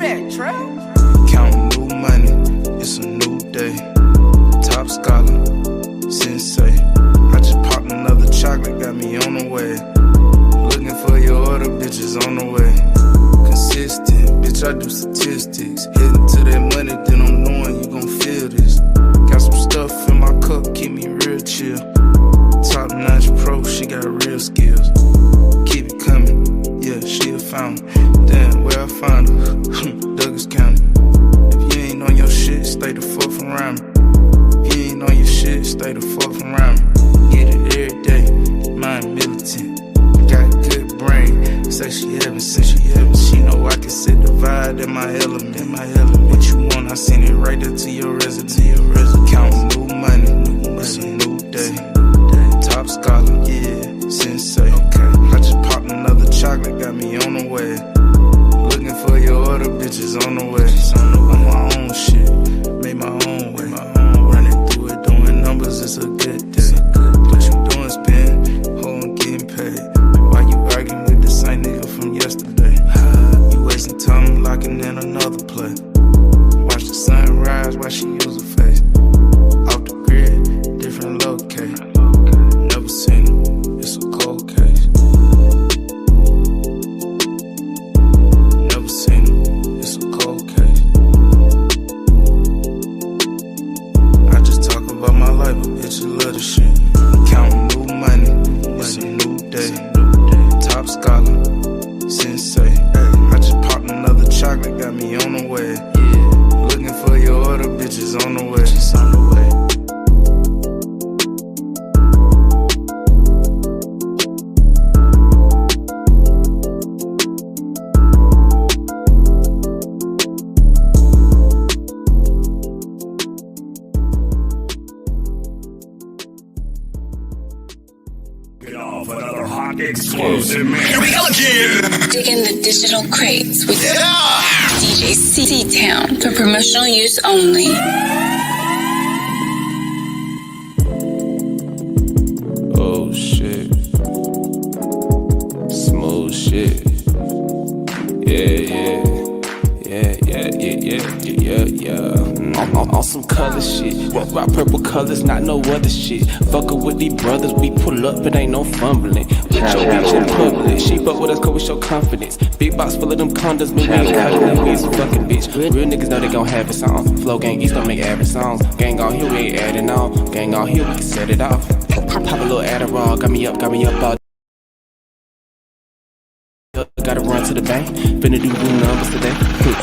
that, Trey? Counting new money, it's a new day. Top scholar, sensei. I just popped another chocolate, got me on the way. Looking for your order, bitches on the way. Consistent, bitch, I do statistics. Heading to that money, then I'm knowing you gon' feel this. Got some stuff in my cup, keep me real chill. Top notch pro, she got real skills. Keep it coming, yeah, she a fountain. Damn, where I found her, Douglas County. If you ain't on your shit, stay the fuck around me. If you ain't on your shit, stay the fuck around me. Get it every day, mind militant. Got good brain, say she heaven since she heaven. She know I can set the vibe in my element, What you want, I send it right there to your resident. Counting new money, it's a new day. Top scholar, yeah, sensei. Okay, I just popped another chocolate, got me on the way. Looking for your order, bitches on the way. On my own shit, made my own way. Running through it, doing numbers, it's a good day. What you doing, spin? Hold on, getting paid. Why you arguing with the same nigga from yesterday? You wasting time locking in another play. Watch the sun rise while she use her face. Off the grid, different locate. Never seen him, it's a cold case. Never seen him, it's a cold case. I just talk about my life, but bitches love the shit. Counting new money, it's a new day. Top scholar, sensei. I just popped another chocolate, got me on the way. Looking for your order, bitches on the way. Explosive, man. Here we go again. Dig in the digital crates with DJ C-Town for promotional use only. Oh shit. Smooth shit. Yeah. On some color shit. Rock purple colors, not no other shit. Fuckin' with these brothers, we pull up, it ain't no fumbling. With your bitch in public, she fuck with us cause we show confidence. Big box full of them condoms, but we ain't cutting them, we some fucking bitch. Real niggas know they gon' have it on. Flow gang East don't make average songs. Gang all here, we ain't adding on. Gang all here, we can set it off. Pop a little Adderall, got me up all. Gotta run to the bank, finna do numbers today.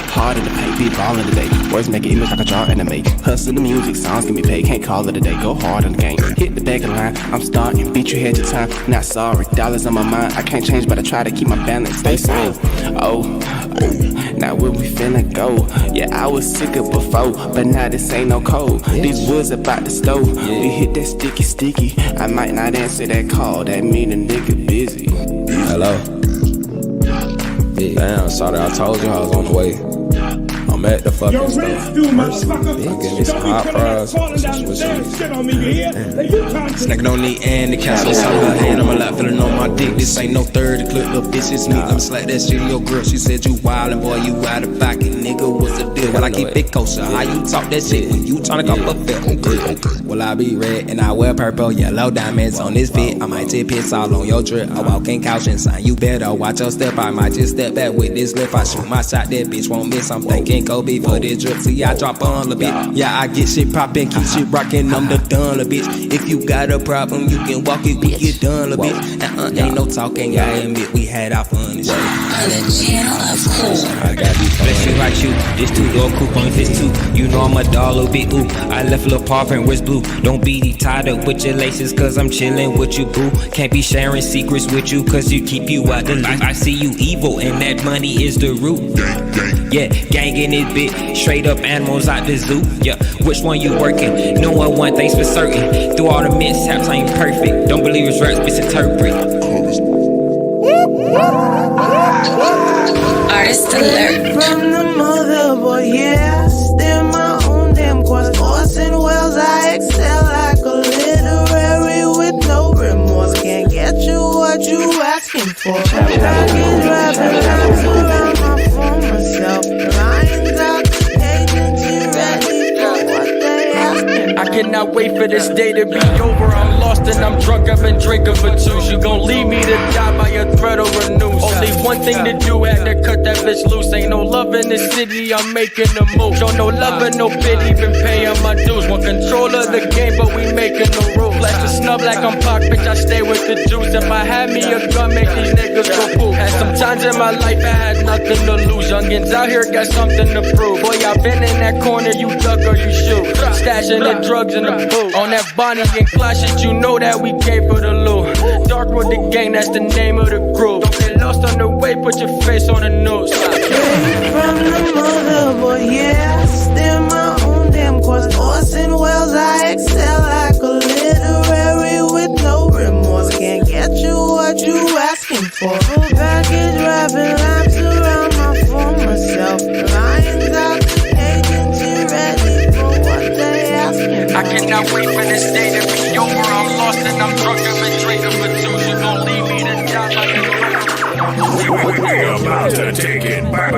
Hard in the paint, be ballin' today. Words make it image like a draw anime. Hustle the music, songs can be paid, can't call it a day. Go hard on the game, hit the back of the line. I'm starting, beat you had your time. Not sorry, dollars on my mind. I can't change, but I try to keep my balance, stay sane. Oh, now where we finna go? Yeah, I was sicker before, but now this ain't no cold. These woods about to stove. We hit that sticky. I might not answer that call, that mean a nigga busy. Hello. Damn, sorry, I told you I was on the way. I'm at the fucking store. Give me some hot fries. Snacking on the end, the council saw her hand on my lap, feeling on my dick. This ain't no third, the clip, little bitch, it's me. Let me slap that shit in your girl. She said you wildin', boy, you out of pocket, nigga. What's the deal? Well, I keep it kosher. How you talk that shit when you tryna cop a fit? Okay. Well, I be red and I wear purple, yellow diamonds on this fit. I might take piss all on your drip. I walk in couch and sign you better. Watch your step, I might just step back with this lip. I shoot my shot, that bitch won't miss. I'm thinking Kobe for this drip. See, I drop on a bit. Yeah, I get shit poppin', keep shit rockin'. I'm the done, bitch. If you got a problem, you can walk it, we get done, bitch. Ain't no talking, I admit we had our fun and shit. On the channel of cool. I got these flexing like you. This 2-door coupe on this 2. You know I'm a dollar bit, ooh. I left a little paw print, wrist blue. Don't be tied up with your laces, cause I'm chillin' with you, boo. Can't be sharing secrets with you, cause you keep you out the loop. I see you evil, and that money is the root. Yeah, gang in this bit, straight up animals out the zoo. Yeah, which one you working? Knowing one thing's for certain. Through all the mishaps, I ain't perfect. Don't believe his raps, misinterpret. Artist alert. From the mother, boy, yeah. Still my own damn course. Horse and wells, I excel like a literary with no remorse. Can't get you what you asking for. I can drive and bounce around my former self. wait for this day to be over. I'm lost and I'm drunk, I've been drinking for twos. You gon' leave me to die by a threat or a noose. Only one thing to do, had to cut that bitch loose. Ain't no love in this city, I'm making a move. Show no love and no pity, been paying my dues. Want control of the game, but we making the rules. Flash the snub like I'm Pac, bitch, I stay with the juice. If I had me a gun, make these niggas go poof. Had some times in my life I had nothing to lose. Youngins out here got something to prove. Boy, I been in that corner, you duck or you shoot. Stashing the drugs in the booth. On that Bonnie and Clyde shit, you know that we came for the loot. Dark with the gang, that's the name of the group. Don't get lost on the way, put your face on the news. From the mother, boy, yeah. Steer my own damn course. Horse and wells, I excel like a literary with no remorse. Can't get you what you asking for. Full package wrapping laps around my former self. Lions out the cage and she ready for what they asking for. I cannot wait for this day to be over. I'm lost and I'm drunk, I've been drinking for twos. You gon' leave me to die like We're about to take it back.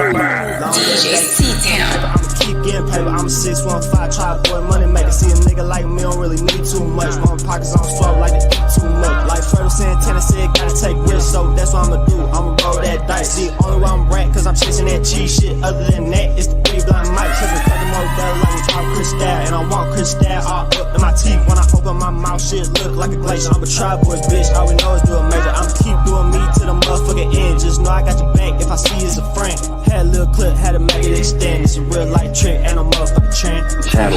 DJ C-Town. Keep getting paper, I'm a 615, try boy money maker. See a nigga like me, don't really need too much. My pockets on swell like they eat too much. Like Fredo Santana said, gotta take risks, so that's what I'ma do. I'ma roll that dice. The only way I'm rat, cause I'm chasing that cheese shit. Other than that, it's the three blind mics. Cause we cut them all down like we talk Chris Style. And I want Chris Style all up in my teeth. When I open my mouth, shit look like a glacier. I'm a tri-boy bitch, all we know is do a major. I'ma keep doing me to the motherfucking end. Just know I got your back if I see you as a friend. Had a little clip, had to make it extend. It's a real life trick, and I'm motherfucking trend. Down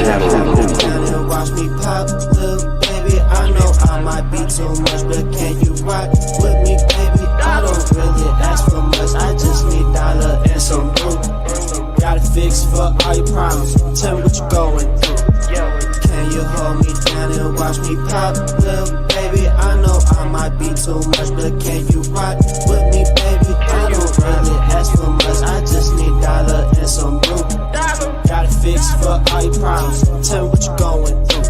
and watch me pop, little baby. I know I might be too much, but can you rock with me, baby? I don't really ask for much, I just need dollar and some root. Got a fix for all your problems. Tell me what you're going through. Can you hold me down and watch me pop, little baby? I know I might be too much, but can you rock with me, baby? I don't really ask for much, I just need dollar and some root. Got a fix for all your problems. Tell me what you're going through.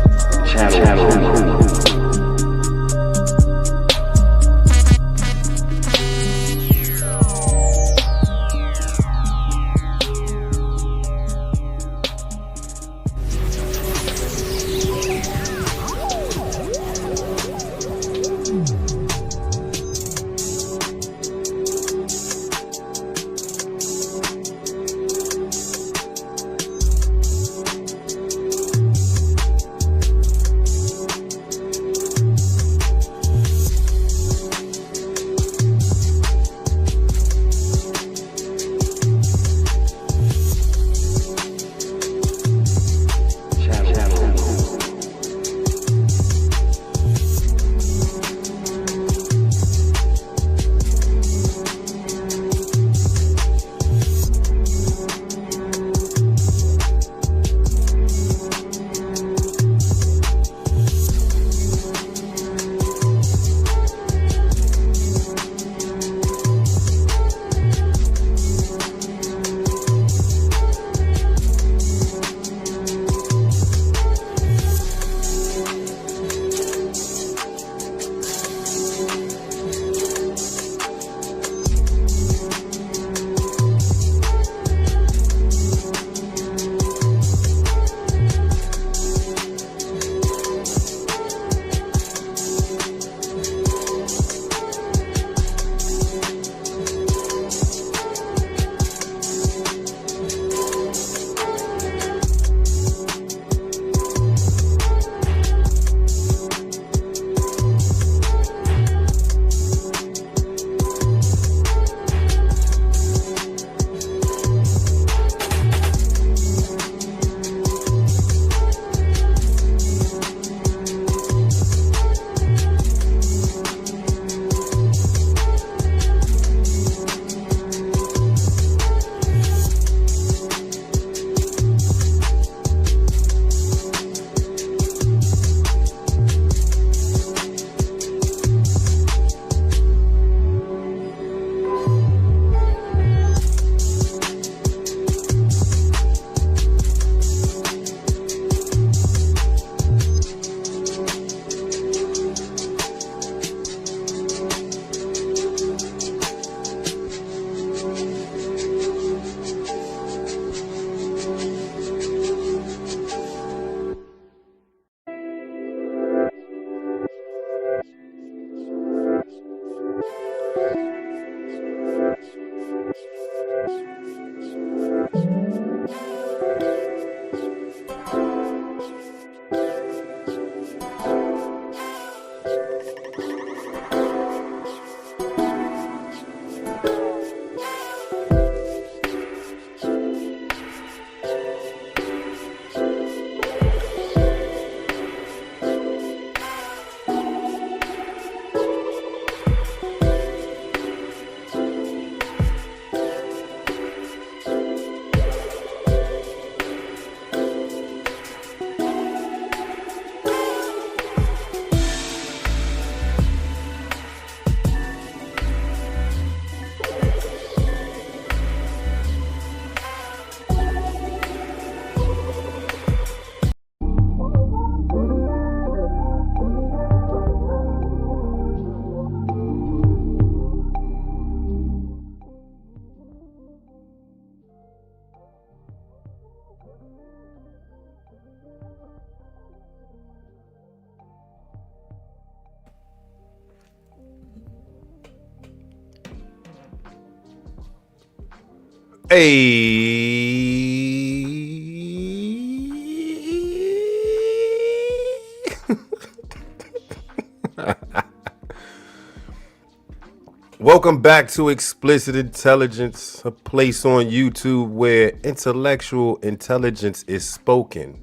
Welcome back to Explicit Intelligence, a place on YouTube where intellectual intelligence is spoken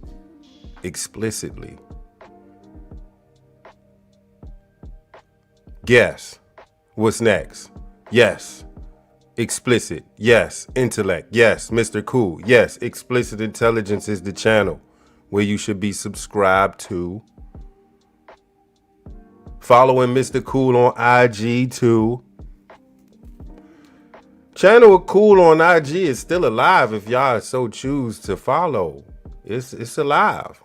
explicitly. Guess. What's next? Yes. Explicit. Yes. Intellect. Yes. Mr. Cool. Yes. Explicit Intelligence is the channel where you should be subscribed to. Following Mr. Cool on IG too. Channel of Cool on IG is still alive if y'all so choose to follow. It's alive.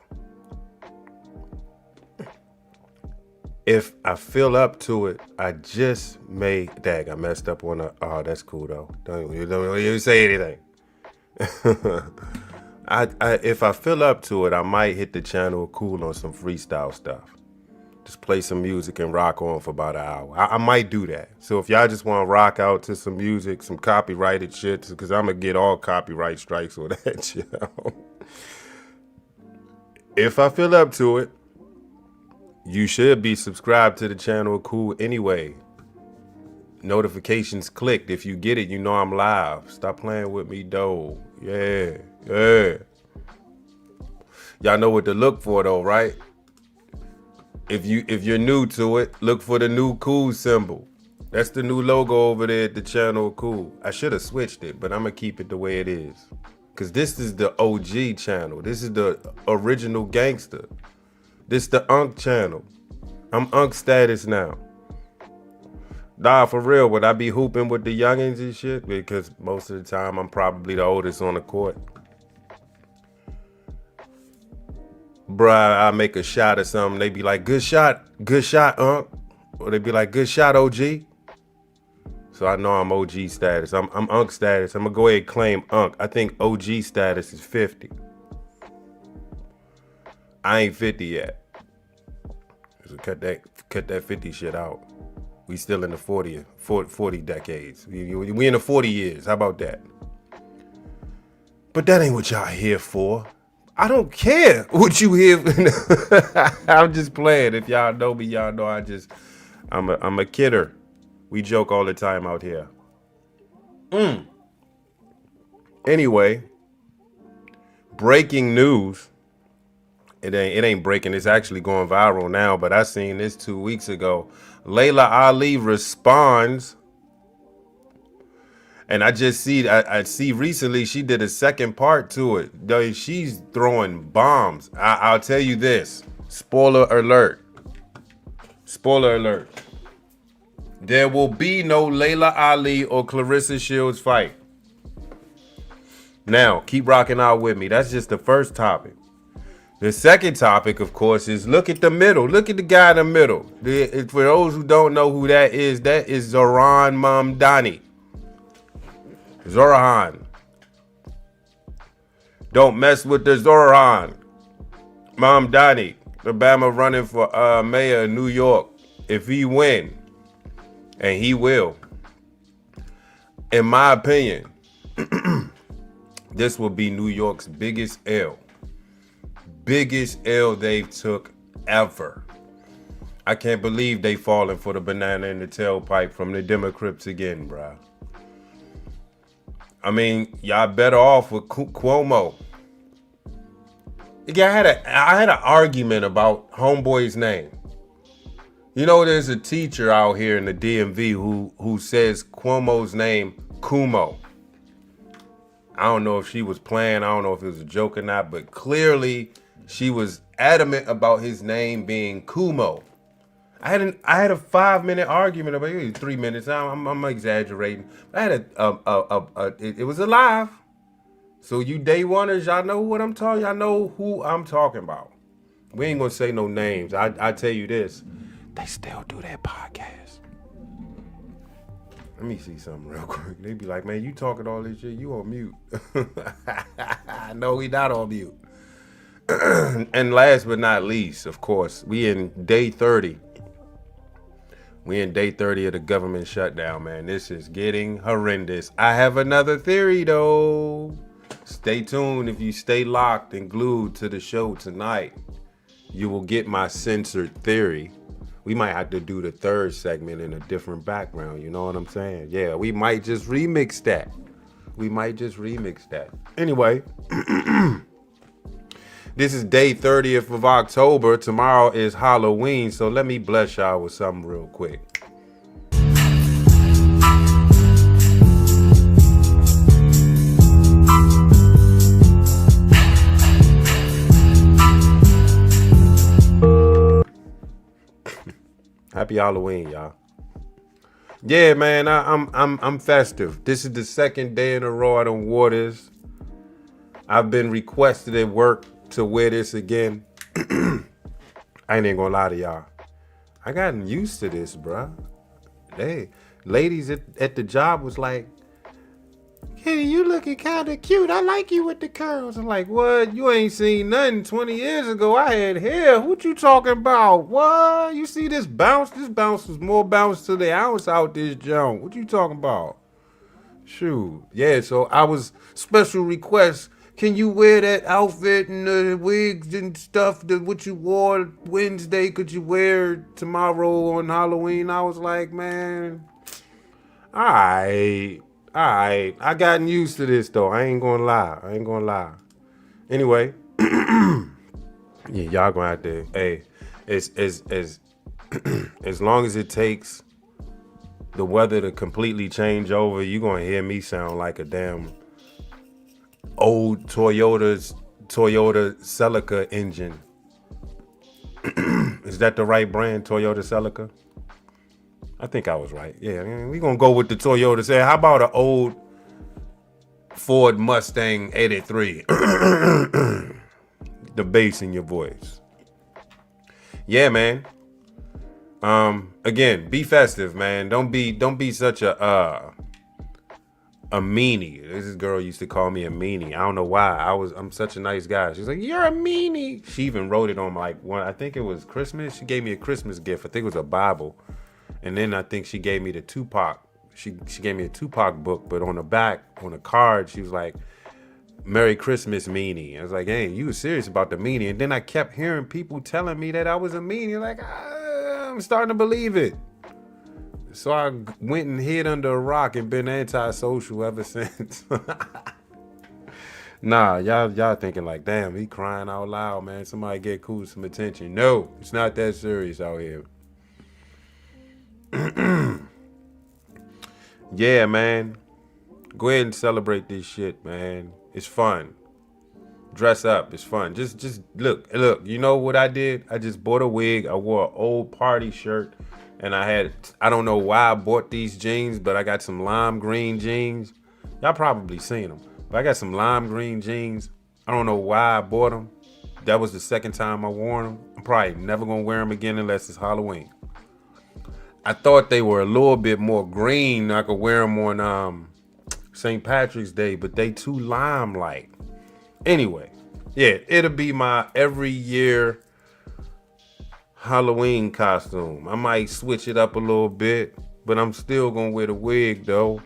If I feel up to it, I just may. Dag, I messed up on a. Oh, that's cool though. Don't even say anything. If I feel up to it, I might hit the Channel of Cool on some freestyle stuff. Just play some music and rock on for about an hour. I might do that. So if y'all just want to rock out to some music, some copyrighted shit, because I'm going to get all copyright strikes on that shit. If I feel up to it, you should be subscribed to the Channel of Cool anyway. Notifications clicked. If you get it, you know I'm live. Stop playing with me, though. Yeah. Y'all know what to look for, though, right? If you're new to it, look for the new cool symbol. That's the new logo over there at the Channel of Cool. I should have switched it, but I'm going to keep it the way it is. Because this is the OG channel. This is the original gangster. This is the Unk channel. I'm Unk status now. Nah, for real, would I be hooping with the youngins and shit? Because most of the time, I'm probably the oldest on the court. Bruh, I make a shot or something. They be like, good shot, Unk. Or they be like, good shot, OG. So I know I'm OG status. I'm Unk status. I'm going to go ahead and claim Unk. I think OG status is 50. I ain't 50 yet. So cut that 50 shit out. We still in the 40 decades. We in the 40 years. How about that? But that ain't what y'all here for. I don't care what you hear. I'm just playing. If y'all know me, y'all know I'm a kidder. We joke all the time out here. Anyway, breaking news. It ain't breaking. It's actually going viral now, but I seen this 2 weeks ago. Laila Ali responds. And I see recently she did a second part to it. She's throwing bombs. I'll tell you this. Spoiler alert. There will be no Laila Ali or Clarissa Shields fight. Now, keep rocking out with me. That's just the first topic. The second topic, of course, is look at the middle. Look at the guy in the middle. For those who don't know who that is Zohran Mamdani. Zohran. Don't mess with the Zohran Mamdani. Obama running for mayor of New York. If he win, and he will, in my opinion, this will be New York's biggest L. Biggest L they've took ever. I can't believe they falling for the banana in the tailpipe from the Democrats again, bruh. I mean, y'all better off with Cuomo. I had an argument about homeboy's name. You know, there's a teacher out here in the DMV who says Cuomo's name Cuomo. I don't know if she was playing. I don't know if it was a joke or not, but clearly she was adamant about his name being Cuomo. I had a 5-minute argument about it. 3 minutes. I'm exaggerating. I had it was alive. So you day oneers, y'all know what I'm talking. Y'all know who I'm talking about. We ain't gonna say no names. I tell you this, they still do that podcast. Let me see something real quick. They be like, man, you talking all this shit, you on mute. No, we not on mute. And last but not least, of course, we in day 30. We in day 30 of the government shutdown, man. This is getting horrendous. I have another theory, though. Stay tuned. If you stay locked and glued to the show tonight, you will get my censored theory. We might have to do the third segment in a different background. You know what I'm saying? Yeah, we might just remix that. Anyway, this is day 30th of October. Tomorrow is Halloween, so let me bless y'all with something real quick. Happy Halloween, y'all. Yeah, man, I'm festive. This is the second day in a row I done wore this. I've been requested at work to wear this again. I ain't even gonna lie to y'all. I gotten used to this, bruh. Hey, ladies at the job was like, hey, you looking kind of cute. I like you with the curls. I'm like, what? You ain't seen nothing 20 years ago. I had hair. What you talking about? What? You see this bounce? This bounce was more bounce to the ounce out this junk. What you talking about? Shoot. Yeah, so I was special request. Can you wear that outfit and the wigs and stuff that what you wore Wednesday? Could you wear tomorrow on Halloween? I was like, man, all right. I gotten used to this though. I ain't gonna lie. Anyway, yeah, y'all gonna have to. Hey, as long as it takes the weather to completely change over, you gonna hear me sound like a damn old Toyota Celica engine. Is that the right brand, Toyota Celica? I think I was right. Yeah, we gonna go with the Toyota. Say, how about an old Ford Mustang 83? The bass in your voice. Yeah, man. Again, be festive, man. Don't be such a meanie. This girl used to call me a meanie. I don't know why. I'm such a nice guy. She's like, you're a meanie. She even wrote it on like one. I think it was Christmas. She gave me a Christmas gift. I think it was a Bible. And then I think she gave me the Tupac. She gave me a Tupac book, but on the back, on the card, she was like, Merry Christmas, meanie. I was like, hey, you were serious about the meanie. And then I kept hearing people telling me that I was a meanie. Like, I'm starting to believe it. So I went and hid under a rock and been antisocial ever since. Nah, y'all thinking like, damn, he crying out loud, man. Somebody get cool some attention. No, it's not that serious out here. Yeah, man. Go ahead and celebrate this shit, man. It's fun. Dress up. It's fun. Just look. You know what I did? I just bought a wig. I wore an old party shirt. And I don't know why I bought these jeans, but I got some lime green jeans. Y'all probably seen them. But I got some lime green jeans. I don't know why I bought them. That was the second time I wore them. I'm probably never going to wear them again unless it's Halloween. I thought they were a little bit more green. I could wear them on St. Patrick's Day, but they too lime-like. Anyway, yeah, it'll be my every year Halloween costume. I might switch it up a little bit, but I'm still gonna wear the wig though.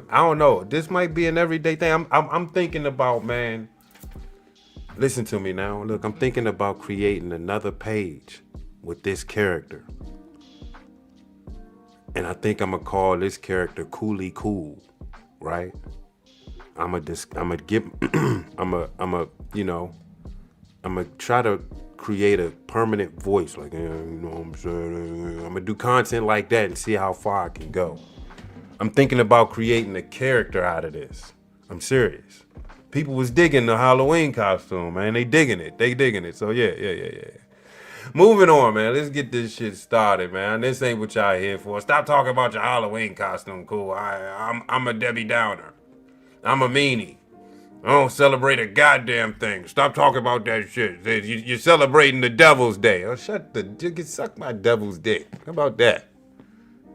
I don't know. This might be an everyday thing. I'm thinking about, man. Listen to me now. Look, I'm thinking about creating another page with this character. And I think I'm gonna call this character Cooley Cool, right? I'm gonna try to create a permanent voice, like, you know what I'm saying? I'm gonna do content like that and see how far I can go. I'm thinking about creating a character out of this. I'm serious. People was digging the Halloween costume, man. They digging it. So yeah. Moving on, man. Let's get this shit started, man. This ain't what y'all here for. Stop talking about your Halloween costume, cool. I'm a Debbie Downer. I'm a meanie. I don't celebrate a goddamn thing. Stop talking about that shit. You're celebrating the Devil's Day. Oh, suck my devil's dick. How about that?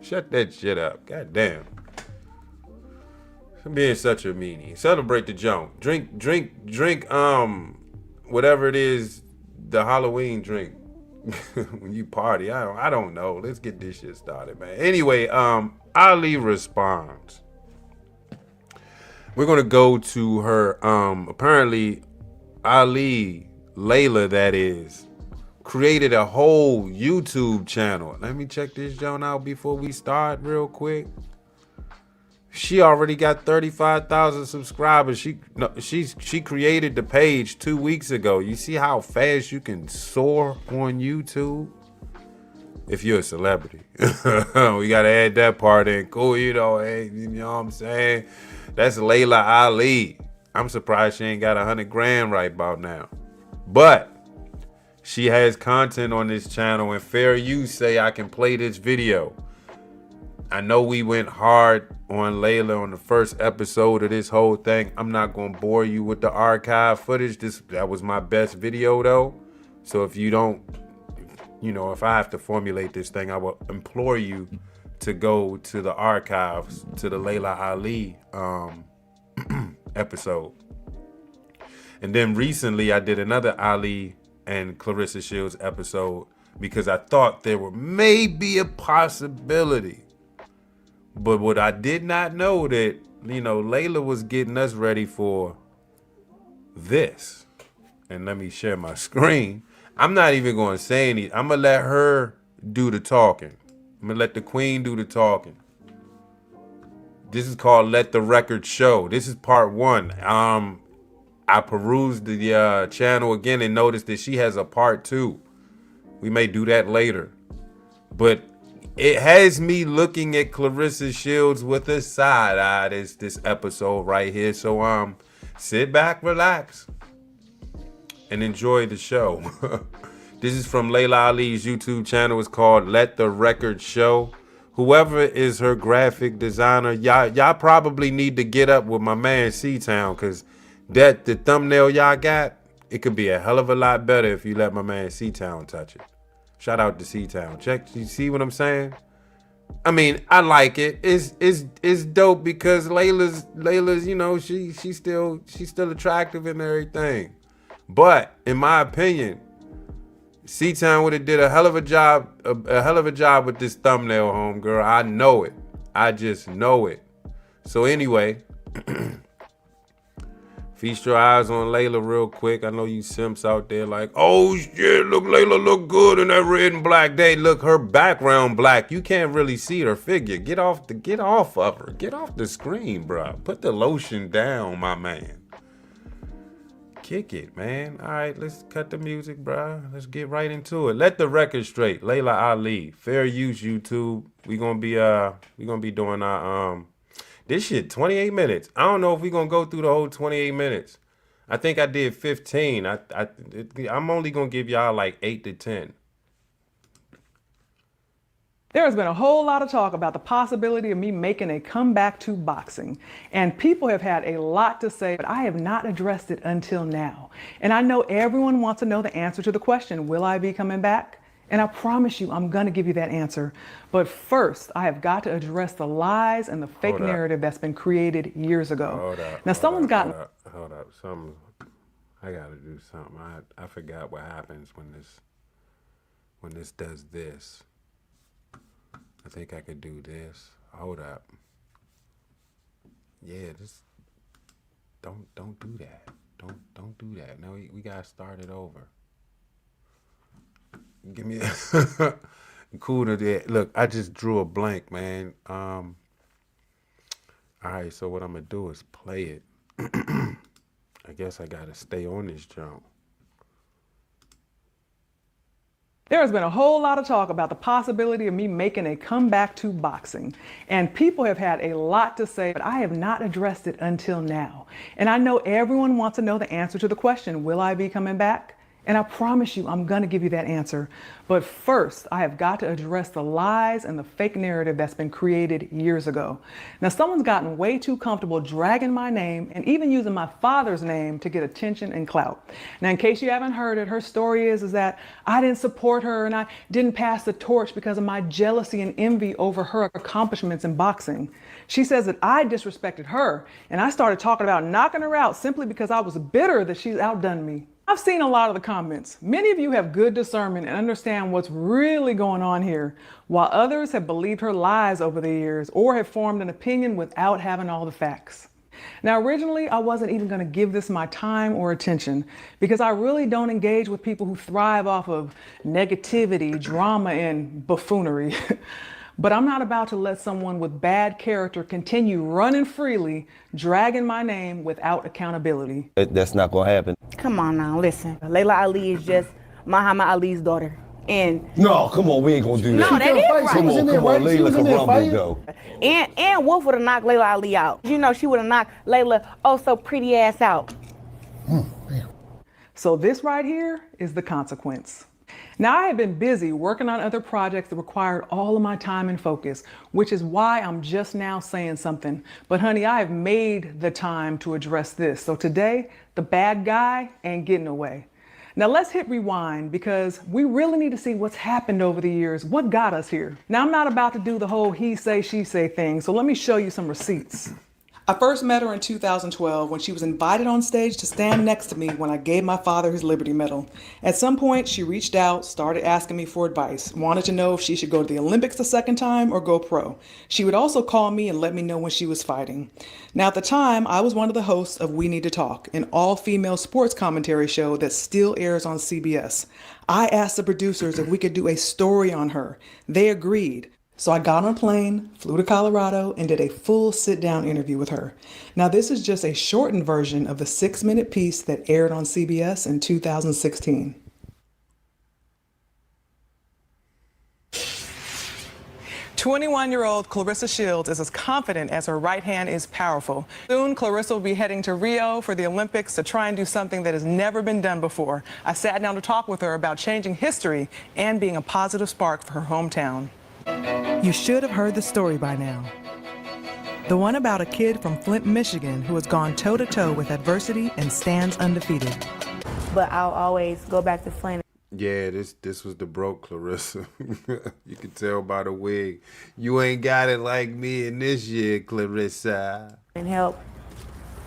Shut that shit up. Goddamn. I'm being such a meanie. Celebrate the junk. Drink, whatever it is, the Halloween drink. when you party. I don't know. Let's get this shit started, man. Anyway, Ali responds. We're gonna go to her. Apparently, Ali, Laila, that is, created a whole YouTube channel. Let me check this joint out before we start real quick. She already got 35,000 subscribers. She created the page 2 weeks ago. You see how fast you can soar on YouTube? If you're a celebrity. We gotta add that part in. Cool, hey, you know what I'm saying? That's Laila Ali. I'm surprised she ain't got 100 grand right about now. But she has content on this channel, and fair use say I can play this video. I know we went hard on Laila on the first episode of this whole thing. I'm not going to bore you with the archive footage. That was my best video, though. So if you don't, if I have to formulate this thing, I will implore you to go to the archives, to the Laila Ali episode. And then recently I did another Ali and Clarissa Shields episode because I thought there were maybe a possibility. But what I did not know that, Laila was getting us ready for this. And let me share my screen. I'm not even going to say anything. I'm going to let her do the talking. I'm going to let the queen do the talking. This is called Let the Record Show. This is part 1. I perused the channel again and noticed that she has a part 2. We may do that later. But it has me looking at Clarissa Shields with a side eye this episode right here. So sit back, relax, and enjoy the show. This is from Laila Ali's YouTube channel. It's called Let the Record Show. Whoever is her graphic designer, y'all probably need to get up with my man C-Town, because the thumbnail y'all got, it could be a hell of a lot better if you let my man C-Town touch it. Shout out to C-Town. Check, you see what I'm saying? I mean, I like it. It's dope because Laila's, she's still attractive and everything. But in my opinion, C-Town would have did a hell of a job with this thumbnail, homegirl. I know it. I just know it. So anyway, feast your eyes on Laila real quick. I know you simps out there like, oh shit, look, Laila look good in that red and black. They look, her background black. You can't really see her figure. Get off of her. Get off the screen, bro. Put the lotion down, my man. Kick it, man. All right, let's cut the music, bro. Let's get right into it. Let the record straight. Laila Ali. Fair use, YouTube. We gonna be doing our this shit 28 minutes. I don't know if we're going to go through the whole 28 minutes. I think I did 15. I'm only going to give y'all like 8 to 10. There has been a whole lot of talk about the possibility of me making a comeback to boxing. And people have had a lot to say, but I have not addressed it until now. And I know everyone wants to know the answer to the question, will I be coming back? And I promise you, I'm going to give you that answer. But first, I have got to address the lies and the fake narrative that's been created years ago. Hold up. Now, someone's gotten... Hold up. I got to do something. I forgot what happens when this does this. I think I could do this. Hold up. Yeah, just don't do that. Don't do that. No, we got to start it over. Give me cool to that. Look, I just drew a blank, man. All right, so what I'm gonna do is play it. I guess I gotta stay on this jump. There has been a whole lot of talk about the possibility of me making a comeback to boxing. And people have had a lot to say, but I have not addressed it until now. And I know everyone wants to know the answer to the question, will I be coming back? And I promise you, I'm going to give you that answer. But first, I have got to address the lies and the fake narrative that's been created years ago. Now, someone's gotten way too comfortable dragging my name and even using my father's name to get attention and clout. Now, in case you haven't heard it, her story is that I didn't support her and I didn't pass the torch because of my jealousy and envy over her accomplishments in boxing. She says that I disrespected her and I started talking about knocking her out simply because I was bitter that she's outdone me. I've seen a lot of the comments. Many of you have good discernment and understand what's really going on here, while others have believed her lies over the years or have formed an opinion without having all the facts. Now, originally, I wasn't even going to give this my time or attention because I really don't engage with people who thrive off of negativity, drama, and buffoonery. But I'm not about to let someone with bad character continue running freely, dragging my name without accountability. That's not gonna happen. Come on now, listen. Laila Ali is just Muhammad Ali's daughter. And no, come on, we ain't gonna do that. No, that is right. Come on, Laila can rumble though. And Wolf would have knocked Laila Ali out. You know, she would have knocked Laila so pretty ass out. So this right here is the consequence. Now, I have been busy working on other projects that required all of my time and focus, which is why I'm just now saying something. But honey, I have made the time to address this. So today, the bad guy ain't getting away. Now let's hit rewind because we really need to see what's happened over the years, what got us here. Now, I'm not about to do the whole he say, she say thing, so let me show you some receipts. I first met her in 2012 when she was invited on stage to stand next to me when I gave my father his Liberty Medal. At some point, she reached out, started asking me for advice, wanted to know if she should go to the Olympics the second time or go pro. She would also call me and let me know when she was fighting. Now, at the time, I was one of the hosts of We Need to Talk, an all-female sports commentary show that still airs on CBS. I asked the producers if we could do a story on her. They agreed. So I got on a plane, flew to Colorado, and did a full sit-down interview with her. Now, this is just a shortened version of the 6-minute piece that aired on CBS in 2016. 21-year-old Clarissa Shields is as confident as her right hand is powerful. Soon, Clarissa will be heading to Rio for the Olympics to try and do something that has never been done before. I sat down to talk with her about changing history and being a positive spark for her hometown. You should have heard the story by now. The one about a kid from Flint, Michigan who has gone toe-to-toe with adversity and stands undefeated. But I'll always go back to Flint. Yeah, this was the broke Clarissa. You can tell by the wig. You ain't got it like me in this year, Clarissa. And help.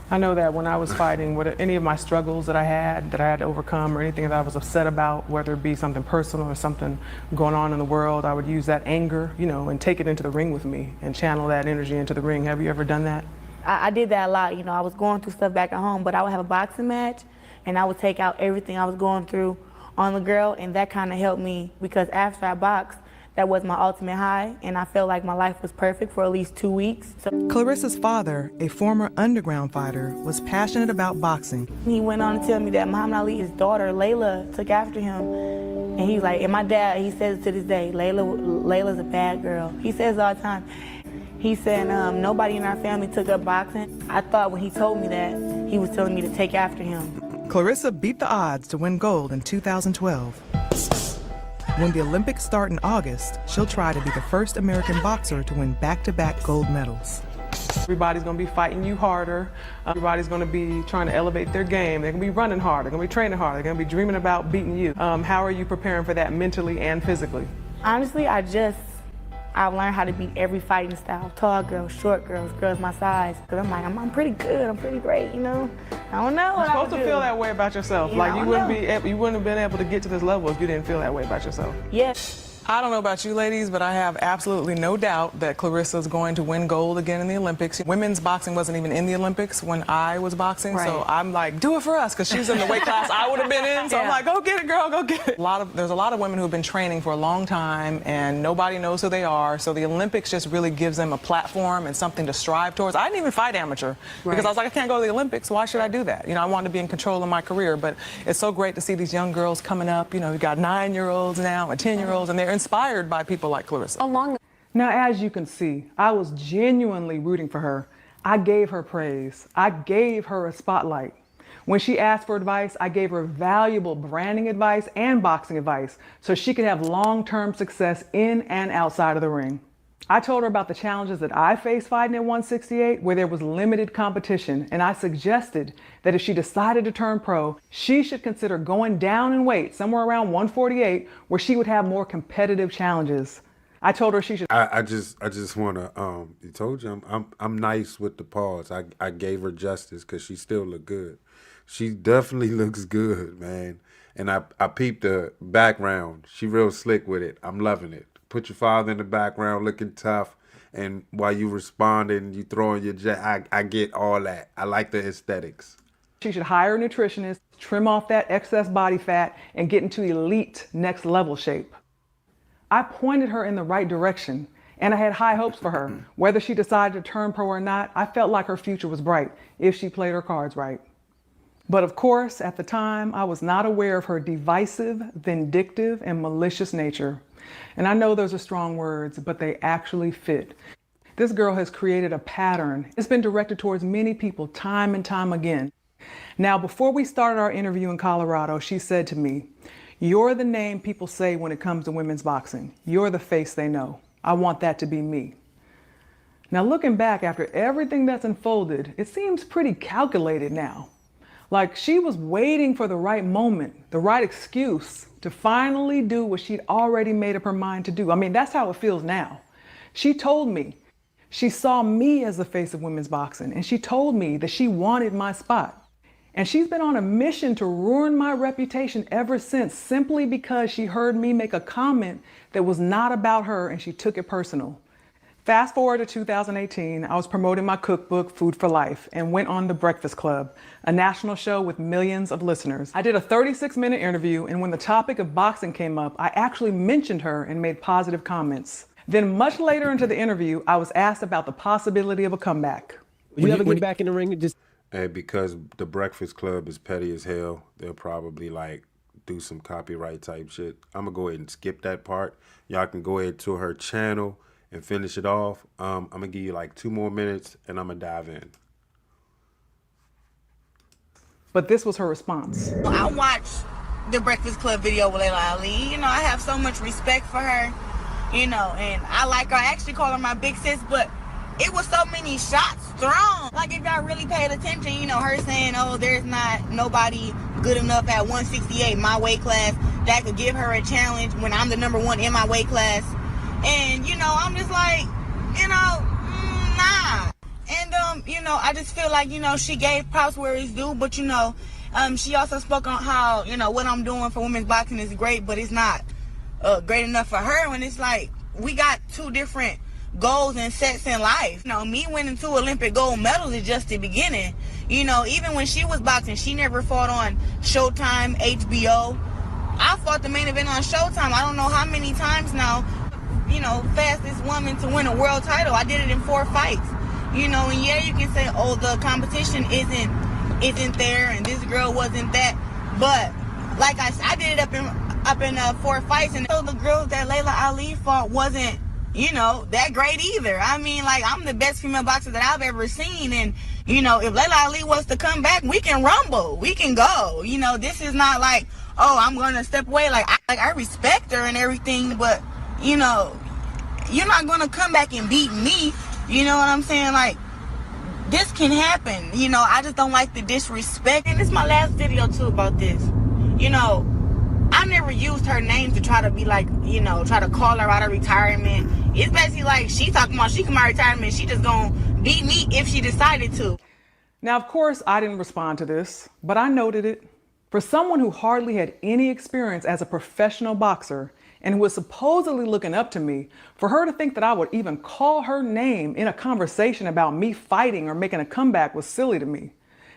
I know that when I was fighting, any of my struggles that I had to overcome or anything that I was upset about, whether it be something personal or something going on in the world, I would use that anger, and take it into the ring with me and channel that energy into the ring. Have you ever done that? I did that a lot. I was going through stuff back at home, but I would have a boxing match and I would take out everything I was going through on the girl, and that kind of helped me because after I boxed, that was my ultimate high, and I felt like my life was perfect for at least 2 weeks. Clarissa's father, a former underground fighter, was passionate about boxing. He went on to tell me that Muhammad Ali, his daughter, Laila, took after him. And he's like, and my dad, he says it to this day, Layla's a bad girl. He says all the time. He said nobody in our family took up boxing. I thought when he told me that, he was telling me to take after him. Clarissa beat the odds to win gold in 2012. When the Olympics start in August, she'll try to be the first American boxer to win back-to-back gold medals. Everybody's gonna be fighting you harder. Everybody's gonna be trying to elevate their game. They're gonna be running hard. They're gonna be training hard. They're gonna be dreaming about beating you. How are you preparing for that mentally and physically? Honestly, I've learned how to beat every fighting style. Tall girls, short girls, girls my size. Cause I'm like, I'm pretty good, I'm pretty great, I don't know what I would do. You're supposed to feel that way about yourself. Yeah, like you wouldn't have been able to get to this level if you didn't feel that way about yourself. Yes. I don't know about you ladies, but I have absolutely no doubt that Clarissa's going to win gold again in the Olympics. Women's boxing wasn't even in the Olympics when I was boxing, right. So I'm like, do it for us, because she's in the weight class I would have been in. So yeah. I'm like, go get it, girl, go get it. There's a lot of women who have been training for a long time, and nobody knows who they are. So the Olympics just really gives them a platform and something to strive towards. I didn't even fight amateur because I was like, I can't go to the Olympics. Why should I do that? I wanted to be in control of my career, but it's so great to see these young girls coming up. You got 9-year-olds now and 10-year-olds, and they're inspired by people like Clarissa. Now, as you can see, I was genuinely rooting for her. I gave her praise. I gave her a spotlight. When she asked for advice, I gave her valuable branding advice and boxing advice so she could have long-term success in and outside of the ring. I told her about the challenges that I faced fighting at 168, where there was limited competition, and I suggested that if she decided to turn pro, she should consider going down in weight, somewhere around 148, where she would have more competitive challenges. I told her she should. I just want to, you told you I'm nice with the pause. I gave her justice because she still look good. She definitely looks good, man. And I peeped the background. She real slick with it. I'm loving it. Put your father in the background looking tough. And while you responding, you throwing your jet. I get all that. I like the aesthetics. She should hire a nutritionist, trim off that excess body fat, and get into elite next level shape. I pointed her in the right direction, and I had high hopes for her. Whether she decided to turn pro or not, I felt like her future was bright if she played her cards right. But of course, at the time, I was not aware of her divisive, vindictive, and malicious nature. And I know those are strong words, but they actually fit. This girl has created a pattern. It's been directed towards many people time and time again. Now, before we started our interview in Colorado, she said to me, "You're the name people say when it comes to women's boxing. You're the face they know. I want that to be me." Now, looking back after everything that's unfolded, it seems pretty calculated now. Like she was waiting for the right moment, the right excuse to finally do what she'd already made up her mind to do. I mean, that's how it feels now. She told me she saw me as the face of women's boxing, and she told me that she wanted my spot. And she's been on a mission to ruin my reputation ever since, simply because she heard me make a comment that was not about her and she took it personal. Fast forward to 2018, I was promoting my cookbook, Food for Life, and went on The Breakfast Club, a national show with millions of listeners. I did a 36-minute interview, and when the topic of boxing came up, I actually mentioned her and made positive comments. Then much later into the interview, I was asked about the possibility of a comeback. Will you ever get back in the ring and just... And because The Breakfast Club is petty as hell, they'll probably like do some copyright type shit. I'm gonna go ahead and skip that part. Y'all can go ahead to her channel and finish it off. I'm gonna give you like 2 more minutes and I'm gonna dive in. But this was her response. I watched the Breakfast Club video with Laila Ali. You know, I have so much respect for her, you know, and I like her. I actually call her my big sis, but it was so many shots thrown. Like, if y'all really paid attention, you know, her saying, oh, there's not nobody good enough at 168, my weight class, that could give her a challenge when I'm the #1 in my weight class. And, you know, I'm just like, you know, nah. And, you know, I just feel like, you know, she gave props where it's due, but, you know, she also spoke on how, you know, what I'm doing for women's boxing is great, but it's not great enough for her. When it's like, we got 2 different goals and sets in life. You know, me winning 2 Olympic gold medals is just the beginning. You know, even when she was boxing, she never fought on Showtime, HBO. I fought the main event on Showtime. I don't know how many times now. You know, fastest woman to win a world title. I did it in 4 fights. You know, and yeah, you can say, oh, the competition isn't there, and this girl wasn't that. But like I did it up in 4 fights, and so the girl that Laila Ali fought wasn't, you know, that great either. I mean, like, I'm the best female boxer that I've ever seen, and you know, if Laila Ali was to come back, we can rumble, we can go. You know, this is not like, oh, I'm gonna step away. Like I respect her and everything, but you know, you're not gonna come back and beat me. You know what I'm saying? Like, this can happen. You know, I just don't like the disrespect. And this is my last video too about this. You know, I never used her name to try to be like, you know, try to call her out of retirement. It's basically like she talking about she come out of retirement, she just gonna beat me if she decided to. Now, of course, I didn't respond to this, but I noted it. For someone who hardly had any experience as a professional boxer and who was supposedly looking up to me, for her to think that I would even call her name in a conversation about me fighting or making a comeback was silly to me.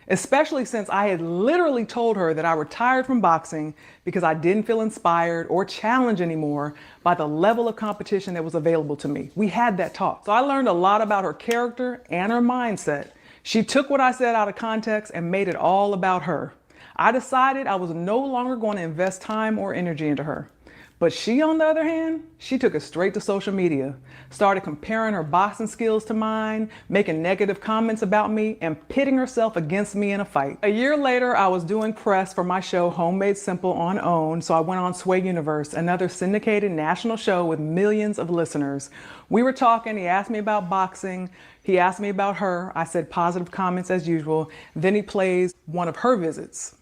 Especially since I had literally told her that I retired from boxing because I didn't feel inspired or challenged anymore by the level of competition that was available to me. We had that talk. So I learned a lot about her character and her mindset. She took what I said out of context and made it all about her. I decided I was no longer going to invest time or energy into her. But she, on the other hand, she took it straight to social media, started comparing her boxing skills to mine, making negative comments about me, and pitting herself against me in a fight. A year later, I was doing press for my show Homemade Simple on OWN, so I went on Sway Universe, another syndicated national show with millions of listeners. We were talking, he asked me about boxing, he asked me about her, I said positive comments as usual, then he plays one of her visits.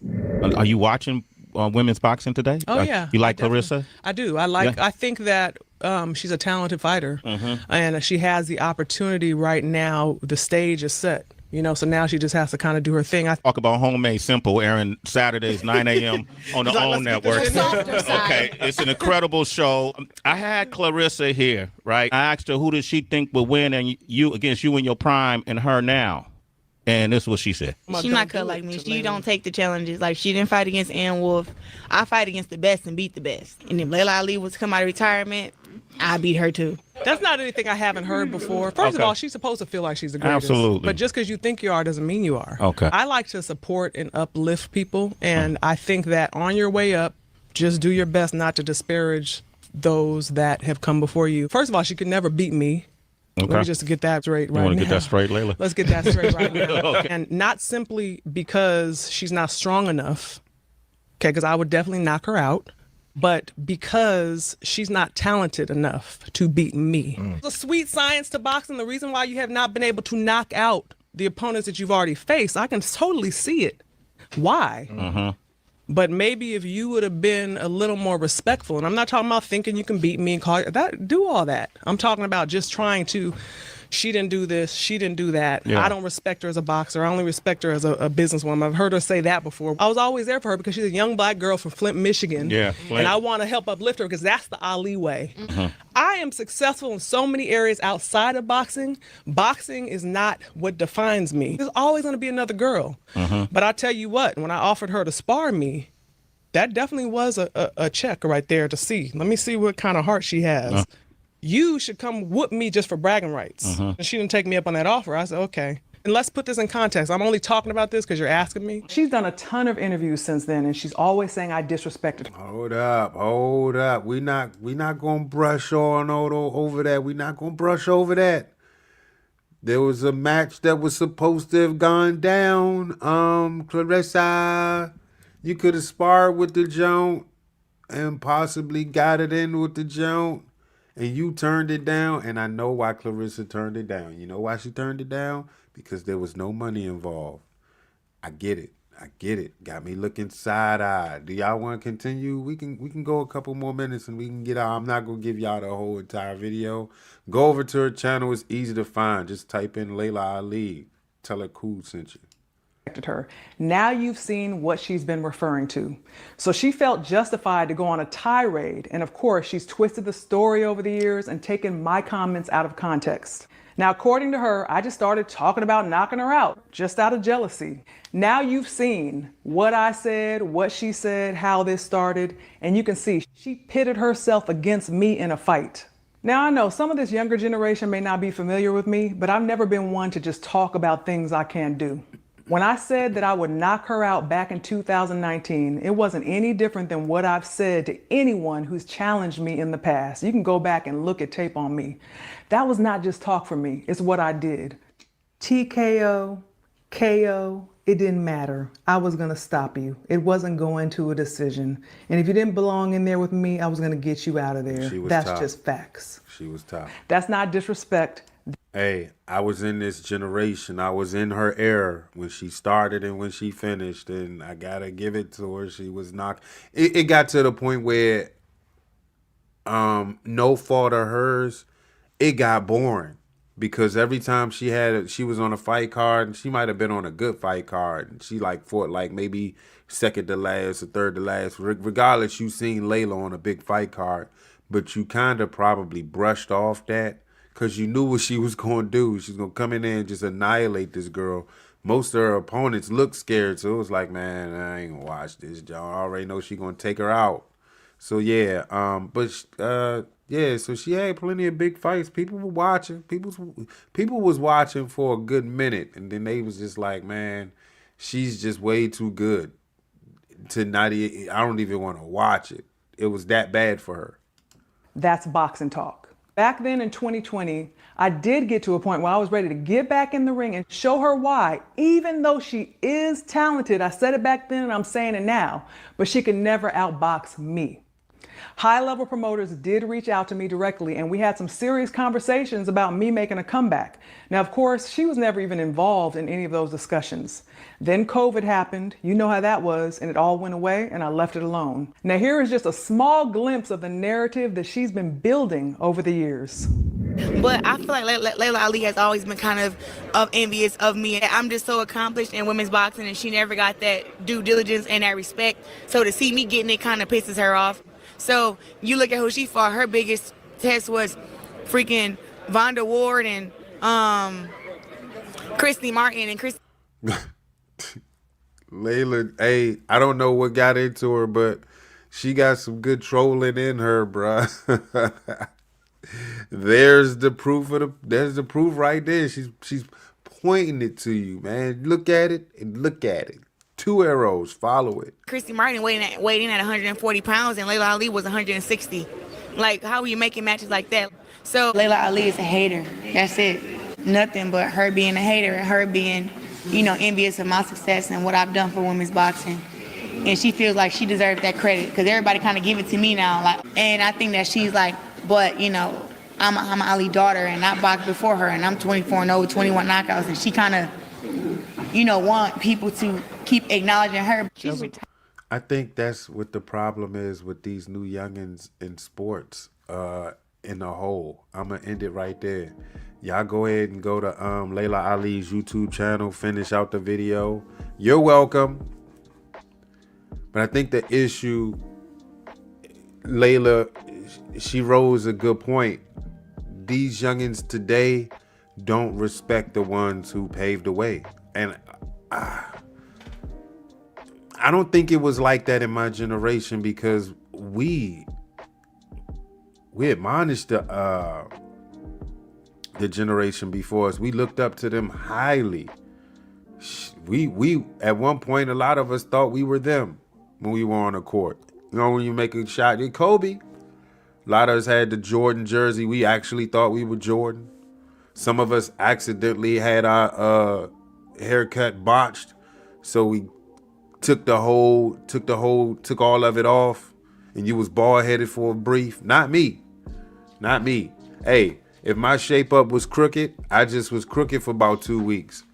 Are you watching women's boxing today? Oh yeah. You like Clarissa? I do. I like. Yeah. I think that she's a talented fighter, and she has the opportunity right now. The stage is set. So now she just has to kind of do her thing. I talk about Homemade Simple, airing Saturdays, 9 a.m. on the OWN network. Okay, it's an incredible show. I had Clarissa here, right? I asked her who does she think would win and against you in your prime and her now. And this is what she said. She's not cut like me. She don't take the challenges. Like, she didn't fight against Ann Wolf. I fight against the best and beat the best. And if Laila Ali was to come out of retirement, I beat her too. That's not anything I haven't heard before. First of all, she's supposed to feel like she's the greatest. Absolutely. But just because you think you are doesn't mean you are. Okay. I like to support and uplift people, and I think that on your way up, just do your best not to disparage those that have come before you. First of all, she could never beat me. Okay. Let me just get that straight right now. You want to get that straight, Laila? Let's get that straight right now. Okay. And not simply because she's not strong enough, okay, because I would definitely knock her out, but because she's not talented enough to beat me. The sweet science to boxing, the reason why you have not been able to knock out the opponents that you've already faced, I can totally see it. Why? But maybe if you would have been a little more respectful, and I'm not talking about thinking you can beat me and call that, do all that. I'm talking about just trying to, she didn't do this, she didn't do that. Yeah. I don't respect her as a boxer. I only respect her as a businesswoman. I've heard her say that before. I was always there for her because she's a young black girl from Flint, Michigan. Yeah, Flint. And I want to help uplift her because that's the Ali way. I am successful in so many areas outside of boxing. Boxing is not what defines me. There's always going to be another girl. But I tell you what, when I offered her to spar me, that definitely was a check right there to see. Let me see what kind of heart she has. You should come whoop me just for bragging rights. And she didn't take me up on that offer. I said, okay. And let's put this in context. I'm only talking about this because you're asking me. She's done a ton of interviews since then, and she's always saying I disrespected her. Hold up. We not gonna brush on over that. We not gonna brush over that. There was a match that was supposed to have gone down. Clarissa, you could have sparred with the joint and possibly got it in with the joint, and you turned it down. And I know why Clarissa turned it down. You know why she turned it down? Because there was no money involved. I get it. Got me looking side-eyed. Do y'all want to continue? We can go a couple more minutes and we can get out. I'm not going to give y'all the whole entire video. Go over to her channel. It's easy to find. Just type in Laila Ali. Tell her Cool sent you. Her. Now you've seen what she's been referring to. So she felt justified to go on a tirade. And of course, she's twisted the story over the years and taken my comments out of context. Now, according to her, I just started talking about knocking her out just out of jealousy. Now you've seen what I said, what she said, how this started, and you can see she pitted herself against me in a fight. Now, I know some of this younger generation may not be familiar with me, but I've never been one to just talk about things I can't do. When I said that I would knock her out back in 2019, it wasn't any different than what I've said to anyone who's challenged me in the past. You can go back and look at tape on me. That was not just talk for me, it's what I did. TKO, KO, it didn't matter. I was gonna stop you. It wasn't going to a decision. And if you didn't belong in there with me, I was gonna get you out of there. That's tough. Just facts. She was tough. That's not disrespect. Hey, I was in this generation. I was in her era when she started and when she finished, and I gotta give it to her. She was knocked. It got to the point where, no fault of hers, it got boring because every time she was on a fight card, and she might have been on a good fight card, and she fought maybe second to last or third to last. Regardless, you seen Laila on a big fight card, but you kind of probably brushed off that. Because you knew what she was going to do. She's going to come in there and just annihilate this girl. Most of her opponents looked scared. So it was like, man, I ain't going to watch this. John already know she's going to take her out. So, yeah. So she had plenty of big fights. People were watching. People was watching for a good minute. And then they was just like, man, she's just way too good to not even, I don't even want to watch it. It was that bad for her. That's boxing talk. Back then in 2020, I did get to a point where I was ready to get back in the ring and show her why, even though she is talented, I said it back then and I'm saying it now, but she could never outbox me. High-level promoters did reach out to me directly, and we had some serious conversations about me making a comeback. Now, of course, she was never even involved in any of those discussions. Then COVID happened, you know how that was, and it all went away, and I left it alone. Now, here is just a small glimpse of the narrative that she's been building over the years. But I feel like Laila Ali has always been kind of envious of me. I'm just so accomplished in women's boxing, and she never got that due diligence and that respect. So to see me getting it kind of pisses her off. So you look at who she fought. Her biggest test was freaking Vonda Ward and Christy Martin and Chris. Laila, hey, I don't know what got into her, but she got some good trolling in her, bruh. There's the proof right there. She's pointing it to you, man. Look at it and look at it. 2 arrows, follow it. Christy Martin weighed in at 140 pounds and Laila Ali was 160. Like, how are you making matches like that? So Laila Ali is a hater. That's it. Nothing but her being a hater and her being, envious of my success and what I've done for women's boxing. And she feels like she deserves that credit because everybody kind of give it to me now. And I think that she's like, but, I'm an Ali daughter and I boxed before her and I'm 24-0, 21 knockouts. And she kind of, want people to keep acknowledging her. I think that's what the problem is with these new youngins in sports in the whole. I'm going to end it right there. Y'all go ahead and go to Laila Ali's YouTube channel, finish out the video. You're welcome. But I think the issue, Laila, she rose a good point. These youngins today don't respect the ones who paved the way. And I don't think it was like that in my generation because we admonished the generation before us. We looked up to them highly. We at one point, a lot of us thought we were them when we were on the court. When you make a shot, you're Kobe. A lot of us had the Jordan jersey. We actually thought we were Jordan. Some of us accidentally had our haircut botched, so we took all of it off, and you was bald headed for a brief. Not me. Hey, if my shape up was crooked, I just was crooked for about 2 weeks.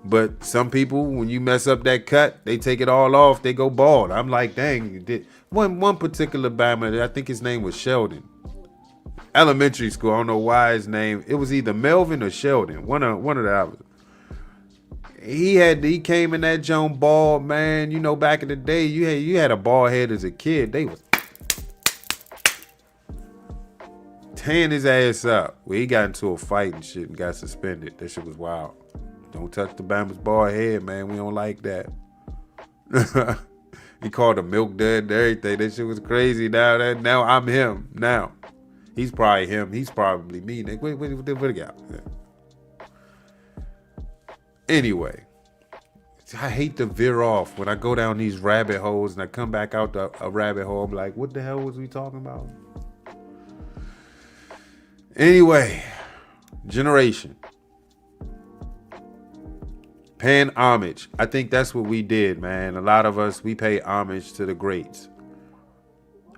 But some people, when you mess up that cut, they take it all off. They go bald. I'm like, dang, you did. One particular Bama, I think his name was Sheldon. Elementary school, I don't know why his name. It was either Melvin or Sheldon. One of the others. He came in that Joan bald, man. Back in the day, you had a bald head as a kid. They was tearing his ass up. Well, he got into a fight and shit and got suspended. That shit was wild. Don't touch the Bama's bald head, man. We don't like that. He called him milk dud and everything. That shit was crazy. Now I'm him. Now he's probably him. He's probably me. What the got? Anyway, I hate to veer off when I go down these rabbit holes and I come back out a rabbit hole. I'm like, what the hell was we talking about? Anyway, generation. Paying homage. I think that's what we did, man. A lot of us, we pay homage to the greats.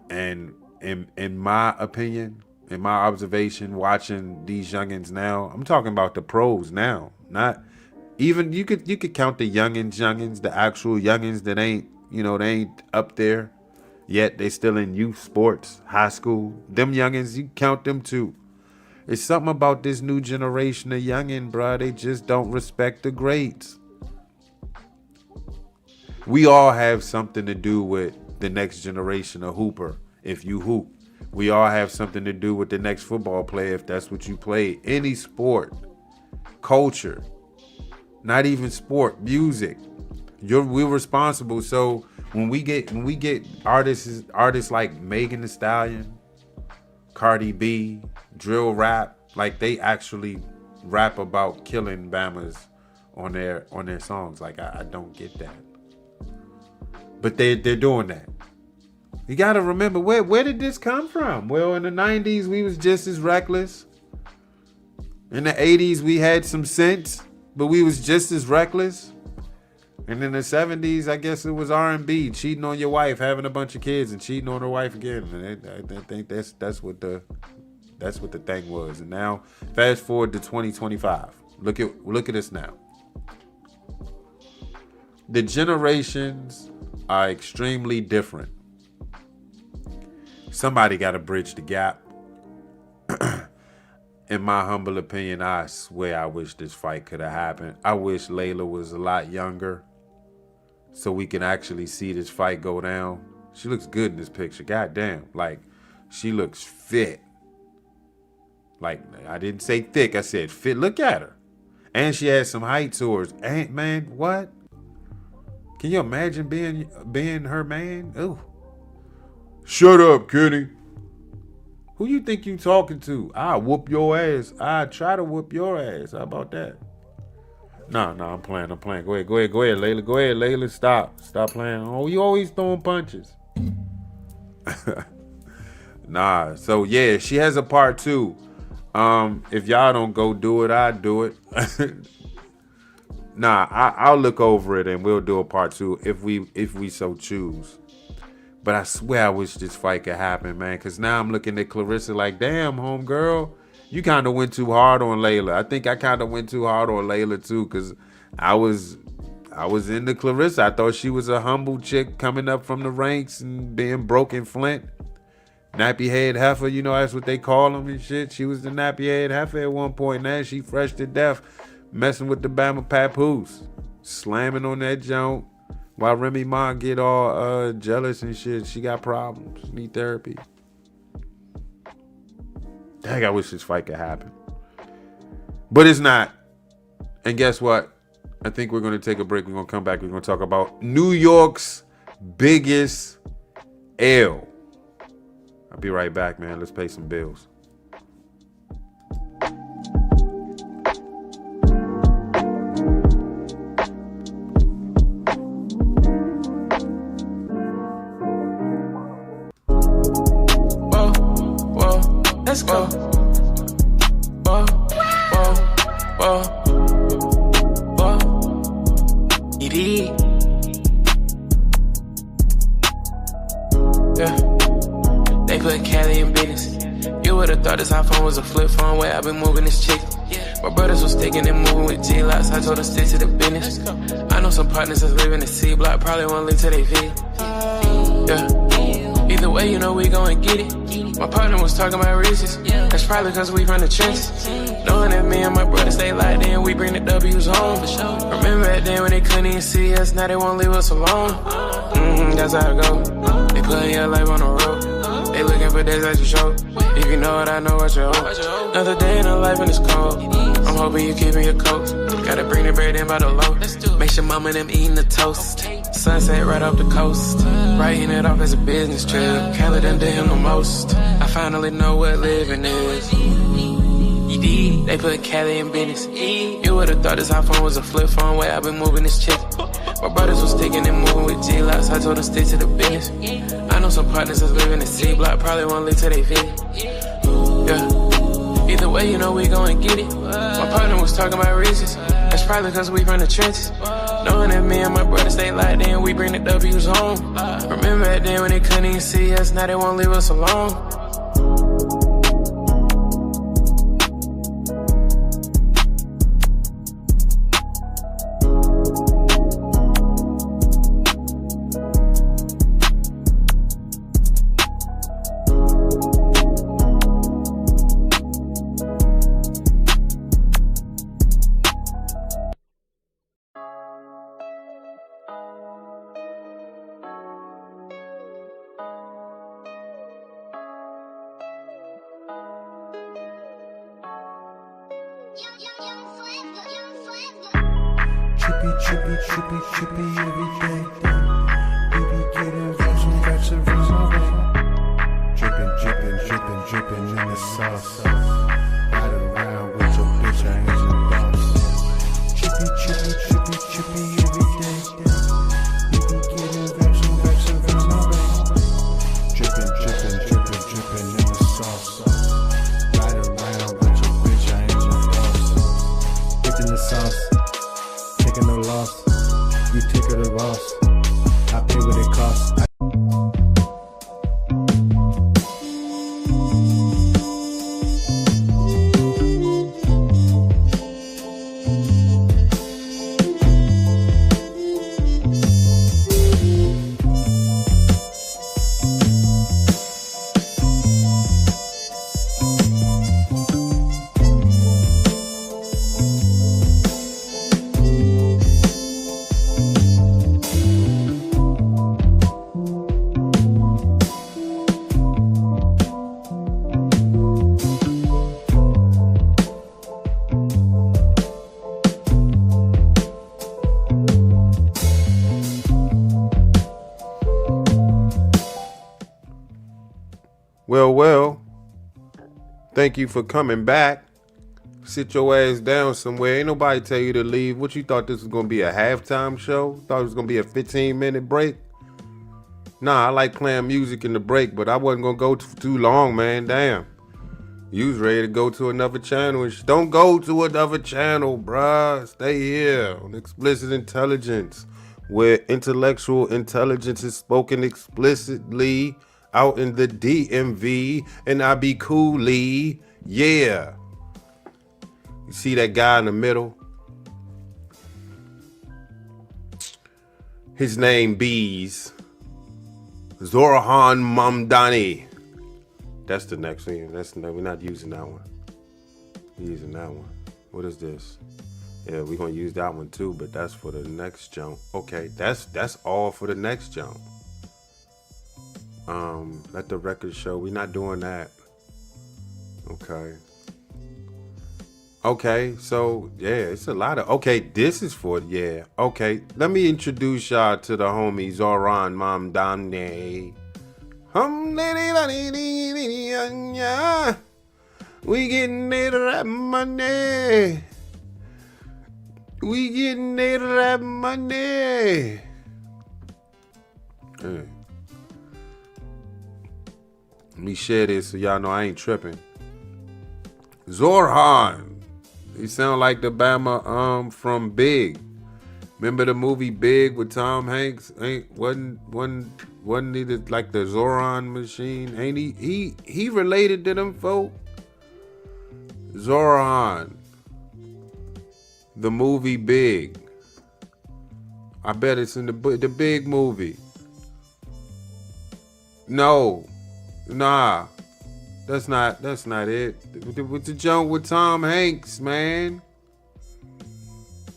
And in my opinion, in my observation, watching these youngins now, I'm talking about the pros now. Not even, you could count the youngins, the actual youngins that ain't, they ain't up there yet. They still in youth sports, high school. Them youngins, you count them too. It's something about this new generation of youngin', bruh. They just don't respect the greats. We all have something to do with the next generation of hooper, if you hoop. We all have something to do with the next football player, if that's what you play. Any sport, culture, not even sport, music. We're responsible. So when we get artists like Megan Thee Stallion, Cardi B, drill rap, like they actually rap about killing Bamas on their songs. Like I don't get that, but they're doing that. You got to remember where did this come from? Well, in the 90s we was just as reckless. In the 80s we had some sense, but we was just as reckless. And in the 70s, I guess it was R&B, cheating on your wife, having a bunch of kids, and cheating on her wife again. And I think that's what the thing was. And now, fast forward to 2025. Look at us now. The generations are extremely different. Somebody got to bridge the gap. In my humble opinion, I swear I wish this fight could have happened. I wish Laila was a lot younger so we can actually see this fight go down. She looks good in this picture. Goddamn. Like, she looks fit. Like, I didn't say thick. I said fit. Look at her. And she has some height to her. And, man, what? Can you imagine being her man? Ooh. Shut up, Kenny. Who you think you talking to? I'll whoop your ass. I try to whoop your ass. How about that? No, I'm playing. Go ahead, Laila. Go ahead, Laila. Stop playing. Oh, you always throwing punches. Nah. So yeah, she has a part 2. If y'all don't go do it, I do it. Nah, I'll look over it and we'll do a part 2 if we so choose. But I swear I wish this fight could happen, man. Because now I'm looking at Clarissa like, damn, homegirl, you kind of went too hard on Laila. I think I kind of went too hard on Laila too, because I was into Clarissa. I thought she was a humble chick coming up from the ranks and being broken flint. Nappy head heifer, you know, that's what they call them and shit. She was the nappy head heifer at one point. Now she fresh to death, messing with the Bama Papoose, slamming on that joint. While Remy Ma get all jealous and shit, she got problems. She need therapy. Dang, I wish this fight could happen. But it's not. And guess what? I think we're going to take a break. We're going to come back. We're going to talk about New York's biggest L. I'll be right back, man. Let's pay some bills. Let's go. Whoa. ED. Yeah. They put Cali in business. You would've thought this iPhone was a flip phone where I've been moving this chick. My brothers was sticking and moving with G-Locks. I told them stick to the business. I know some partners that's living in the C block. Probably won't link to their vid. Yeah. Either way, you know we gon' get it. My partner was talking about riches. That's probably cause we from the trenches. Knowing that me and my brothers stay locked in, we bring the W's home. Remember that day when they couldn't even see us, now they won't leave us alone. That's how it go. They put your life on the road. They looking for days that you show. If you know what I know, what you owe. Another day in the life and it's cold. I'm hoping you keep me a coat. Gotta bring the bread in by the low. Make sure mama and them eating the toast. Sunset right off the coast. Writing it off as a business trip. Cali done did him the most. I finally know what living is. ED, they put Cali in business. You would've thought this iPhone was a flip phone where I've been moving this chick. My brothers was sticking and moving with G-Locks. I told them stick to the business. I know some partners that's living in the C block. Probably won't link to their vid. Yeah. Either way, you know we gon' get it. My partner was talking about riches. That's probably cause we from the trenches. Knowing that me and my brothers stay locked in, we bring the W's home. Remember that day when they couldn't even see us, now they won't leave us alone. Trippy every day. We be getting racks and drippin' in the sauce. Ride around with your bitch, I ain't your boss. Trippy every day. We be getting racks and drippin' in the sauce. Ride around with your bitch, I ain't your boss. Bitch in the sauce, taking no loss. You to the boss. I pay what it costs. Well, thank you for coming back. Sit your ass down somewhere. Ain't nobody tell you to leave. What, you thought this was gonna be a halftime show? Thought it was gonna be a 15-minute break? Nah, I like playing music in the break, but I wasn't gonna go too long, man. Damn. You was ready to go to another channel. Don't go to another channel, bruh. Stay here on Explicit Intelligence, where intellectual intelligence is spoken explicitly out in the DMV, and I be coolly. Yeah. You see that guy in the middle? His name bees Zohran Mamdani. That's the next thing. We're not using that one. We're using that one. What is this? Yeah, we're gonna use that one too, but that's for the next jump. Okay, that's all for the next jump. Let the record show. We're not doing that. Okay, so yeah, it's a lot of, okay, this is for, yeah, okay. Let me introduce y'all to the homie Zohran Mamdani. We getting that money. We getting that money. Hey. Let me share this so y'all know I ain't tripping. Zohran. He sound like the Bama from Big. Remember the movie Big with Tom Hanks? Wasn't he like the Zohran machine? Ain't he related to them folk? Zohran. The movie Big. I bet it's in the Big movie. No. Nah. That's not it. What's the junk with Tom Hanks, man?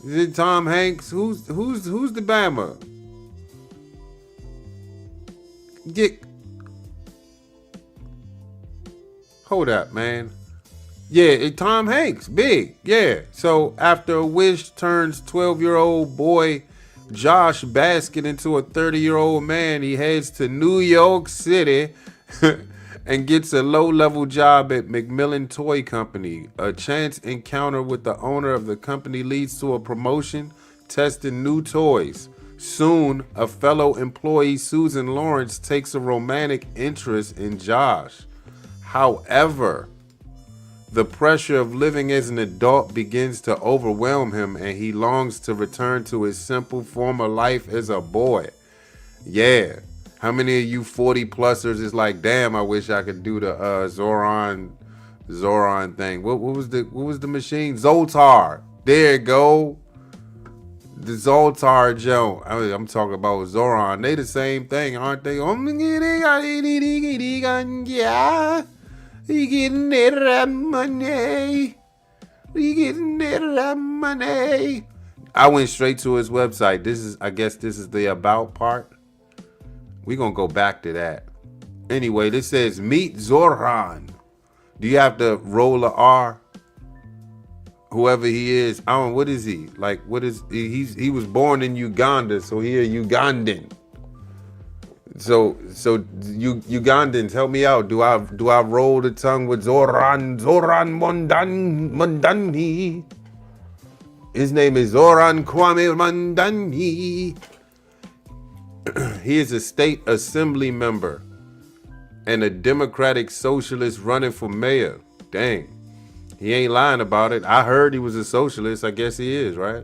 Is it Tom Hanks? Who's the Bama? Hold up, man. Yeah, Tom Hanks, Big. Yeah. So after a wish turns 12-year-old boy Josh Basket into a 30-year-old man, he heads to New York City and gets a low-level job at McMillan Toy Company. A chance encounter with the owner of the company leads to a promotion, testing new toys. Soon, a fellow employee, Susan Lawrence, takes a romantic interest in Josh. However, the pressure of living as an adult begins to overwhelm him, and he longs to return to his simple former life as a boy. Yeah. How many of you 40-plussers is like, damn, I wish I could do the Zohran thing. What was the machine? Zoltar. There you go. The Zoltar Joe. I'm talking about Zohran. They the same thing, aren't they? Yeah. We getting that money. We getting that money. I went straight to his website. I guess this is the about part. We're going to go back to that. Anyway, this says, meet Zohran. Do you have to roll a R? Whoever he is. I don't know, what is he? Like, what is, he was born in Uganda, so he a Ugandan. So you Ugandans, help me out. Do I roll the tongue with Zohran Mamdani? His name is Zohran Mamdani. He is a state assembly member and a Democratic socialist running for mayor. Dang. He ain't lying about it. I heard he was a socialist. I guess he is, right?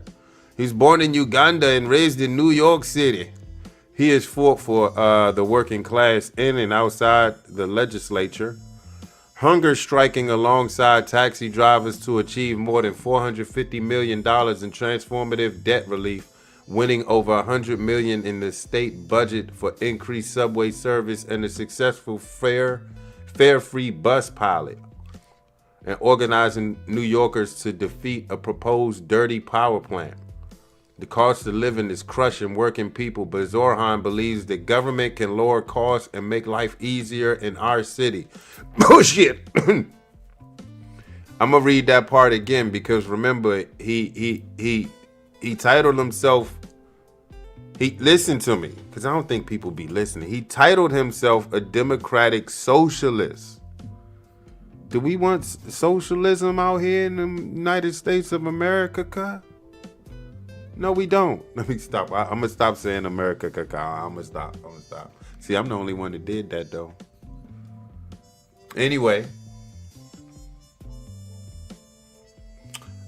He's born in Uganda and raised in New York City. He has fought for the working class in and outside the legislature, hunger striking alongside taxi drivers to achieve more than $450 million in transformative debt relief, winning over $100 million in the state budget for increased subway service and a successful fare-free bus pilot, and organizing New Yorkers to defeat a proposed dirty power plant. The cost of living is crushing working people, but Zohran believes that government can lower costs and make life easier in our city. Bullshit. I'm gonna read that part again because remember he titled himself. Listen to me, because I don't think people be listening. He titled himself a democratic socialist. Do we want socialism out here in the United States of America? No, we don't. Let me stop. I'm gonna stop saying America. I'm gonna stop. See, I'm the only one that did that though. Anyway,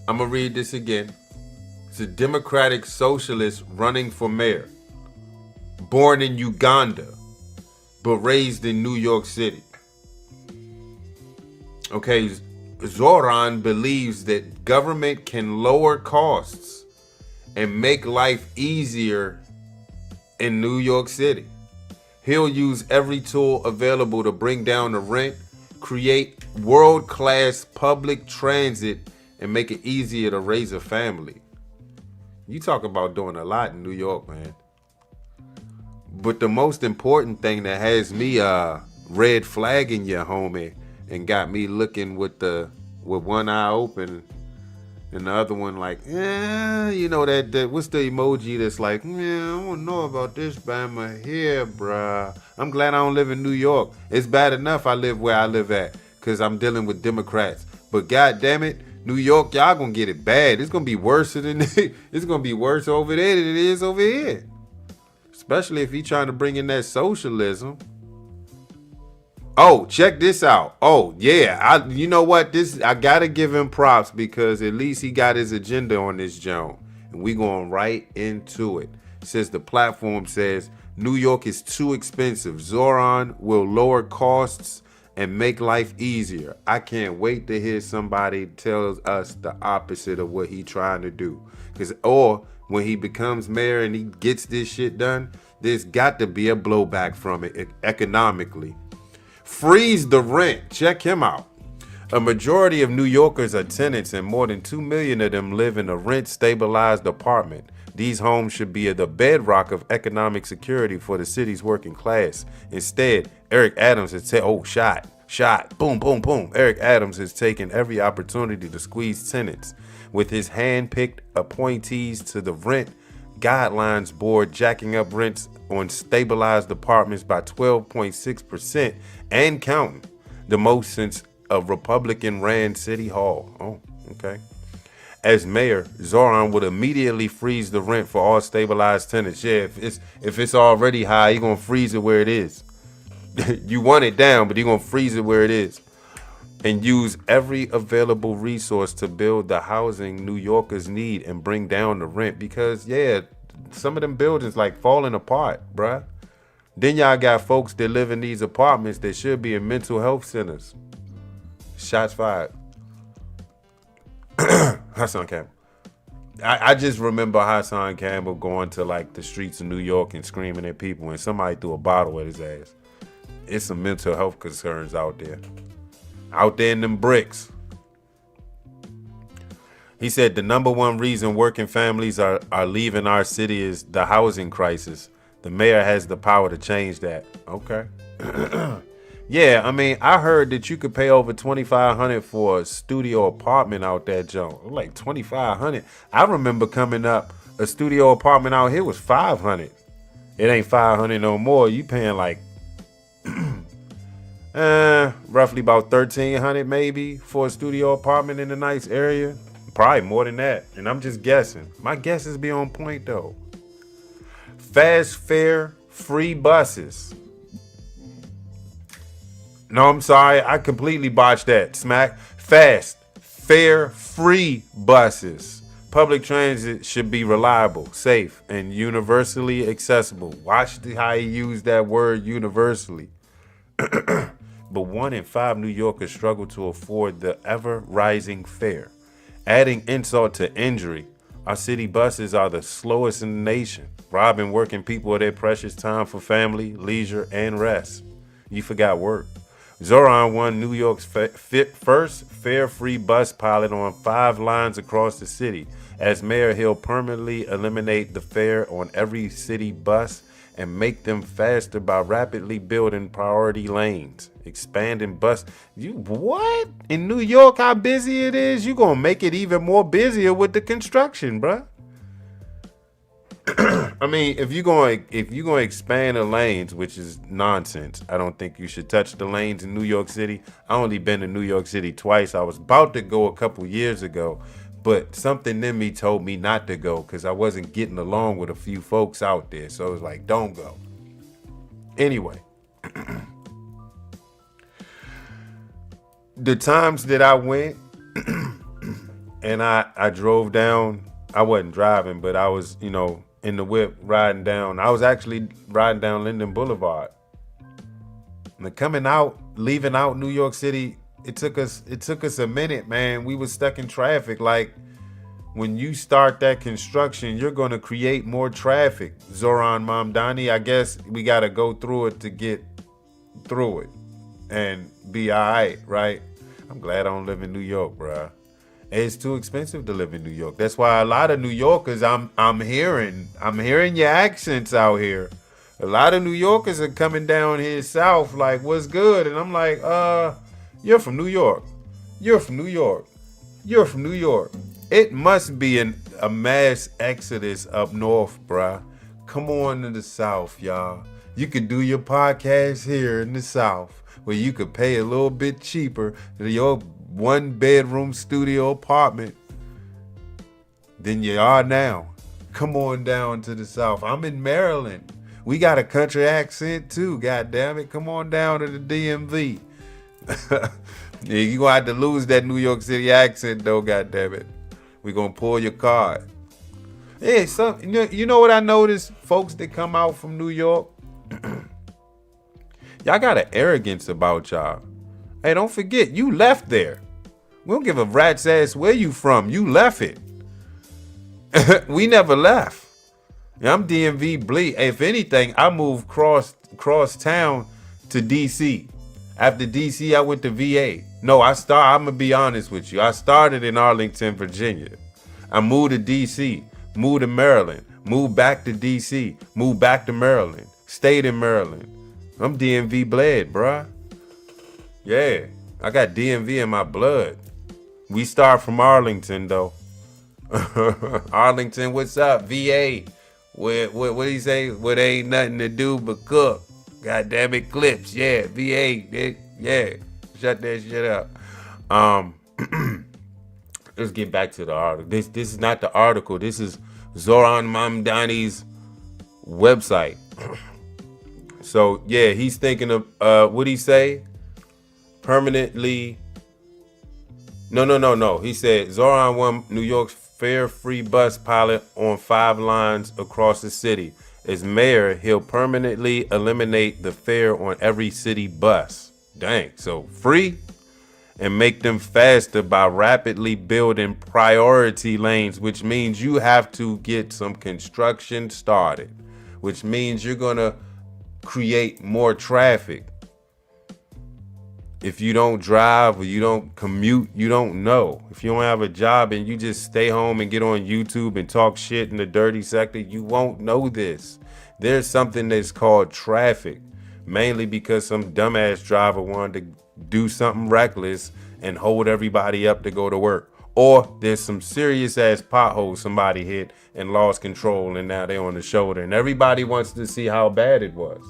I'm gonna read this again. It's a democratic socialist running for mayor, born in Uganda, but raised in New York City. Okay, Zohran believes that government can lower costs and make life easier in New York City. He'll use every tool available to bring down the rent, create world-class public transit, and make it easier to raise a family. You talk about doing a lot in New York, man. But the most important thing that has me red flagging you, homie, and got me looking with one eye open and the other one like, you know that what's the emoji that's like, I don't know about this Bama here, bruh. I'm glad I don't live in New York. It's bad enough I live where I live at, because I'm dealing with Democrats. But god damn it, New York, y'all gonna get it bad. It's gonna be worse than it's gonna be worse over there than it is over here. Especially if he trying to bring in that socialism. Oh, check this out. Oh, yeah. You know what? I gotta give him props because at least he got his agenda on this joint. And we going right into it. Says the platform says New York is too expensive. Zohran will lower costs and make life easier. I can't wait to hear somebody tell us the opposite of what he trying to do. Or when he becomes mayor and he gets this shit done, there's got to be a blowback from it economically. Freeze the rent. Check him out. A majority of New Yorkers are tenants and more than 2 million of them live in a rent-stabilized apartment. These homes should be the bedrock of economic security for the city's working class. Instead, Eric Adams has said, shot, boom, boom, boom. Eric Adams has taken every opportunity to squeeze tenants. With his hand-picked appointees to the Rent Guidelines Board jacking up rents on stabilized apartments by 12.6% and counting, the most since a Republican ran City Hall. Oh, okay. As mayor, Zohran would immediately freeze the rent for all stabilized tenants. Yeah, if it's already high, you're gonna freeze it where it is. You want it down, but you're gonna freeze it where it is. And use every available resource to build the housing New Yorkers need and bring down the rent. Because yeah, some of them buildings like falling apart, bruh. Then y'all got folks that live in these apartments that should be in mental health centers. Shots fired. Hassan Campbell. I just remember Hassan Campbell going to like the streets of New York and screaming at people and somebody threw a bottle at his ass. It's some mental health concerns out there. Out there in them bricks. He said the number one reason working families are leaving our city is the housing crisis. The mayor has the power to change that. Okay. Yeah, I mean, I heard that you could pay over $2,500 for a studio apartment out that joint. Like $2,500. I remember coming up, a studio apartment out here was $500. It ain't $500 no more. You paying like roughly about $1,300 maybe for a studio apartment in a nice area. Probably more than that. And I'm just guessing. My guesses be on point though. Fast fare, free buses. No, I'm sorry. I completely botched that. Smack. Fast fare, free buses. public transit should be reliable, safe, and universally accessible. Watch how he used that word universally. But 1 in 5 New Yorkers struggle to afford the ever-rising fare. Adding insult to injury, our city buses are the slowest in the nation, robbing working people of their precious time for family, leisure, and rest. You forgot work. Zohran won New York's first fare-free bus pilot on 5 lines across the city. As mayor, he'll permanently eliminate the fare on every city bus and make them faster by rapidly building priority lanes, expanding bus. What? In New York, how busy it is? You gonna make it even more busier with the construction, bruh. I mean, if you're going to expand the lanes, which is nonsense, I don't think you should touch the lanes in New York City. I only been to New York City twice. I was about to go a couple years ago, but something in me told me not to go because I wasn't getting along with a few folks out there. So it was like, don't go. Anyway, the times that I went and I drove down, I wasn't driving, but I was, in the whip riding down. I was actually riding down Linden Boulevard. And coming out, leaving out New York City, it took us a minute, man. We were stuck in traffic. Like, when you start that construction, you're gonna create more traffic. Zohran Mamdani, I guess we gotta go through it to get through it and be all right? I'm glad I don't live in New York, bruh. It's too expensive to live in New York. That's why a lot of New Yorkers, I'm hearing your accents out here. A lot of New Yorkers are coming down here south like, what's good? And I'm like, you're from New York. You're from New York. You're from New York. It must be a mass exodus up north, bruh. Come on to the south, y'all. You could do your podcast here in the south where you could pay a little bit cheaper than your 1-bedroom studio apartment than you are now. Come on down to the south. I'm in Maryland. We got a country accent too, god damn it. Come on down to the DMV. Yeah, you gonna have to lose that New York City accent though, god damn it. We gonna pull your card. Hey, you know what I noticed? Folks that come out from New York, y'all got an arrogance about y'all. Hey, don't forget, you left there. We don't give a rat's ass where you from. You left it. We never left. I'm DMV bleed. If anything, I moved cross town to DC. After DC, I went to VA. No, I'm going to be honest with you. I started in Arlington, Virginia. I moved to DC, moved to Maryland, moved back to DC, moved back to Maryland, stayed in Maryland. I'm DMV bled, bruh. Yeah, I got DMV in my blood. We start from Arlington, though. Arlington, what's up? VA. What do you say? What ain't nothing to do but cook. God damn it, clips. Yeah, VA. Yeah, shut that shit up. Let's get back to the article. This is not the article. This is Zohran Mamdani's website. So, yeah, he's thinking of, what'd he say? Permanently. No. He said Zohran won New York's fare-free bus pilot on 5 lines across the city. As mayor, he'll permanently eliminate the fare on every city bus. Dang, so free? And make them faster by rapidly building priority lanes, which means you have to get some construction started, which means you're going to create more traffic. If you don't drive or you don't commute, you don't know. If you don't have a job and you just stay home and get on YouTube and talk shit in the dirty sector, you won't know this. There's something that's called traffic, mainly because some dumbass driver wanted to do something reckless and hold everybody up to go to work. Or there's some serious ass potholes somebody hit and lost control and now they're on the shoulder and everybody wants to see how bad it was.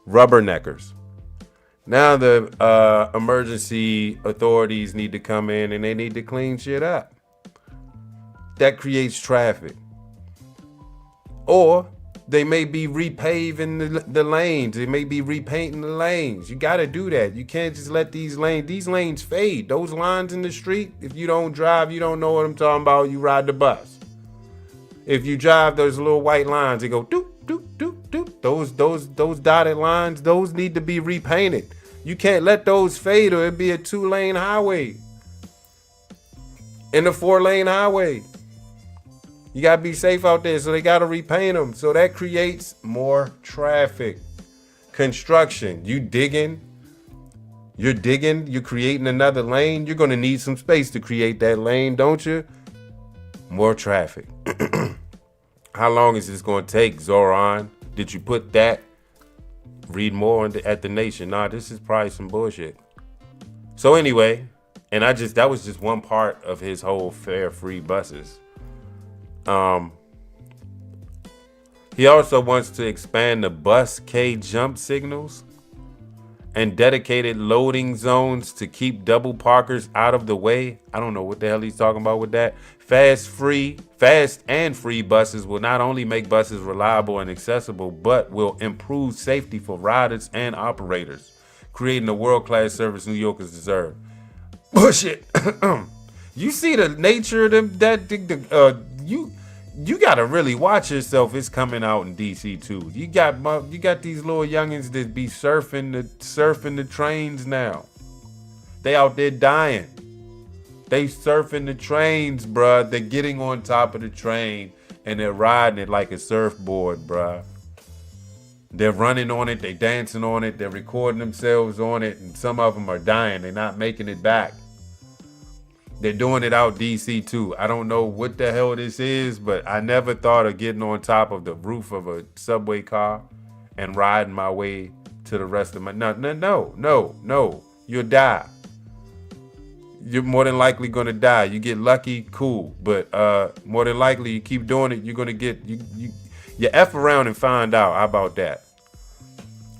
Rubberneckers. Now the emergency authorities need to come in and they need to clean shit up. That creates traffic. Or They may be repaving the lanes. They may be repainting the lanes. You got to do that. You can't just let these lanes fade. Those lines in the street, if you don't drive, you don't know what I'm talking about. You ride the bus. If you drive, there's little white lines. They go doop, doop, doop, doop. Those dotted lines, those need to be repainted. You can't let those fade or it'd be a 2-lane highway. In a 4-lane highway. You gotta be safe out there, so they gotta repaint them. So that creates more traffic. Construction, you're digging, you're creating another lane. You're gonna need some space to create that lane, don't you? More traffic. How long is this gonna take, Zohran? Did you put that? Read more at The Nation. Nah, this is probably some bullshit. So anyway, and that was just one part of his whole fare-free buses. He also wants to expand the bus K jump signals and dedicated loading zones to keep double parkers out of the way. I don't know what the hell he's talking about with that. Fast and free buses will not only make buses reliable and accessible, but will improve safety for riders and operators, creating a world-class service New Yorkers deserve. Bullshit. You see the nature of them, you gotta really watch yourself. It's coming out in DC too. You got these little youngins that be surfing the trains now. They out there dying. They surfing the trains, bruh. They're getting on top of the train and they're riding it like a surfboard, bruh. They're running on it, they dancing on it, they're recording themselves on it, and some of them are dying. They're not making it back. They're doing it out DC too. I don't know what the hell this is, but I never thought of getting on top of the roof of a subway car and riding my way to the rest of my... No. You'll die. You're more than likely gonna die. You get lucky, cool. But more than likely, you keep doing it, you're gonna get... You F around and find out. How about that?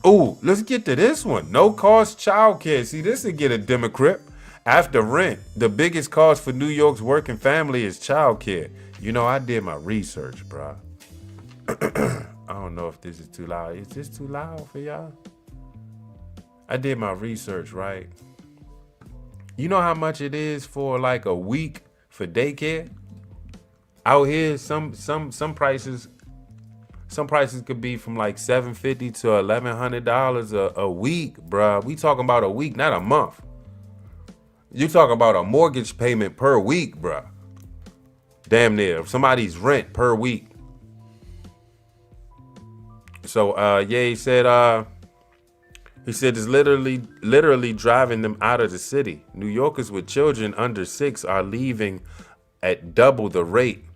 Ooh, let's get to this one. No cost childcare. See, this would get a Democrat. After rent, the biggest cost for New York's working family is childcare. You know, I did my research, bro. I don't know if this is too loud. Is this too loud for y'all? I did my research, right? You know how much it is for like a week for daycare? Out here, some prices could be from like $750 to $1,100 a week, bruh. We talking about a week, not a month. You talking about a mortgage payment per week, bruh. Damn near. Somebody's rent per week. So, he said it's literally driving them out of the city. New Yorkers with children under 6 are leaving at double the rate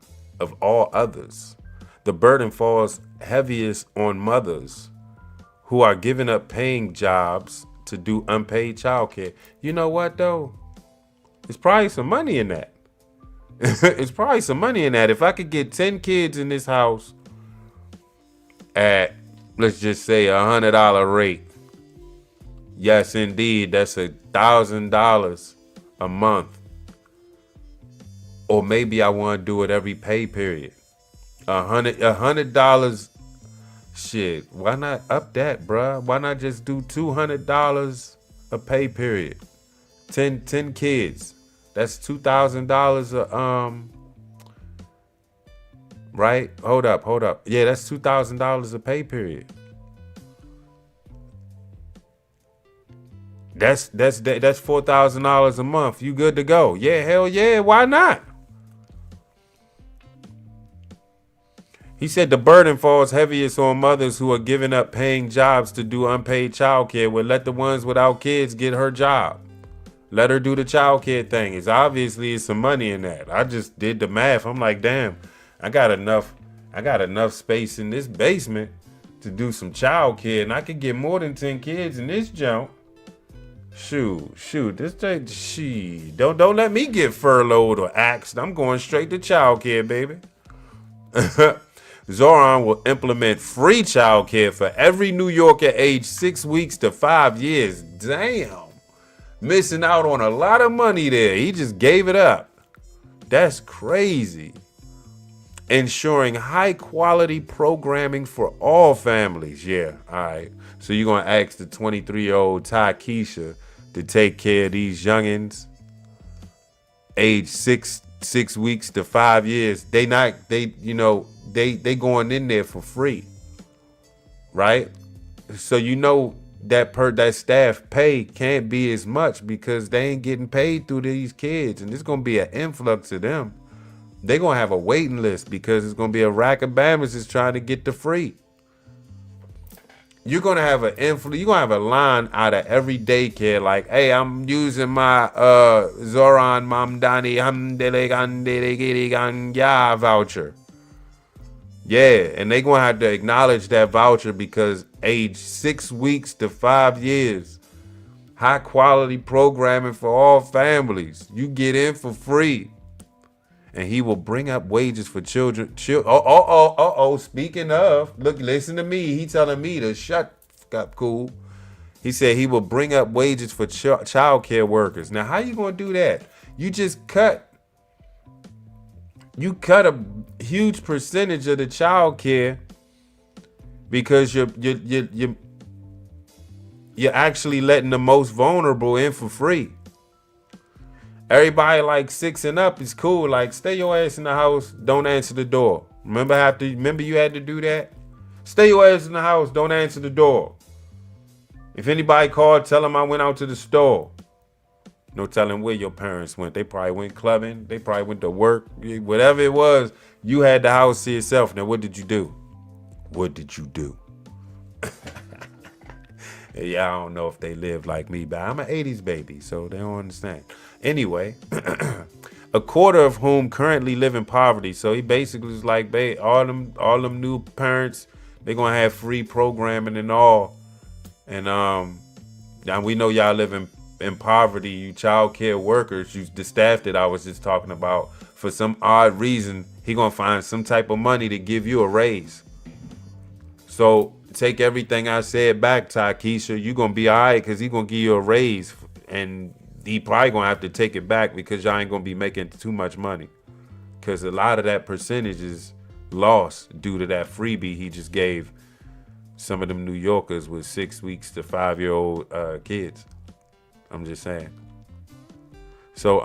of all others. The burden falls heaviest on mothers who are giving up paying jobs to do unpaid childcare. You know what though? There's probably some money in that. It's probably some money in that. If I could get 10 kids in this house at, let's just say, $100 rate. Yes, indeed, that's $1,000 a month. Or maybe I want to do it every pay period. $100. Shit, why not up that, bruh? Why not just do $200 a pay period? 10 kids. That's $2,000 right? Hold up. Yeah, that's $2,000 a pay period. That's $4,000 a month. You good to go? Yeah, hell yeah, why not? He said the burden falls heaviest on mothers who are giving up paying jobs to do unpaid childcare. Well, let the ones without kids get her job. Let her do the childcare thing. It's obviously some money in that. I just did the math. I'm like, damn, I got enough space in this basement to do some childcare, and I could get more than 10 kids in this junk. Shoot, don't let me get furloughed or axed. I'm going straight to childcare, baby. Zohran will implement free childcare for every New Yorker aged 6 weeks to 5 years. Damn. Missing out on a lot of money there. He just gave it up. That's crazy. ensuring high quality programming for all families. Yeah, all right. So you're gonna ask the 23-year-old Keisha to take care of these youngins, age 6 weeks to 5 years. They going in there for free, right? So that staff pay can't be as much because they ain't getting paid through these kids, and there's gonna be an influx of them. They're gonna have a waiting list because it's gonna be a rack of Bammers is trying to get the free. You're gonna have you're gonna have a line out of every daycare like, hey, I'm using my Zohran Mamdani voucher. Yeah, and they're gonna have to acknowledge that voucher because age 6 weeks to 5 years, high quality programming for all families. You get in for free. And he will bring up wages for children. Speaking of, look, listen to me. He telling me to shut up, cool. He said he will bring up wages for child care workers. Now, how you gonna do that? You just cut a huge percentage of the child care because you're actually letting the most vulnerable in for free. Everybody like 6 and up is cool. Like, stay your ass in the house. Don't answer the door. Remember you had to do that? Stay your ass in the house. Don't answer the door. If anybody called, tell them I went out to the store. No telling where your parents went. They probably went clubbing. They probably went to work. Whatever it was, you had the house to yourself. Now, what did you do? What did you do? Yeah, I don't know if they live like me, but I'm an 80s baby, so they don't understand. Anyway, a quarter of whom currently live in poverty. So he basically was like, babe, all them new parents, they're gonna have free programming and all. And we know y'all live in poverty, you child care workers, the staff that I was just talking about. For some odd reason, he gonna find some type of money to give you a raise. So take everything I said back, Keisha. You gonna be all right because he gonna give you a raise, and he probably gonna have to take it back because y'all ain't gonna be making too much money, because a lot of that percentage is lost due to that freebie he just gave some of them New Yorkers with 6 weeks to 5-year-old kids. I'm just saying. So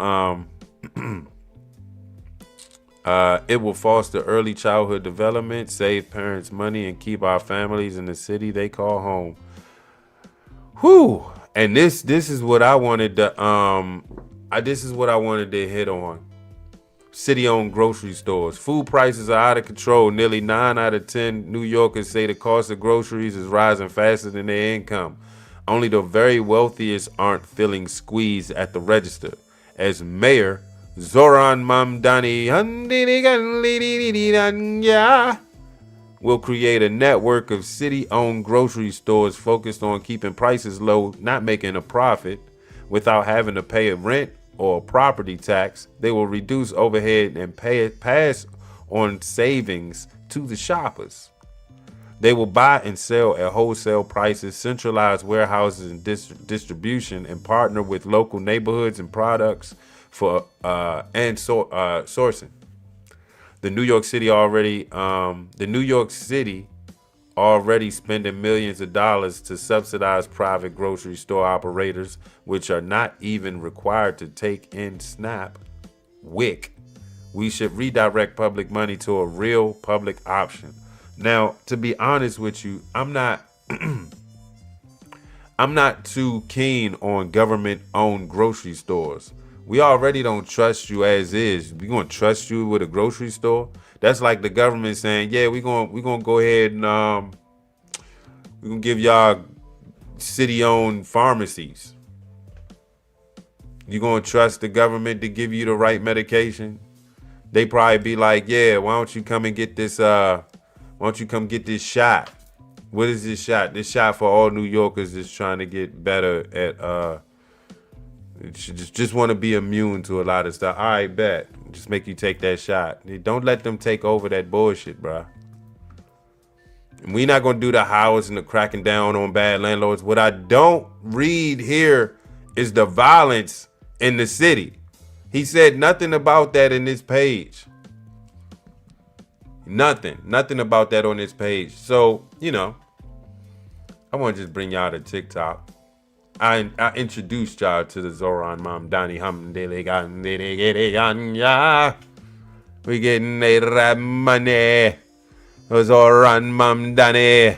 it will foster early childhood development, save parents money, and keep our families in the city they call home. Whew. And this is what I wanted to hit on. City-owned grocery stores. Food prices are out of control. Nearly 9 out of 10 New Yorkers say the cost of groceries is rising faster than their income. Only the very wealthiest aren't feeling squeezed at the register, as Mayor Zohran Mamdani will create a network of city-owned grocery stores focused on keeping prices low, not making a profit, without having to pay a rent or a property tax. They will reduce overhead and pass on savings to the shoppers. They will buy and sell at wholesale prices, centralize warehouses and distribution, and partner with local neighborhoods and products for sourcing. The New York City already spending millions of dollars to subsidize private grocery store operators, which are not even required to take in SNAP, WIC. We should redirect public money to a real public option. Now, to be honest with you, I'm not too keen on government-owned grocery stores. We already don't trust you as is. We gonna trust you with a grocery store? That's like the government saying, yeah, we gonna go ahead and we gonna give y'all city-owned pharmacies. You gonna trust the government to give you the right medication? They probably be like, yeah, why don't you come and get this? Why don't you come get this shot? What is this shot? This shot for all New Yorkers that's trying to get better at just want to be immune to a lot of stuff. All right, bet. Just make you take that shot. Don't let them take over that bullshit, bro. And we not gonna do the house and the cracking down on bad landlords. What I don't read here is the violence in the city. He said nothing about that in this page. Nothing about that on this page. So, you know, I want to just bring y'all to TikTok. I introduced y'all to the Zohran Mamdani we getting a rap money. Zohran Mamdani.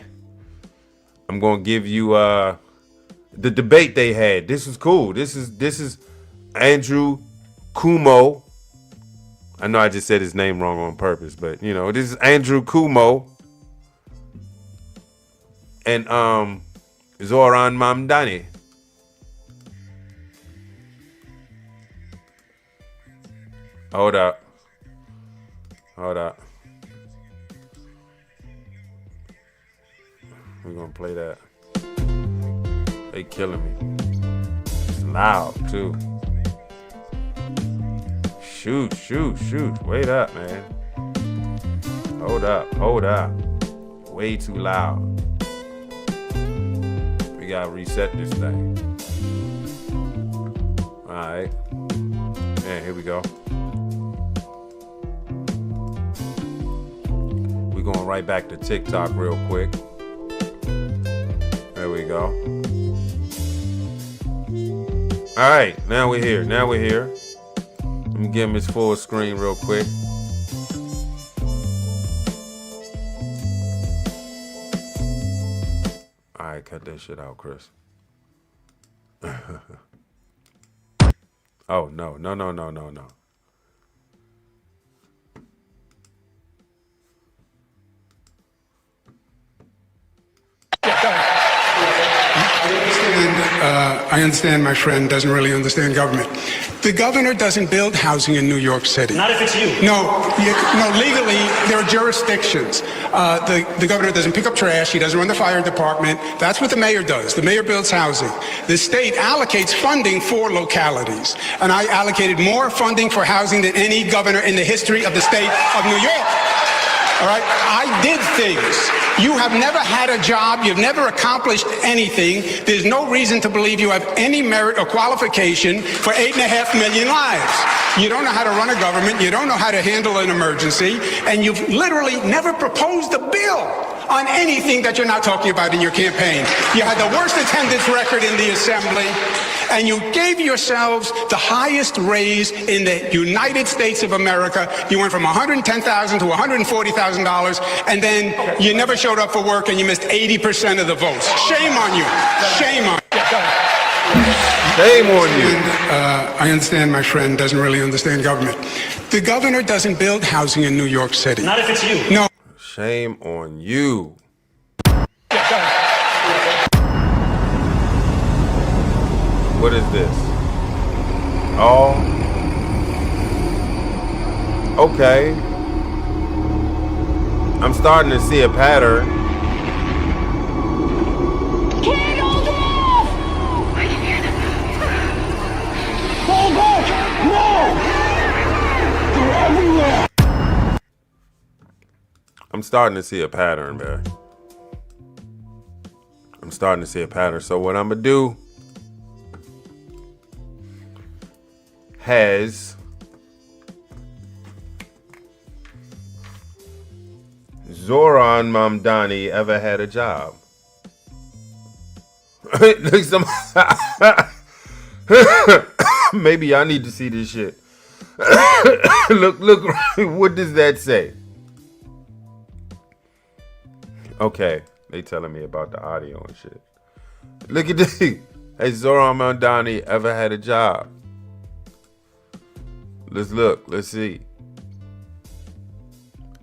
I'm gonna give you the debate they had. This is cool. This is Andrew Cuomo. I know I just said his name wrong on purpose, but you know, this is Andrew Cuomo and Zohran Mamdani. Hold up. We're gonna play that. They killing me. It's loud too. Shoot. Wait up, man. Hold up. Way too loud. We gotta reset this thing. Alright. Man, here we go. We're going right back to TikTok real quick. There we go. Alright, now we're here. Let me give him his full screen real quick. Alright, cut that shit out, Chris. Oh, no. I understand my friend doesn't really understand government. The governor doesn't build housing in New York City. Not if it's you. No, legally, there are jurisdictions. The governor doesn't pick up trash. He doesn't run the fire department. That's what the mayor does. The mayor builds housing. The state allocates funding for localities. And I allocated more funding for housing than any governor in the history of the state of New York. All right? I did things. You have never had a job. You've never accomplished anything. There's no reason to believe you have any merit or qualification for 8.5 million lives. You don't know how to run a government. You don't know how to handle an emergency. And you've literally never proposed a bill on anything that you're not talking about in your campaign. You had the worst attendance record in the assembly. And you gave yourselves the highest raise in the United States of America. You went from $110,000 to $140,000, and then you never showed up for work, and you missed 80% of the votes. Shame on you. Shame on you. Shame on you. I understand my friend doesn't really understand government. The governor doesn't build housing in New York City. Not if it's you. No. Shame on you. What is this? Oh. Okay. I'm starting to see a pattern. Can't hold them off! Fall back! No! They're everywhere! I'm starting to see a pattern, man. I'm starting to see a pattern. So what I'm gonna do has Zohran Mamdani ever had a job? Maybe I need to see this shit. Look, what does that say? Okay, they telling me about the audio and shit. Look at this. Has Zohran Mamdani ever had a job? Let's look. Let's see.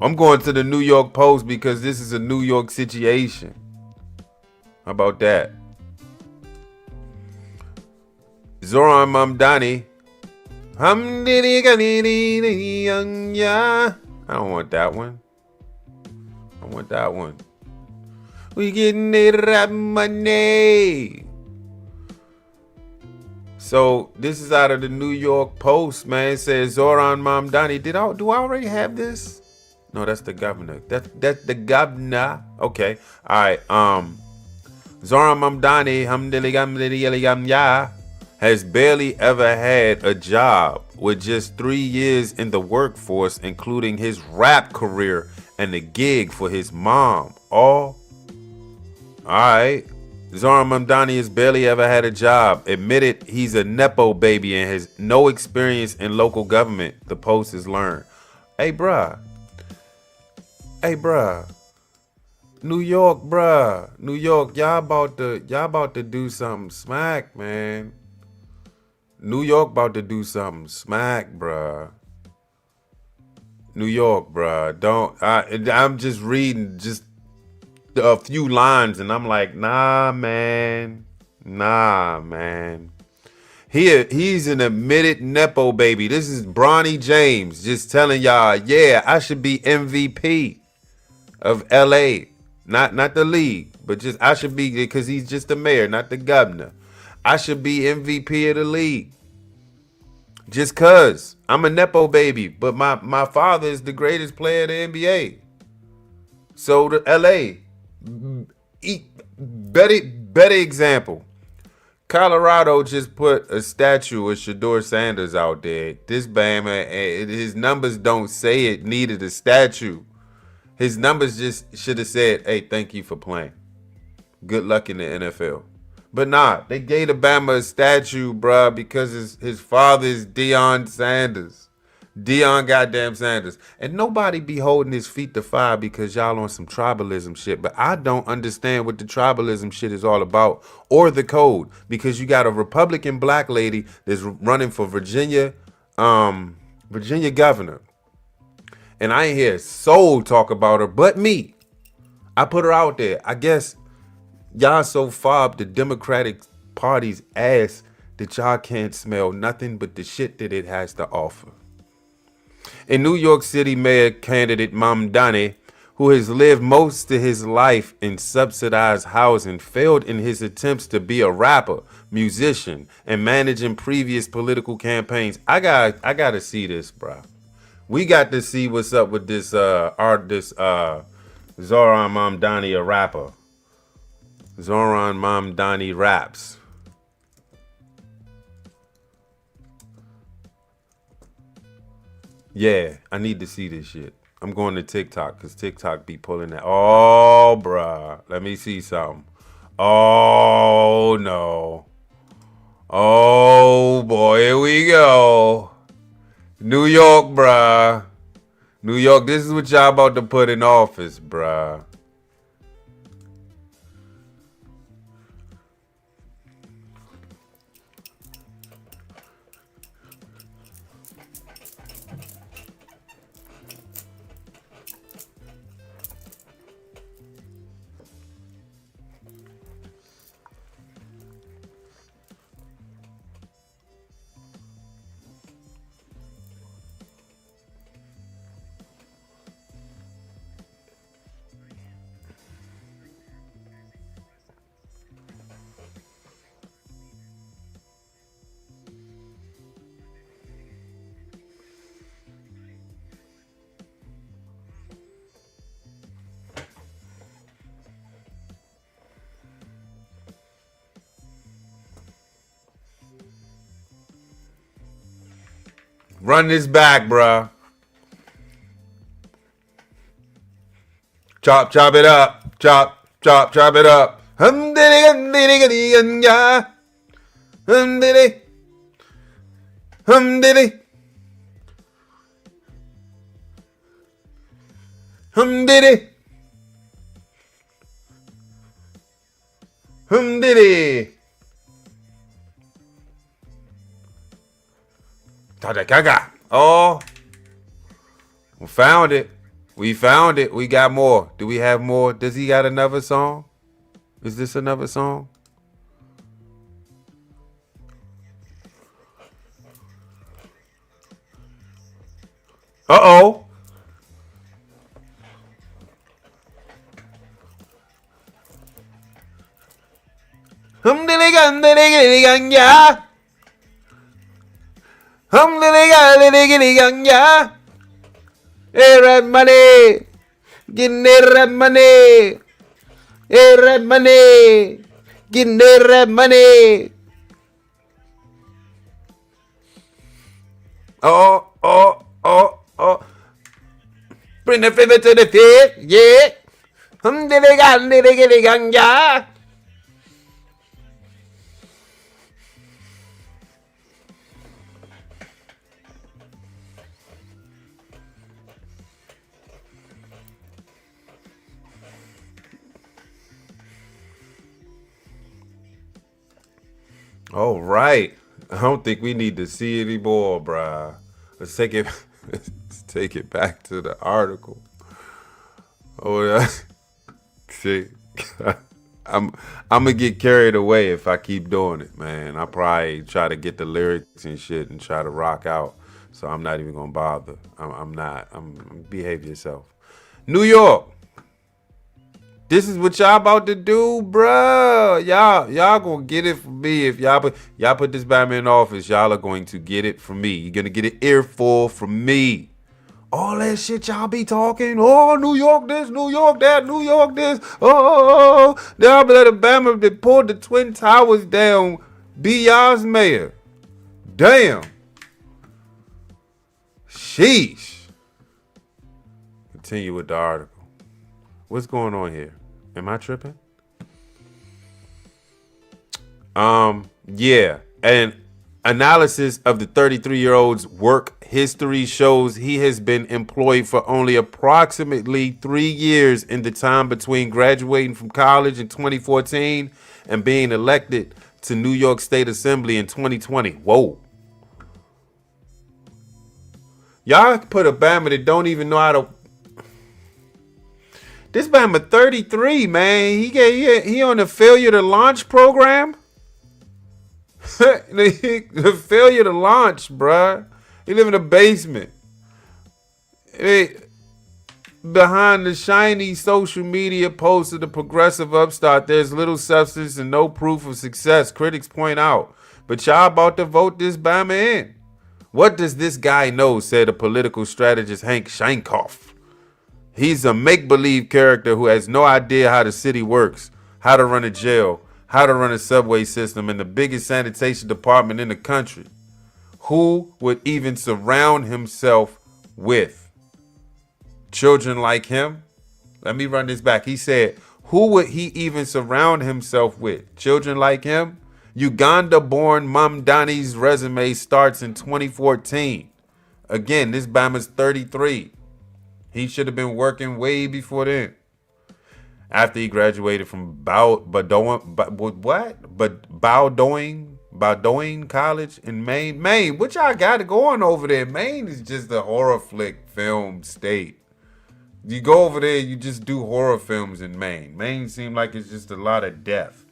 I'm going to the New York Post because this is a New York situation. How about that? Zohran Mamdani. I don't want that one. I want that one. We getting that money. So this is out of the New York Post, man. It says Zohran Mamdani. Do I already have this? No, that's the governor. That's the governor. Okay. All right. Zohran Mamdani has barely ever had a job with just 3 years in the workforce, including his rap career and the gig for his mom. All right. Zohran Mamdani has barely ever had a job. Admitted he's a Nepo baby and has no experience in local government, the Post has learned. Hey, bruh. New York, bruh. New York, y'all about to do something smack, man. New York about to do something smack, bruh. New York, bruh. I'm just reading just a few lines and I'm like, nah, man. He's an admitted Nepo baby. This is Bronny James just telling y'all, yeah, I should be MVP of LA. Not the league, but just I should be, because he's just the mayor, not the governor. I should be MVP of the league. Just cause I'm a Nepo baby, but my father is the greatest player of the NBA. So the LA, better example. Colorado just put a statue of Shedeur Sanders out there. This Bama, his numbers don't say it needed a statue. His numbers just should have said, hey, thank you for playing. Good luck in the NFL. But nah, they gave Bama a statue, bruh, because his father is Deion Sanders. Deion goddamn Sanders. And nobody be holding his feet to fire because y'all on some tribalism shit. But I don't understand what the tribalism shit is all about or the code. Because you got a Republican black lady that's running for Virginia governor. And I ain't hear a soul talk about her but me. I put her out there. I guess y'all so far up the Democratic Party's ass that y'all can't smell nothing but the shit that it has to offer. In New York City mayor candidate Mamdani, who has lived most of his life in subsidized housing, failed in his attempts to be a rapper, musician, and managing previous political campaigns. I gotta see this, bro. We got to see what's up with this artist, Zohran Mamdani, a rapper. Zohran Mamdani raps. Yeah, I need to see this shit. I'm going to TikTok because TikTok be pulling that. Oh, bruh. Let me see something. Oh, no. Oh, boy. Here we go. New York, bruh. New York, this is what y'all about to put in office, bruh. Run this back, bruh. Chop it up. Chop it up. Hum diddy. Hum diddy. Hum diddy. Hum diddy. Hum diddy. Oh, we found it. We found it. We got more. Do we have more? Does he got another song? Is this another song? Uh-oh. Yeah. Hey, red money. Getting that red money. Hey, red money. Getting that red money. Oh. Bring the fever to the fifth, yeah. Yeah. All right. I don't think we need to see anymore, bruh. Let's take it. Let's take it back to the article. Oh yeah. See, I'm gonna get carried away if I keep doing it, man. I probably try to get the lyrics and shit and try to rock out. So I'm not even gonna bother. I'm not. Behave yourself. New York. This is what y'all about to do, bruh. Y'all gonna get it from me. If y'all put this Batman in office, y'all are going to get it from me. You're gonna get an earful from me. All that shit y'all be talking. Oh, New York this, New York that, New York this. Oh, y'all be let Alabama that pulled the Twin Towers down. Be y'all's mayor. Damn. Sheesh. Continue with the article. What's going on here? Am I tripping? Yeah. An analysis of the 33-year-old's work history shows he has been employed for only approximately 3 years in the time between graduating from college in 2014 and being elected to New York State Assembly in 2020. Whoa. Y'all put a Bama that don't even know how to. This Bama 33, man. He on the failure to launch program. The failure to launch, bruh. He live in a basement. Behind the shiny social media posts of the progressive upstart, there's little substance and no proof of success, critics point out. But y'all about to vote this Bama in. What does this guy know, said a political strategist Hank Shankoff. He's a make-believe character who has no idea how the city works, how to run a jail, how to run a subway system, and the biggest sanitation department in the country. Who would even surround himself with children like him? Let me run this back. He said, who would he even surround himself with? Children like him? Uganda-born Mamdani's resume starts in 2014. Again, this Bama's 33. He should have been working way before then. After he graduated from Bowdoin College in Maine. Maine, what y'all got going over there? Maine is just a horror flick film state. You go over there, you just do horror films in Maine. Maine seems like it's just a lot of death.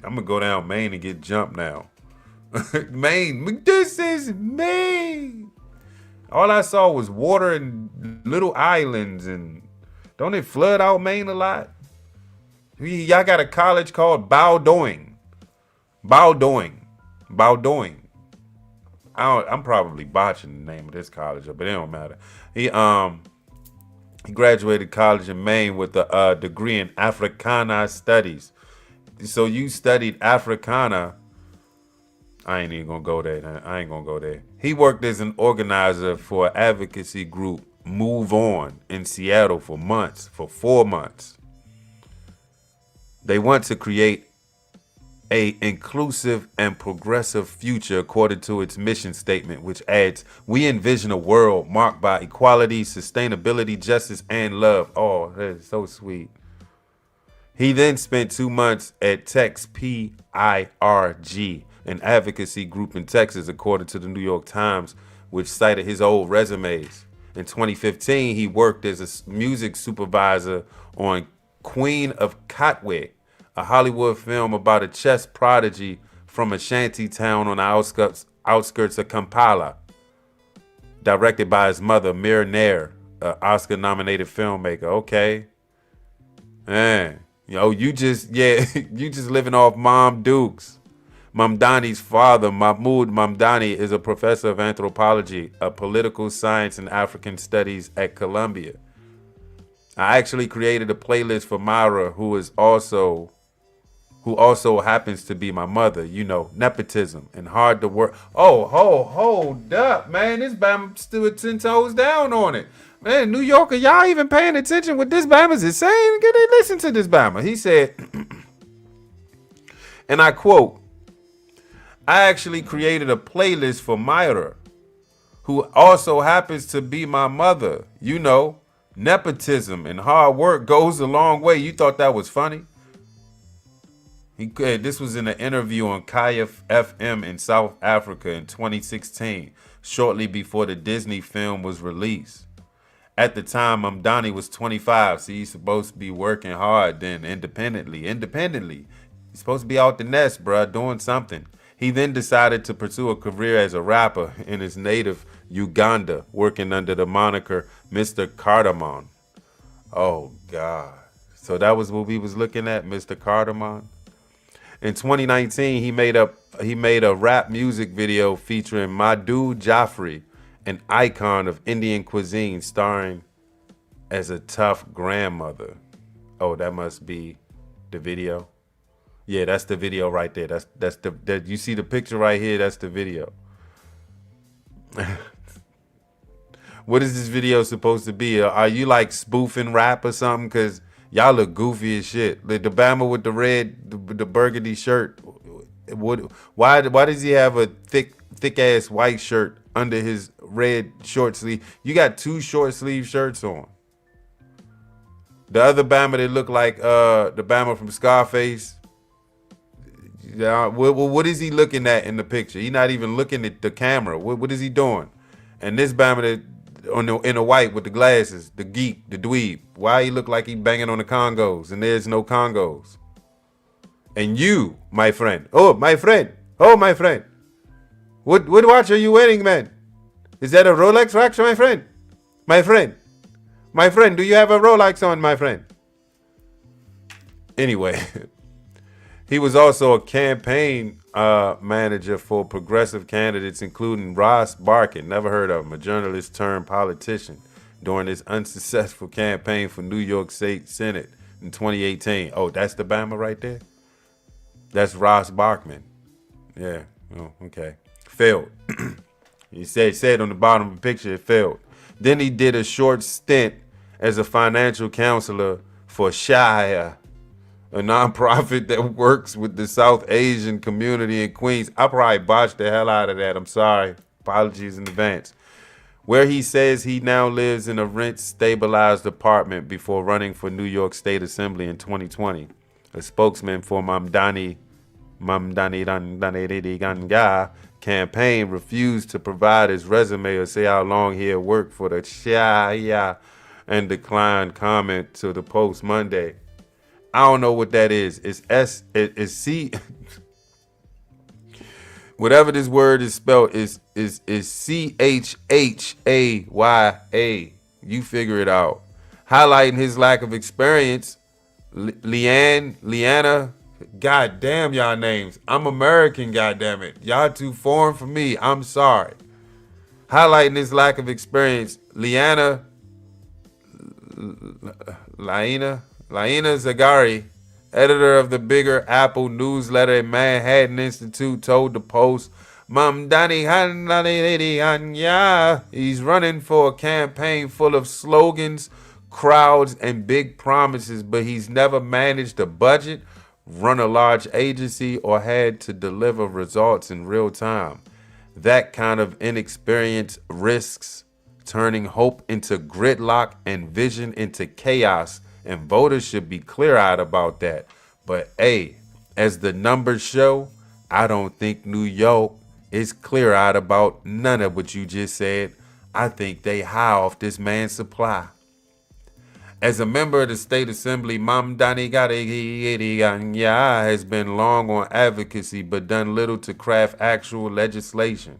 I'm gonna go down Maine and get jumped now. Maine, this is Maine. All I saw was water and little islands, and don't it flood out Maine a lot? Y'all got a college called Bowdoin. I'm probably botching the name of this college, but it don't matter. He graduated college in Maine with a degree in Africana studies. So you studied Africana. I ain't even gonna go there. He worked as an organizer for an advocacy group, Move On, in Seattle for 4 months. They want to create a inclusive and progressive future according to its mission statement, which adds, we envision a world marked by equality, sustainability, justice, and love. Oh, that is so sweet. He then spent 2 months at Tex PIRG, an advocacy group in Texas, according to the New York Times, which cited his old resumes. In 2015, he worked as a music supervisor on Queen of Katwe, a Hollywood film about a chess prodigy from a shanty town on the outskirts of Kampala, directed by his mother, Mir Nair, an Oscar-nominated filmmaker. Okay. Man, you just living off Mom Dukes. Mamdani's father, Mahmoud Mamdani, is a professor of anthropology, political science, and African studies at Columbia. I actually created a playlist for Myra, who also happens to be my mother. Nepotism and hard to work. Oh, hold up, man. This Bama still 10 toes down on it. Man, New Yorker, y'all even paying attention what this Bama's is saying? Can they listen to this Bama? He said, and I quote, I actually created a playlist for Myra, who also happens to be my mother. You know, nepotism and hard work goes a long way. You thought that was funny? This was in an interview on Kaya FM in South Africa in 2016, shortly before the Disney film was released. At the time, Mamdani was 25, so he's supposed to be working hard then, independently. He's supposed to be out the nest, bruh, doing something. He then decided to pursue a career as a rapper in his native Uganda, working under the moniker Mr. Cardamom. Oh, God. So that was what we was looking at, Mr. Cardamom? In 2019, he made a rap music video featuring Madhu Jaffrey, an icon of Indian cuisine, starring as a tough grandmother. Oh, that must be the video. Yeah, that's the video right there. That's you see the picture right here. That's the video. What is this video supposed to be? Are you like spoofing rap or something? Cause y'all look goofy as shit. The Bama with the red, the burgundy shirt. Why does he have a thick ass white shirt under his red short sleeve? You got two short sleeve shirts on. The other Bama that look like the Bama from Scarface. What is he looking at in the picture? He not even looking at the camera. What is he doing? And this Bama that in the white with the glasses, the geek, the dweeb. Why he look like he banging on the Congos and there's no Congos? And you, my friend. Oh, my friend. What watch are you wearing, man? Is that a Rolex watch, my friend? My friend, do you have a Rolex on, my friend? Anyway, he was also a campaign manager for progressive candidates, including Ross Barkin, never heard of him, a journalist turned politician, during his unsuccessful campaign for New York State Senate in 2018. Oh, that's the Bama right there? That's Ross Barkman. Yeah, oh, okay. Failed. He said on the bottom of the picture, it failed. Then he did a short stint as a financial counselor for Shaya, a nonprofit that works with the South Asian community in Queens. I probably botched the hell out of that. I'm sorry. Apologies in advance. Where he says he now lives in a rent-stabilized apartment before running for New York State Assembly in 2020. A spokesman for Mamdani campaign refused to provide his resume or say how long he had worked for the Shia and declined comment to the Post Monday. I don't know what that is. It's C. Whatever this word is spelled is CHHAYA. You figure it out. Highlighting his lack of experience, Leanna. God damn y'all names. I'm American, goddamn it. Y'all too foreign for me. I'm sorry. Highlighting his lack of experience, Laila Zagari, editor of the Bigger Apple newsletter at Manhattan Institute, told the Post, he's running for a campaign full of slogans, crowds, and big promises, but he's never managed a budget, run a large agency, or had to deliver results in real time. That kind of inexperience risks turning hope into gridlock and vision into chaos, and voters should be clear-eyed about that. But hey, as the numbers show, I don't think New York is clear-eyed about none of what you just said. I think they high off this man's supply. As a member of the State Assembly, Mamdani has been long on advocacy but done little to craft actual legislation.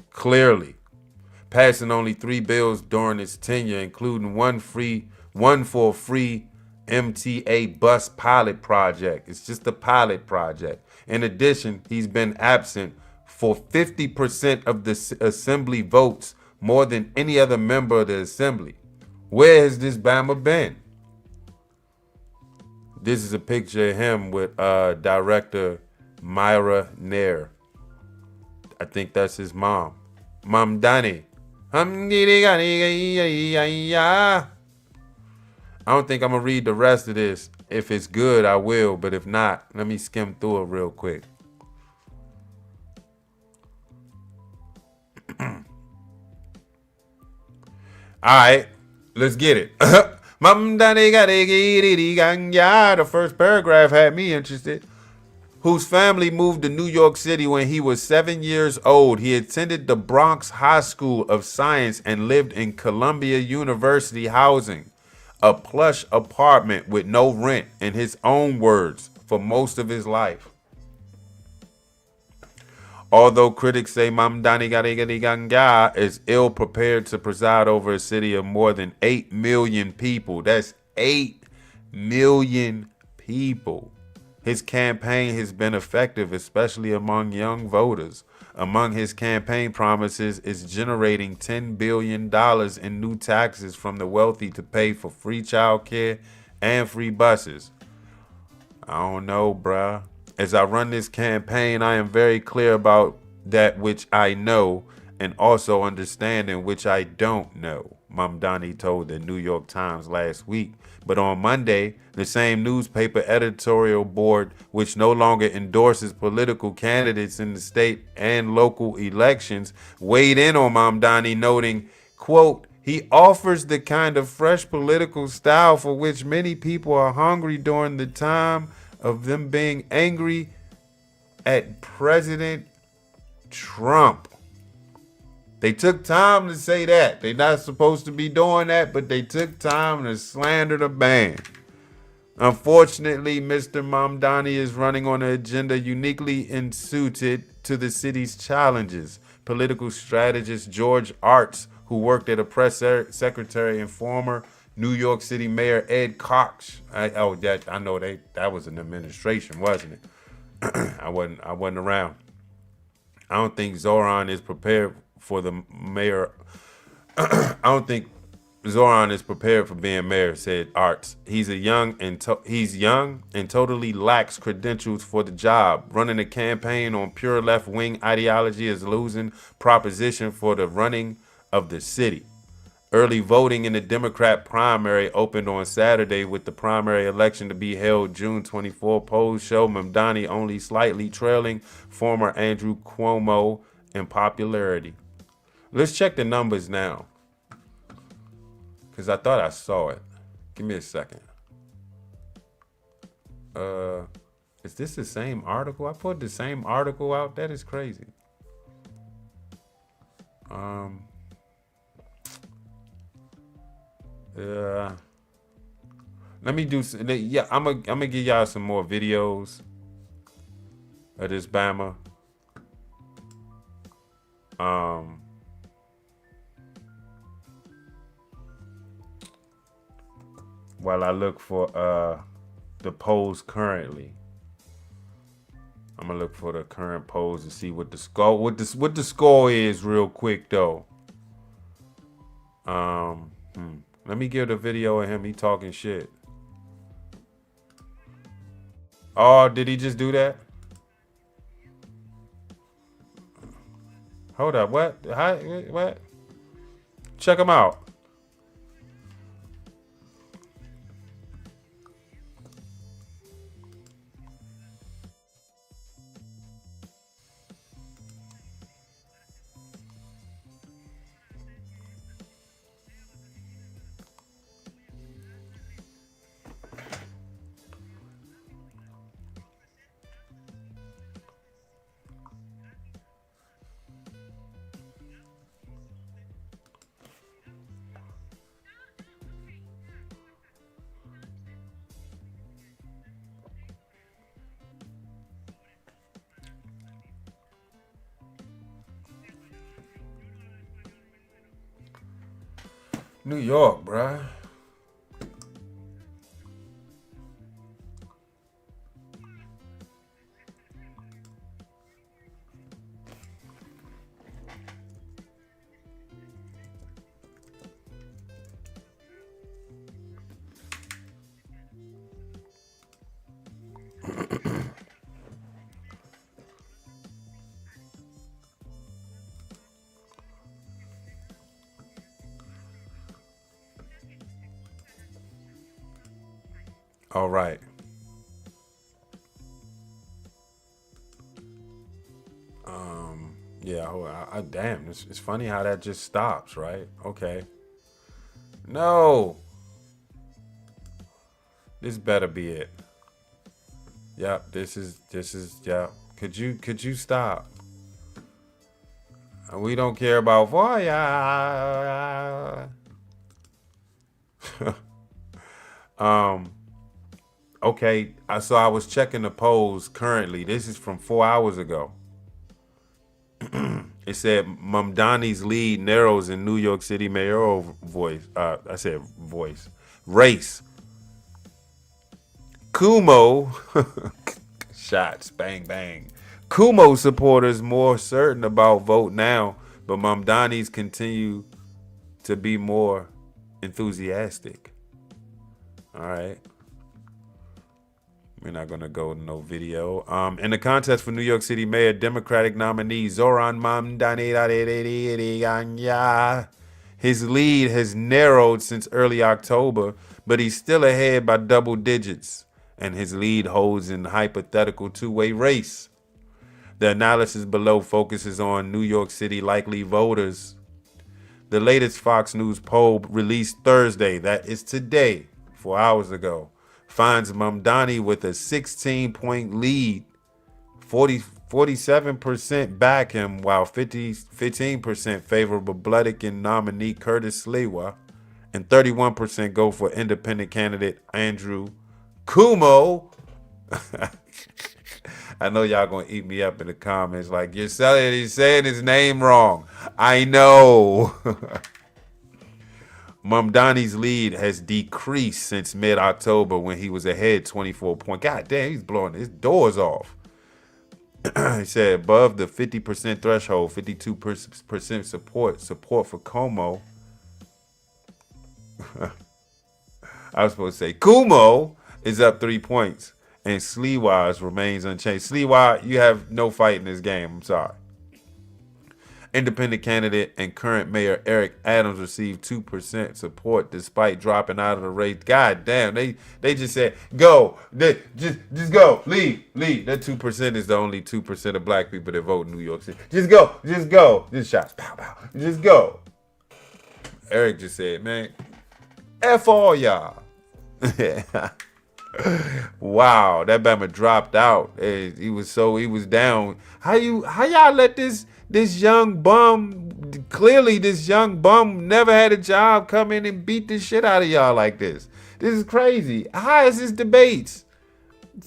Clearly, passing only 3 bills during his tenure, including one for a free MTA bus pilot project. It's just a pilot project. In addition, he's been absent for 50% of the Assembly votes, more than any other member of the Assembly. Where has this Bama been? This is a picture of him with director Myra Nair. I think that's his mom. Mamdani. I don't think I'm gonna read the rest of this. If it's good, I will, but if not, let me skim through it real quick. Alright, let's get it. The first paragraph had me interested. Whose family moved to New York City when he was 7 years old. He attended the Bronx High School of Science and lived in Columbia University housing, a plush apartment with no rent, in his own words, for most of his life. Although critics say Mamdani is ill prepared to preside over a city of more than 8 million people. That's 8 million people. His campaign has been effective, especially among young voters. Among his campaign promises is generating $10 billion in new taxes from the wealthy to pay for free childcare and free buses. I don't know, bruh. As I run this campaign, I am very clear about that which I know and also understanding which I don't know, Mamdani told the New York Times last week. But on Monday, the same newspaper editorial board, which no longer endorses political candidates in the state and local elections, weighed in on Mamdani, noting, quote, he offers the kind of fresh political style for which many people are hungry during the time of them being angry at President Trump. They took time to say that. They're not supposed to be doing that, but they took time to slander the man. Unfortunately, Mr. Mamdani is running on an agenda uniquely suited to the city's challenges. Political strategist George Arts, who worked at a press secretary and former New York City Mayor Ed Cox. I know that was an administration, wasn't it? I wasn't around. I don't think Zohran is prepared for the mayor. I don't think Zohran is prepared for being mayor, said Arts. He's young and totally lacks credentials for the job. Running a campaign on pure left-wing ideology is losing proposition for the running of the city. Early voting in the Democrat primary opened on Saturday, with the primary election to be held June 24. Polls show Mamdani only slightly trailing former Andrew Cuomo in popularity. Let's check the numbers now, because I thought I saw it. Give me a second. Is this the same article? I put the same article out? That is crazy. Let me do. Yeah, I'm gonna give y'all some more videos of this Bama. While I look for the polls currently, I'm gonna look for the current polls and see what the score what the score is real quick though. Let me give the video of him. He talking shit. Oh, did he just do that? Hold up. What? How, what? Check him out. New York, bruh. All right. Yeah, damn, it's funny how that just stops, right? Okay. No. This better be it. Yep, this is yeah. Could you stop? We don't care about voyage. Okay, so I was checking the polls currently. This is from 4 hours ago. It said Mamdani's lead narrows in New York City mayoral race. Cuomo, shots, bang, bang. Cuomo supporters more certain about vote now, but Mamdani's continue to be more enthusiastic. All right. We're not going to go to no video. In the contest for New York City Mayor, Democratic nominee Zohran Mamdani, his lead has narrowed since early October, but he's still ahead by double digits, and his lead holds in hypothetical two-way race. The analysis below focuses on New York City likely voters. The latest Fox News poll released Thursday, that is today, 4 hours ago, finds Mamdani with a 16-point lead. 47% back him, while 15% favor Republican nominee Curtis Sliwa, and 31% go for independent candidate Andrew Cuomo. I know y'all gonna eat me up in the comments like, he's saying his name wrong. I know. Mamdani's lead has decreased since mid-October when he was ahead 24 points. God damn, he's blowing his doors off. He said above the 50% threshold, 52% support for Cuomo. I was supposed to say Cuomo is up 3 points, and Sliwa remains unchanged. Sliwa, you have no fight in this game. I'm sorry. Independent candidate and current mayor Eric Adams received 2% support despite dropping out of the race. God damn, they just said go, just go, leave. That 2% is the only 2% of black people that vote in New York City. Just go, just shots, pow pow, just go. Eric just said, man, F all y'all. Wow, that Bama dropped out. He was down. How y'all let this young bum, clearly this young bum never had a job, come in and beat the shit out of y'all like this? This is crazy. How is this debates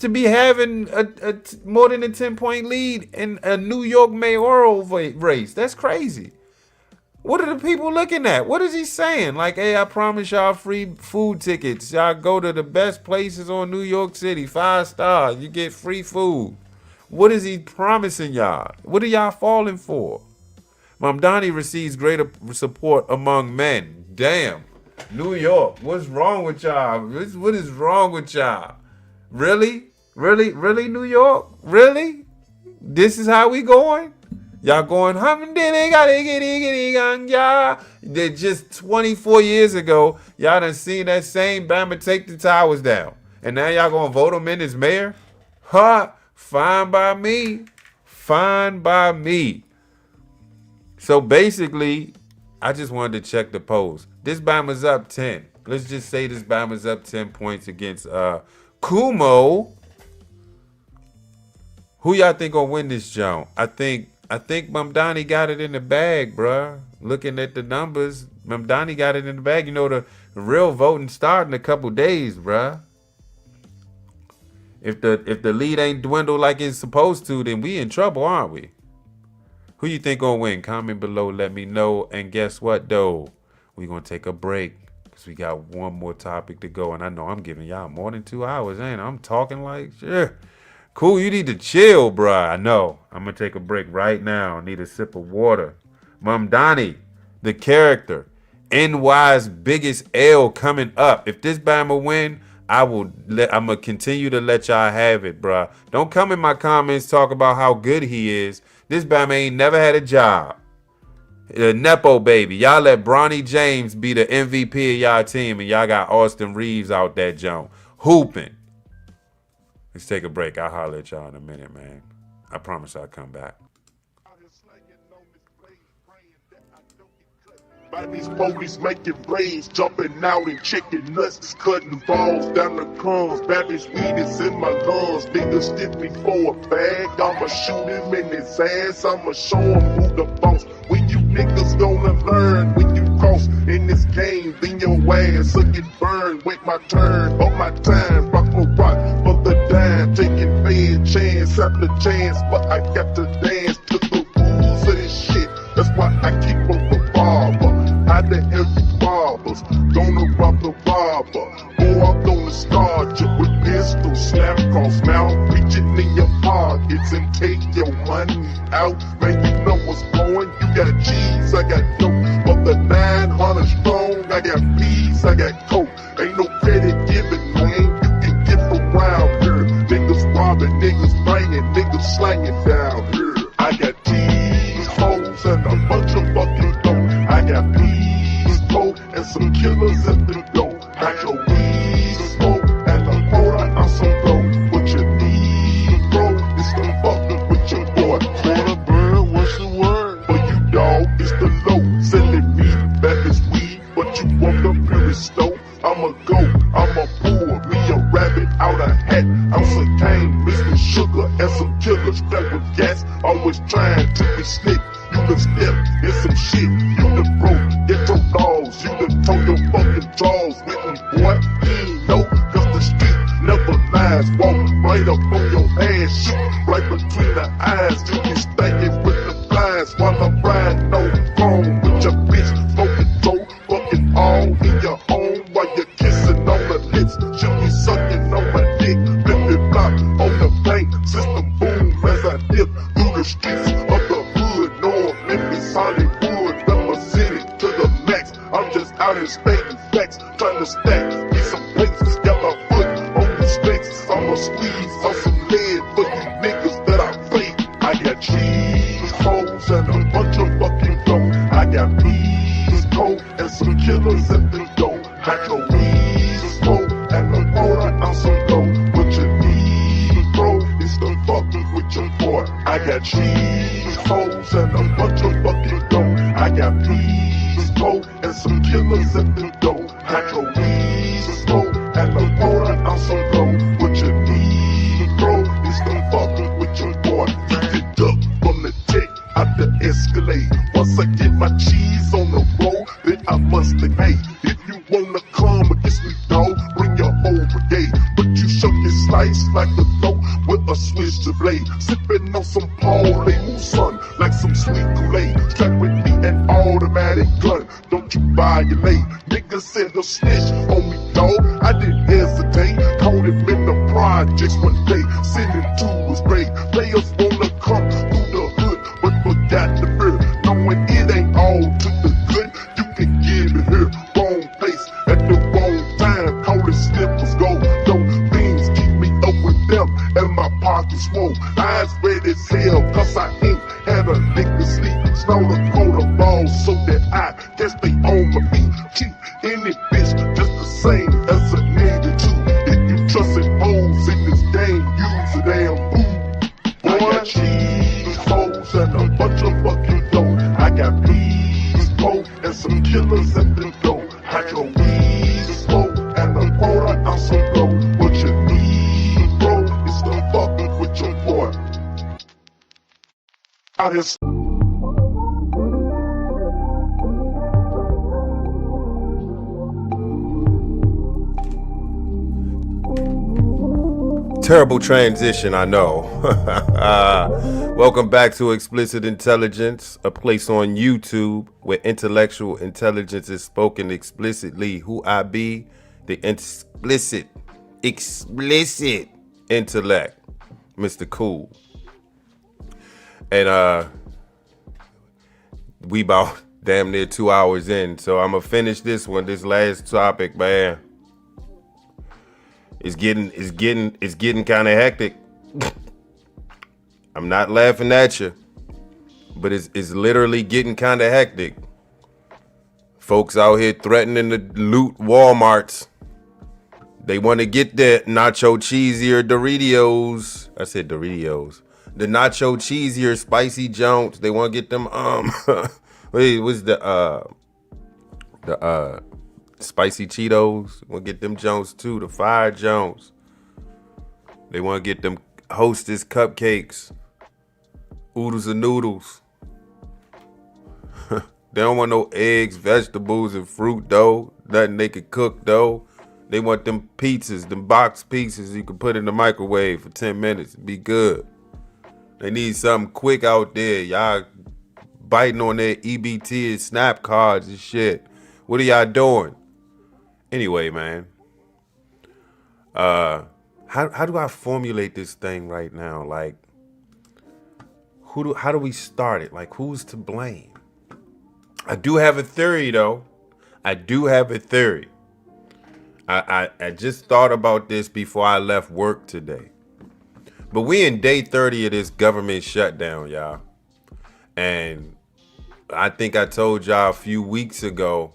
to be having a more than a 10-point lead in a New York mayoral race? That's crazy. What are the people looking at? What is he saying? Like, hey, I promise y'all free food tickets. Y'all go to the best places on New York City, 5 stars. You get free food. What is he promising y'all? What are y'all falling for? Mamdani receives greater support among men. Damn. New York, what's wrong with y'all? What is wrong with y'all? Really? Really, New York? Really? This is how we going? Y'all going, just 24 years ago, y'all done seen that same Bama take the towers down. And now y'all gonna vote him in as mayor? Huh? Fine by me. Fine by me. So basically, I just wanted to check the polls. This Bama's up 10. Let's just say this Bama's up 10 points against Cuomo. Who y'all think gonna win this joint? I think Mamdani got it in the bag, bruh. Looking at the numbers, Mamdani got it in the bag. You know, the real voting starting in a couple days, bruh. If the lead ain't dwindled like it's supposed to, then we in trouble, aren't we? Who you think gonna win? Comment below, let me know. And guess what, though? We gonna take a break because we got one more topic to go. And I know I'm giving y'all more than 2 hours, ain't I? I'm talking like, sure. Cool, you need to chill, bruh. I know. I'm going to take a break right now. Need a sip of water. Mamdani, the character. NY's biggest L coming up. If this Bama win, I'm going to continue to let y'all have it, bruh. Don't come in my comments talk about how good he is. This Bama ain't never had a job. A Nepo baby. Y'all let Bronny James be the MVP of y'all team, and y'all got Austin Reeves out that jump. Hooping. Let's take a break. I'll holler at y'all in a minute, man. I promise I'll come back. By these police making brains, jumping out and chicken nuts, cutting balls down the crumbs. Babish weed is in my lungs. Niggas stiff me for a bag. I'ma shoot him in his ass. I'ma show him who the boss. When you niggas gonna learn, when you cross in this game, then your ass will get burned. Wait my turn, on my time, rock for rock for the dime. Taking bad chance after chance, but I got to dance to the rules of this shit. That's why I keep a revolver. How the hell you robbers gonna rob the robber? Go up on the start you with pistols, snap across mouth, reaching in your pockets and take your money out. Man, you know what's going. You got cheese, I got dope. But the 900 strong, I got peas, I got coke. Ain't no credit given, man. You can get around here. Niggas robbing, niggas banging, niggas slanging down here. I got these hoes and a bunch of fucking dope. I got peas, coke, and some killers at the door. Got your weed, smoke, and a quarter on some dope. What you need, bro, is some fucking with your boy. Quarter bird, what's the word? For you, dog, it's the low. Selling me back as weed, but you want the purest stove. I'ma go, I'ma pour me a rabbit out a hat. I'm some cane, Mr. Sugar, and some killers that with gas. Always trying to be slick. You done step in some shit. You done broke, get your dogs. You done told your fucking jaws with me, boy. You ain't know, cause the street never lies. Walk right up on your ass, shoot right between the eyes. You be staying with the flies while I'm riding on phone with your bitch. Smoking dope, fucking all in your home while you're kissing on the lips. She be sucking on my dick, flipping block on the bank. System boom as I dip through the streets of the hood. North Memphis, Hollywood, represented to the max. I'm just out here stating facts, trying to stack me some places. Got my foot on the stakes. I'ma squeeze on some lead for you niggas that I fake. I got cheese, hoes, and a bunch of fucking dope. I got peas, coke, and some killers at the door. Got your weed, smoke, and a quarter on some dope. What you need, bro, is the fucking with your boy. I got cheese, hoes, and a bunch of fucking dope. I got peas, coke, and some killers at the door. Got your weed, smoke, and a quarter on some dope. What you need, bro, is the fucking with your boy. You can duck from the tech out the Escalade. Once I get my cheese on the road, then I must pay. If you wanna come against me, dog, bring your whole brigade. But you shook your slice like a throat with a switch to blade. Sipping on some Paul son, like some sweet Kool-Aid. Strapped with me an automatic gun. Don't you violate. Nigga said he'll snitch on me, dog. I didn't hesitate. Caught him in the projects one day. Sending to his grave. Players wanna come through the hood, but forgot the fear. Knowing it ain't all to the good, you can get it here. Wrong place at the wrong time. Call it slippers go. Those things keep me up with them, and my pockets swole. Eyes red as hell, cause I ain't had a nigga sleep. Snort a coat of balls so that I can stay on my feet. Cheap any bitch, just the same as a nigga too. If you trustin' hoes in this game, use a damn boo. Boy, I got cheese, hoes, and a bunch of fucking dope. I got peas, coke, and some killers at the door. I got weed, smoke, and a quarter on some dope. What you need, bro, is the fucking with your boy. Out here. Terrible transition, I know. Welcome back to Explicit Intelligence, a place on YouTube where intellectual intelligence is spoken explicitly. Who I be? The explicit intellect, Mr. Cool. And we about damn near 2 hours in, so I'm gonna finish this last topic, man. It's getting kind of hectic. I'm not laughing at you, but it's literally getting kind of hectic. Folks out here threatening to loot Walmarts. They want to get the nacho cheesier Doritos. I said Doritos. The nacho cheesier spicy Jones. They want to get them wait, what's the spicy Cheetos? Want to get them Jones too, the Fire Jones. They want to get them Hostess cupcakes. Oodles and noodles. They don't want no eggs, vegetables, and fruit though. Nothing they could cook though. They want them pizzas, them box pizzas you can put in the microwave for 10 minutes and be good. They need something quick out there. Y'all biting on their EBT and snap cards and shit. What are y'all doing? Anyway, man. How do I formulate this thing right now? Like, how do we start it? Like, who's to blame? I do have a theory, though. I do have a theory. I just thought about this before I left work today. But we in day 30 of this government shutdown, y'all. And I think I told y'all a few weeks ago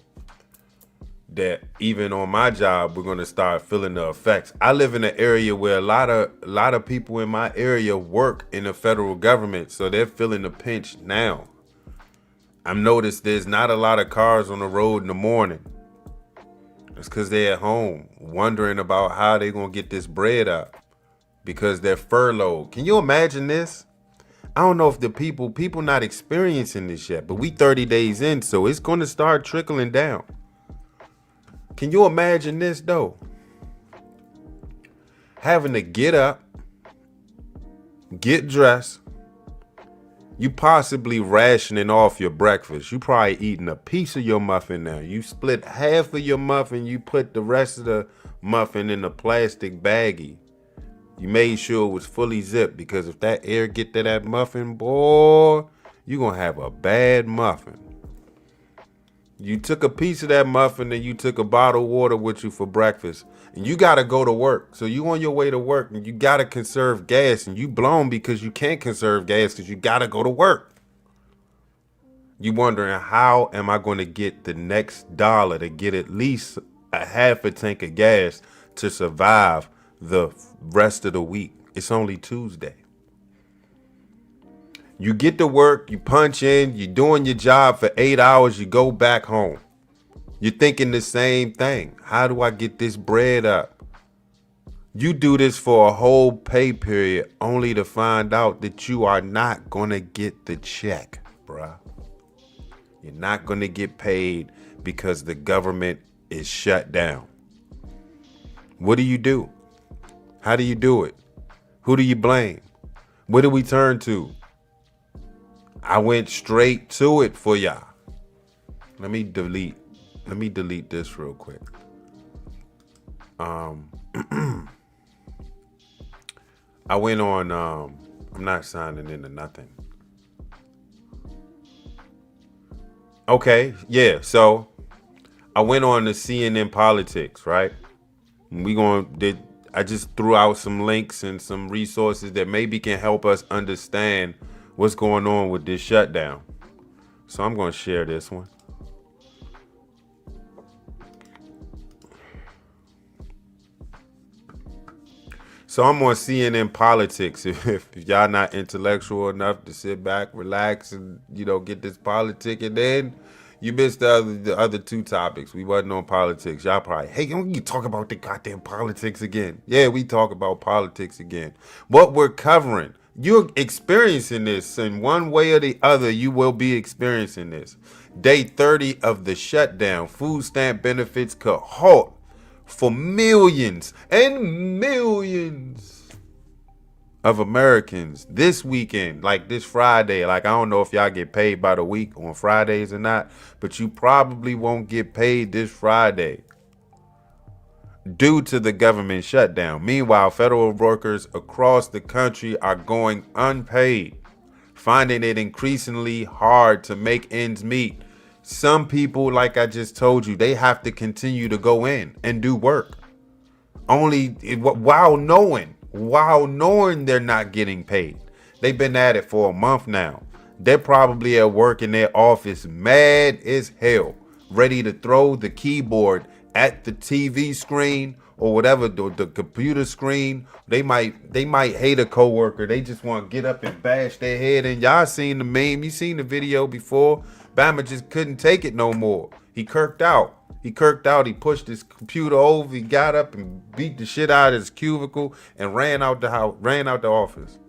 that even on my job, we're going to start feeling the effects. I live in an area where a lot of people in my area work in the federal government, so they're feeling the pinch now. I've noticed there's not a lot of cars on the road in the morning. It's because they're at home wondering about how they're going to get this bread up because they're furloughed. Can you imagine this? I don't know if the people not experiencing this yet, but we 30 days in, so it's going to start trickling down. Can you imagine this, though? Having to get up, get dressed, you possibly rationing off your breakfast. You probably eating a piece of your muffin now. You split half of your muffin. You put the rest of the muffin in a plastic baggie. You made sure it was fully zipped because if that air get to that muffin, boy, you're going to have a bad muffin. You took a piece of that muffin and you took a bottle of water with you for breakfast. And you got to go to work. So you on your way to work and you got to conserve gas. And you blown because you can't conserve gas because you got to go to work. You wondering, how am I going to get the next dollar to get at least a half a tank of gas to survive the rest of the week? It's only Tuesday. You get to work, you punch in, you're doing your job for 8 hours, you go back home. You're thinking the same thing. How do I get this bread up? You do this for a whole pay period only to find out that you are not going to get the check, bruh. You're not going to get paid because the government is shut down. What do? How do you do it? Who do you blame? What do we turn to? I went straight to it for y'all. Let me delete this real quick. I went on, I'm not signing into nothing. Okay, yeah, so I went on to CNN Politics, right? I just threw out some links and some resources that maybe can help us understand what's going on with this shutdown. So I'm going to share this one. So I'm on CNN Politics. If y'all not intellectual enough to sit back, relax, and get this politic, and then you missed the other two topics. We wasn't on politics. Y'all probably, hey, don't you talk about the goddamn politics again? Yeah, we talk about politics again. What we're covering, you're experiencing this in one way or the other. You will be experiencing this. Day 30 of the shutdown. Food stamp benefits could halt for millions and millions of Americans this weekend, like this Friday. Like, I don't know if y'all get paid by the week on Fridays or not, but you probably won't get paid this Friday due to the government shutdown. Meanwhile, federal workers across the country are going unpaid, finding it increasingly hard to make ends meet. Some people, like I just told you, they have to continue to go in and do work while knowing they're not getting paid. They've been at it for a month now. They're probably at work in their office mad as hell, ready to throw the keyboard at the TV screen or whatever, the computer screen. They might hate a coworker. They just want to get up and bash their head. And y'all seen the meme. You seen the video before. Bama just couldn't take it no more. He kirked out. He pushed his computer over. He got up and beat the shit out of his cubicle and ran out the office.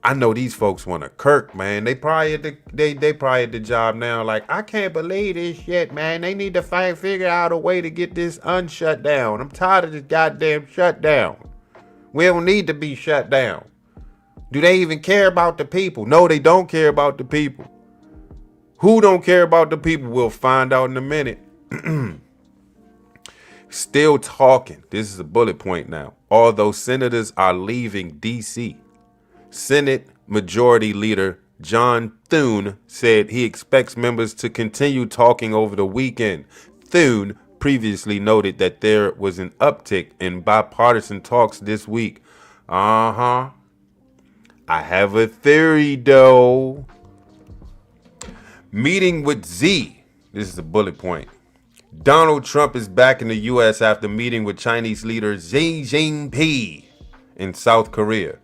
I know these folks want to kirk, man. They probably at the job now. Like, I can't believe this shit, man. They need to figure out a way to get this unshut down. I'm tired of this goddamn shutdown. We don't need to be shut down. Do they even care about the people? No, they don't care about the people. Who don't care about the people? We'll find out in a minute. Still talking. This is a bullet point now. Although senators are leaving D.C., Senate Majority Leader John Thune said he expects members to continue talking over the weekend. Thune previously noted that there was an uptick in bipartisan talks this week. I have a theory, though. Meeting with Z. This is a bullet point. Donald Trump is back in the U.S. after meeting with Chinese leader Xi Jinping in South Korea.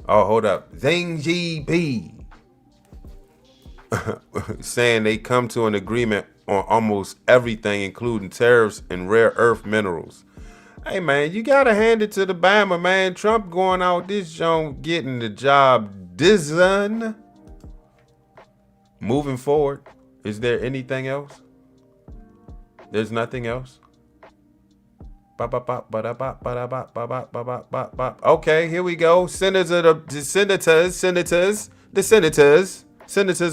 Oh, hold up. Xi Jinping. Saying they come to an agreement on almost everything, including tariffs and rare earth minerals. Hey, man, you got to hand it to the Bama, man. Trump going out this joint, getting the job done. Moving forward, is there anything else? There's nothing else? Okay, here we go. Senators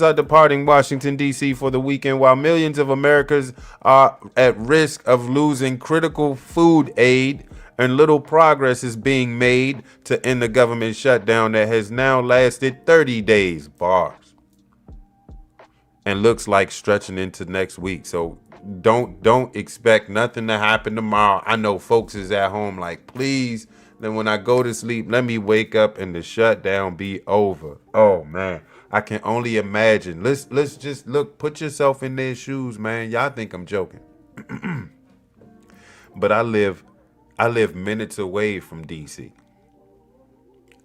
are departing Washington, D.C. for the weekend, while millions of Americans are at risk of losing critical food aid, and little progress is being made to end the government shutdown that has now lasted 30 days. Bars. And looks like stretching into next week. So don't expect nothing to happen tomorrow. I know folks is at home like, please, then when I go to sleep, let me wake up and the shutdown be over. Oh man, I can only imagine. Let's just look, put yourself in their shoes, man. Y'all think I'm joking. But I live minutes away from DC.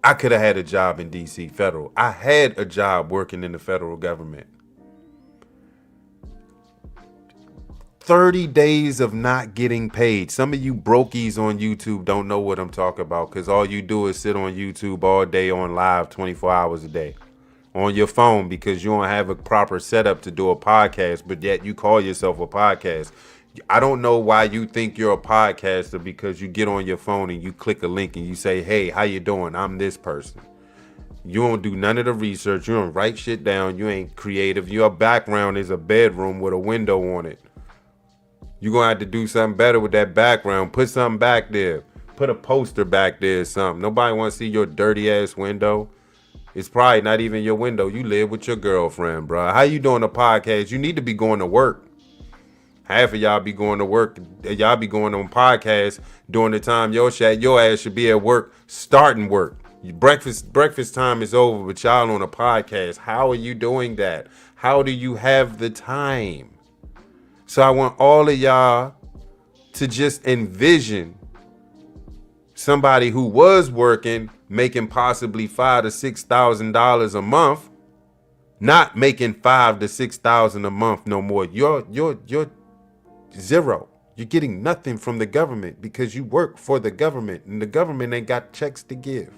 I could have had a job in DC federal. I had a job working in the federal government. 30 days of not getting paid. Some of you brokies on YouTube don't know what I'm talking about, because all you do is sit on YouTube all day on live 24 hours a day on your phone, because you don't have a proper setup to do a podcast, but yet you call yourself a podcast. I don't know why you think you're a podcaster, because you get on your phone and you click a link and you say, hey, how you doing? I'm this person. You don't do none of the research. You don't write shit down. You ain't creative. Your background is a bedroom with a window on it. You're going to have to do something better with that background. Put something back there. Put a poster back there or something. Nobody wants to see your dirty ass window. It's probably not even your window. You live with your girlfriend, bro. How you doing a podcast? You need to be going to work. Half of y'all be going to work. Y'all be going on podcasts during the time your ass should be at work, starting work. Breakfast time is over, but y'all on a podcast. How are you doing that? How do you have the time? So I want all of y'all to just envision somebody who was working, making possibly $5,000 to $6,000 a month, not making $5,000 to $6,000 a month no more. You're zero. You're getting nothing from the government because you work for the government, and the government ain't got checks to give.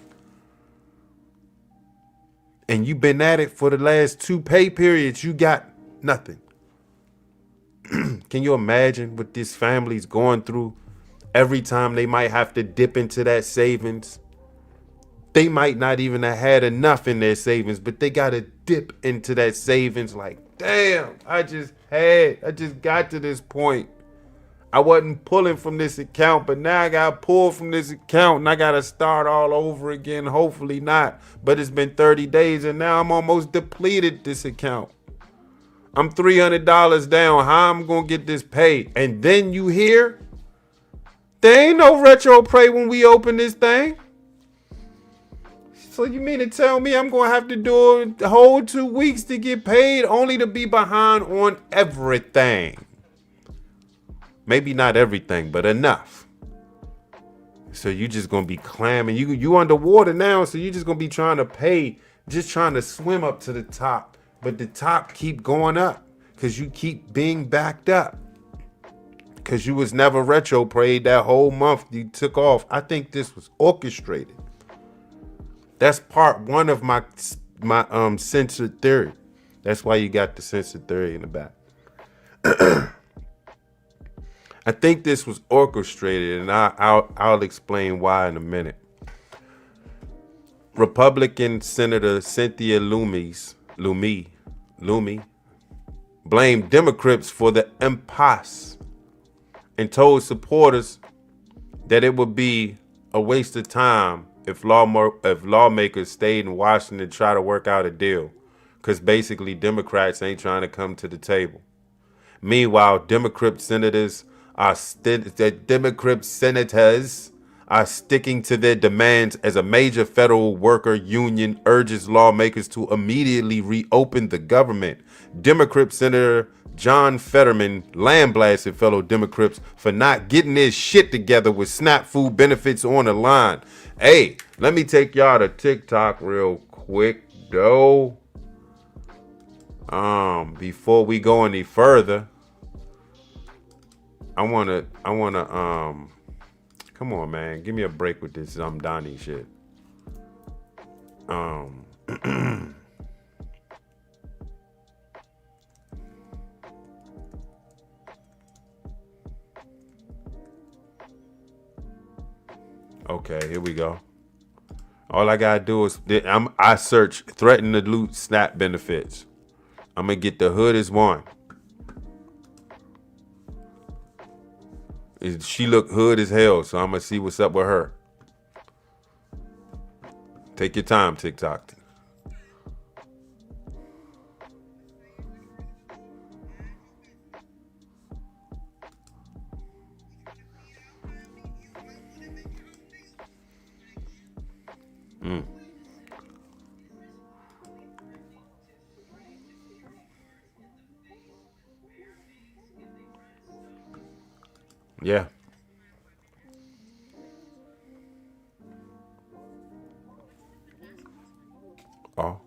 And you've been at it for the last 2 pay periods. You got nothing. Can you imagine what this family's going through every time they might have to dip into that savings? They might not even have had enough in their savings, but they got to dip into that savings like, damn, I just got to this point. I wasn't pulling from this account, but now I got pulled from this account and I got to start all over again. Hopefully not. But it's been 30 days and now I'm almost depleted this account. I'm $300 down. How I'm going to get this paid? And then you hear, there ain't no retro pay when we open this thing. So you mean to tell me I'm going to have to do a whole 2 weeks to get paid only to be behind on everything? Maybe not everything, but enough. So you just gonna be clamming. You underwater now, so you just gonna be trying to pay, just trying to swim up to the top. But the top keep going up because you keep being backed up. Because you was never retro prayed that whole month you took off. I think this was orchestrated. That's part one of my censored theory. That's why you got the censored theory in the back. I think this was orchestrated, and I'll explain why in a minute. Republican Senator Cynthia Lumey blamed Democrats for the impasse and told supporters that it would be a waste of time if lawmakers stayed in Washington to try to work out a deal, because basically Democrats ain't trying to come to the table. Meanwhile, Democrat senators are sticking to their demands as a major federal worker union urges lawmakers to immediately reopen the government. Democrat Senator John Fetterman lambasted fellow Democrats for not getting their shit together with SNAP food benefits on the line. Hey, let me take y'all to TikTok real quick, though. Before we go any further, I wanna come on, man, give me a break with this Mamdani shit. Okay, here we go. All I gotta do is I search threaten to loot SNAP benefits. I'm gonna get the hood is one. She look hood as hell, so I'm gonna see what's up with her. Take your time, TikTok. Yeah. Oh.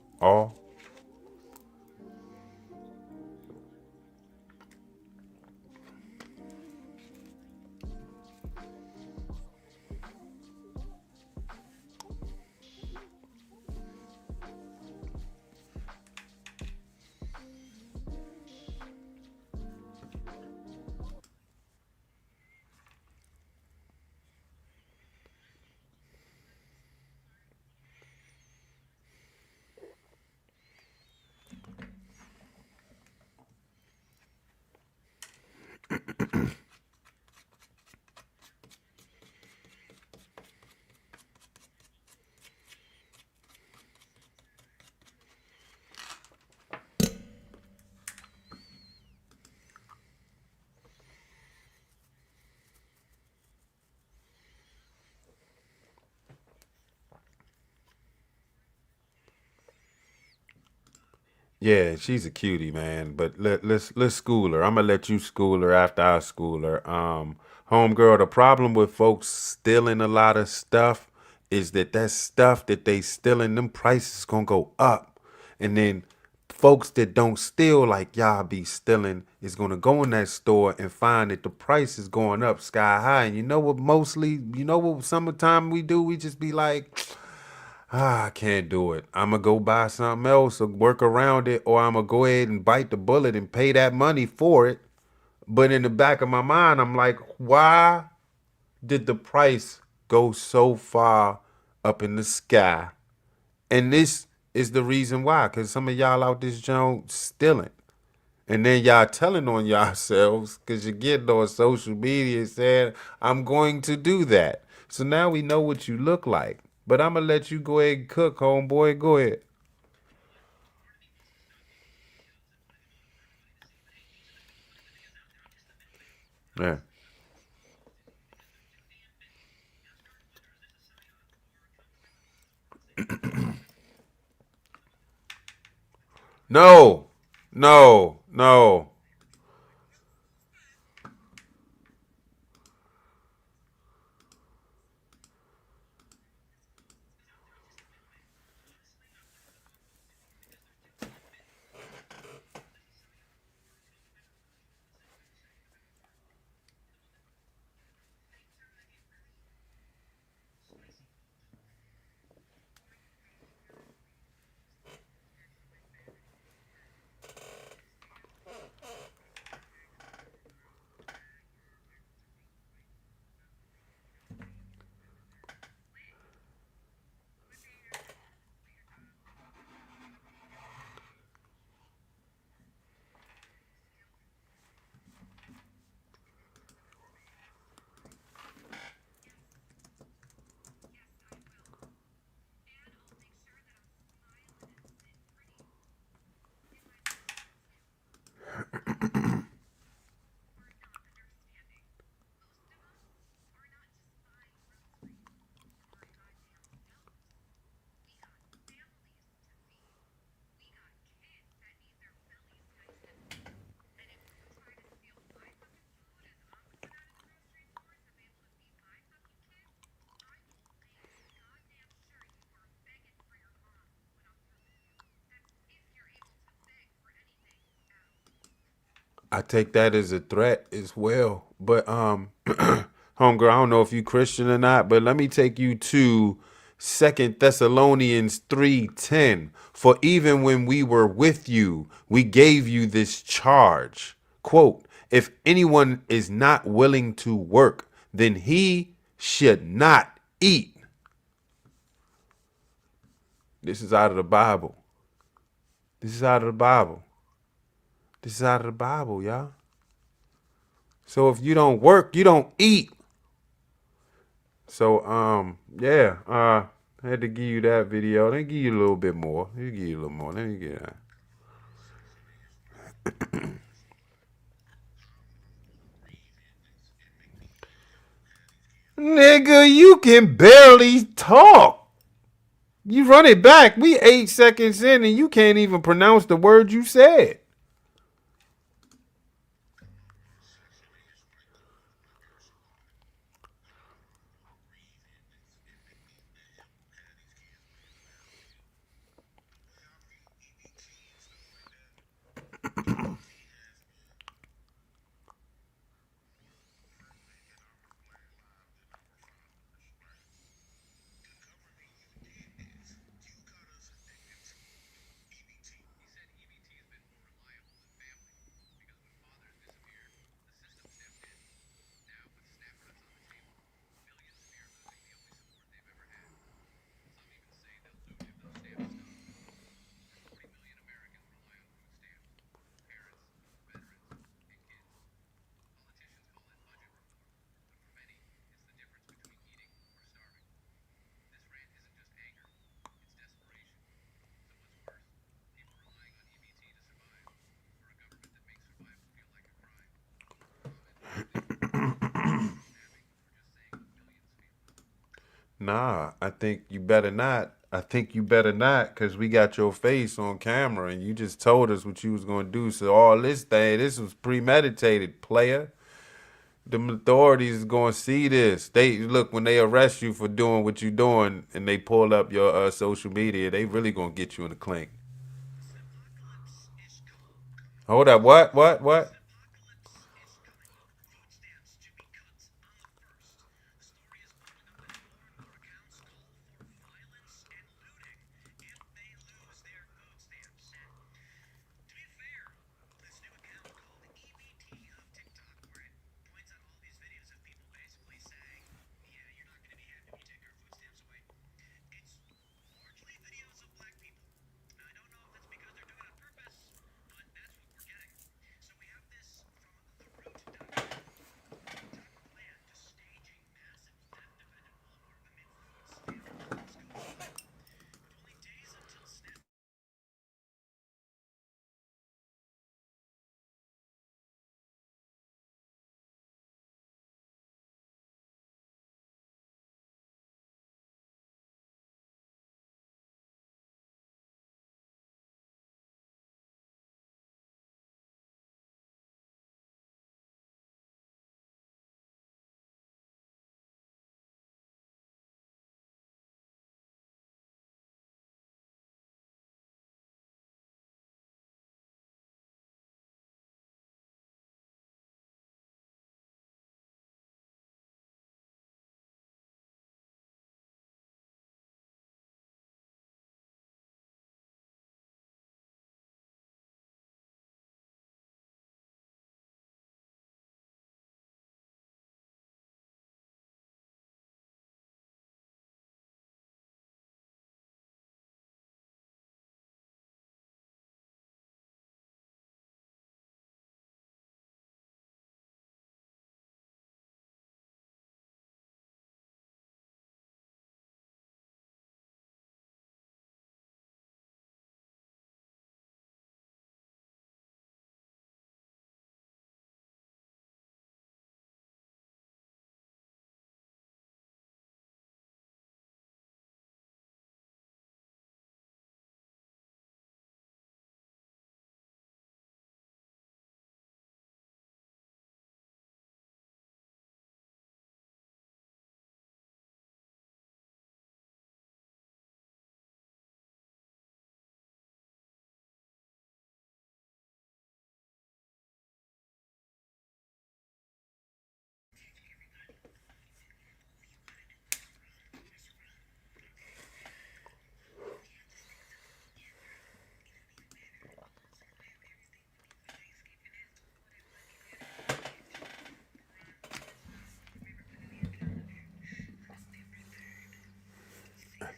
Yeah, she's a cutie, man. But let's school her. I'm gonna let you school her after I school her. Homegirl, the problem with folks stealing a lot of stuff is that stuff that they stealing, them prices gonna go up. And then folks that don't steal like y'all be stealing is gonna go in that store and find that the price is going up sky high. And you know what summertime we do? We just be like, I can't do it. I'm going to go buy something else or work around it, or I'm going to go ahead and bite the bullet and pay that money for it. But in the back of my mind, I'm like, why did the price go so far up in the sky? And this is the reason why, because some of y'all out this joint stealing. And then y'all telling on yourselves because you're getting on social media saying, I'm going to do that. So now we know what you look like. But I'm going to let you go ahead and cook, homeboy. Go ahead. Yeah. No. I take that as a threat as well. But homegirl, I don't know if you Christian or not, but let me take you to 2 Thessalonians 3:10. For even when we were with you, we gave you this charge. Quote, if anyone is not willing to work, then he should not eat. This is out of the Bible. This is out of the Bible. This is out of the Bible, y'all. So if you don't work, you don't eat. So yeah, I had to give you that video. Let me give you a little bit more. Let me give you a little more. Let me get that. Nigga, you can barely talk. You run it back. We 8 seconds in and you can't even pronounce the word you said. Nah, I think you better not. I think you better not, because we got your face on camera and you just told us what you was going to do. So all this was premeditated, player. The authorities is going to see this. They look, when they arrest you for doing what you're doing and they pull up your social media, they really going to get you in the clink. Hold up. What?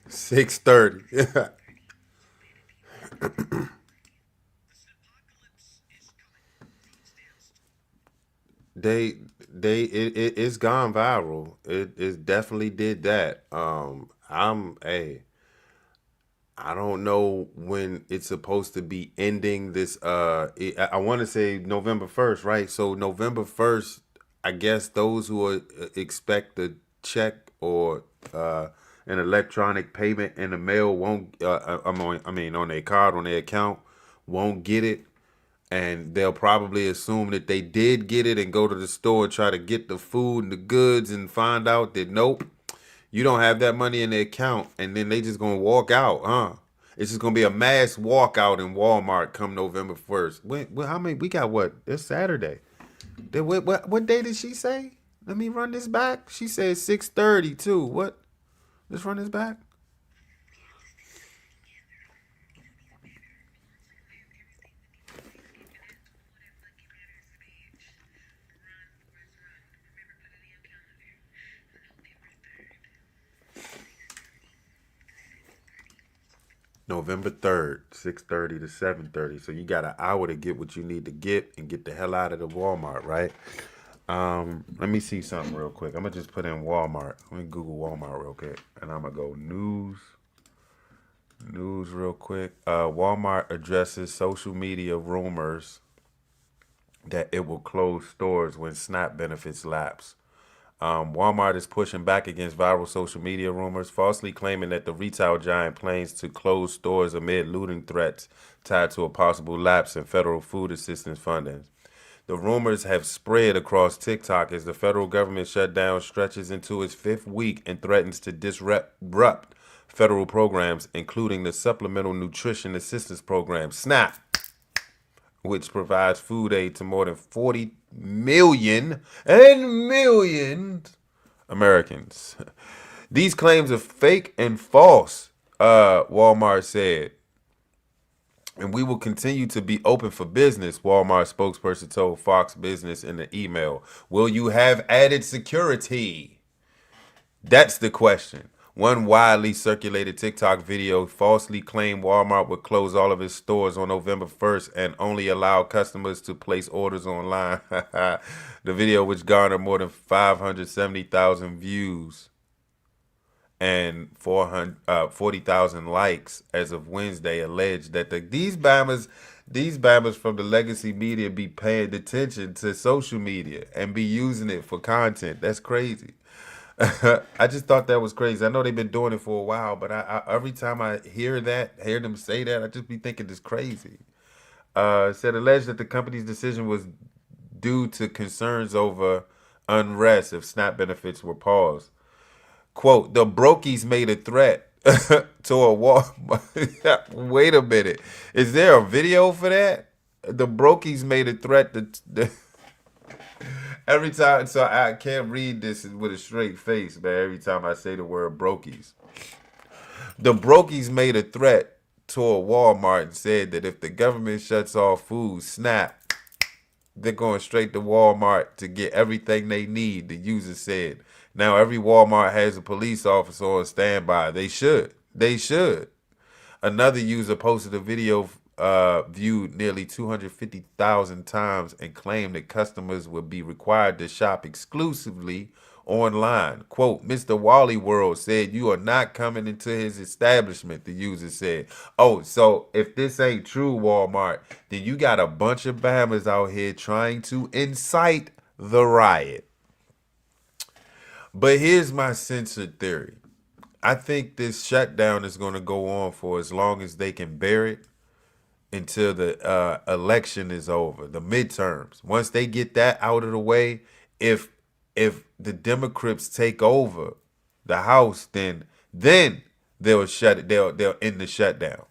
6:30. It's gone viral. It definitely did that. I don't know when it's supposed to be ending this. I want to say November 1st, right? So November 1st, I guess those who are, expect a check or an electronic payment in the mail won't. On their card, on their account, won't get it, and they'll probably assume that they did get it and go to the store and try to get the food and the goods and find out that nope, you don't have that money in the account, and then they just gonna walk out, huh? It's just gonna be a mass walkout in Walmart come November 1st. How many? We got what? It's Saturday. What day did she say? Let me run this back. She said 6:30 too. What? Let's run this back. November 3rd, 6:30 to 7:30. So you got an hour to get what you need to get and get the hell out of the Walmart, right? Let me see something real quick. I'm gonna just put in Walmart. Let me Google Walmart real quick, and I'm gonna go news real quick. Walmart addresses social media rumors that it will close stores when SNAP benefits lapse. Walmart is pushing back against viral social media rumors, falsely claiming that the retail giant plans to close stores amid looting threats tied to a possible lapse in federal food assistance funding. The rumors have spread across TikTok as the federal government shutdown stretches into its 5th week and threatens to disrupt federal programs, including the Supplemental Nutrition Assistance Program, SNAP, which provides food aid to more than 40 million Americans. These claims are fake and false, Walmart said. And we will continue to be open for business, Walmart spokesperson told Fox Business in the email. Will you have added security? That's the question. One widely circulated TikTok video falsely claimed Walmart would close all of its stores on November 1st and only allow customers to place orders online. The video, which garnered more than 570,000 views and 40,000 likes as of Wednesday, alleged that these bammers from the legacy media be paying attention to social media and be using it for content. That's crazy. I just thought that was crazy. I know they've been doing it for a while, but I every time I hear them say that, I just be thinking this crazy. Said alleged that the company's decision was due to concerns over unrest if SNAP benefits were paused. Quote, the Brokies made a threat to a Walmart. Wait a minute. Is there a video for that? The Brokies made a threat to... Every time, so I can't read this with a straight face, man, every time I say the word Brokies. The Brokies made a threat to a Walmart and said that if the government shuts off food, SNAP, they're going straight to Walmart to get everything they need, the user said. Now, every Walmart has a police officer on standby. They should. Another user posted a video viewed nearly 250,000 times and claimed that customers would be required to shop exclusively online. Quote, Mr. Wally World said you are not coming into his establishment, the user said. Oh, so if this ain't true, Walmart, then you got a bunch of bammers out here trying to incite the riot. But here's my censored theory. I think this shutdown is going to go on for as long as they can bear it until the election is over, the midterms. Once they get that out of the way, if the Democrats take over the House, then they'll shut it. They'll end the shutdown.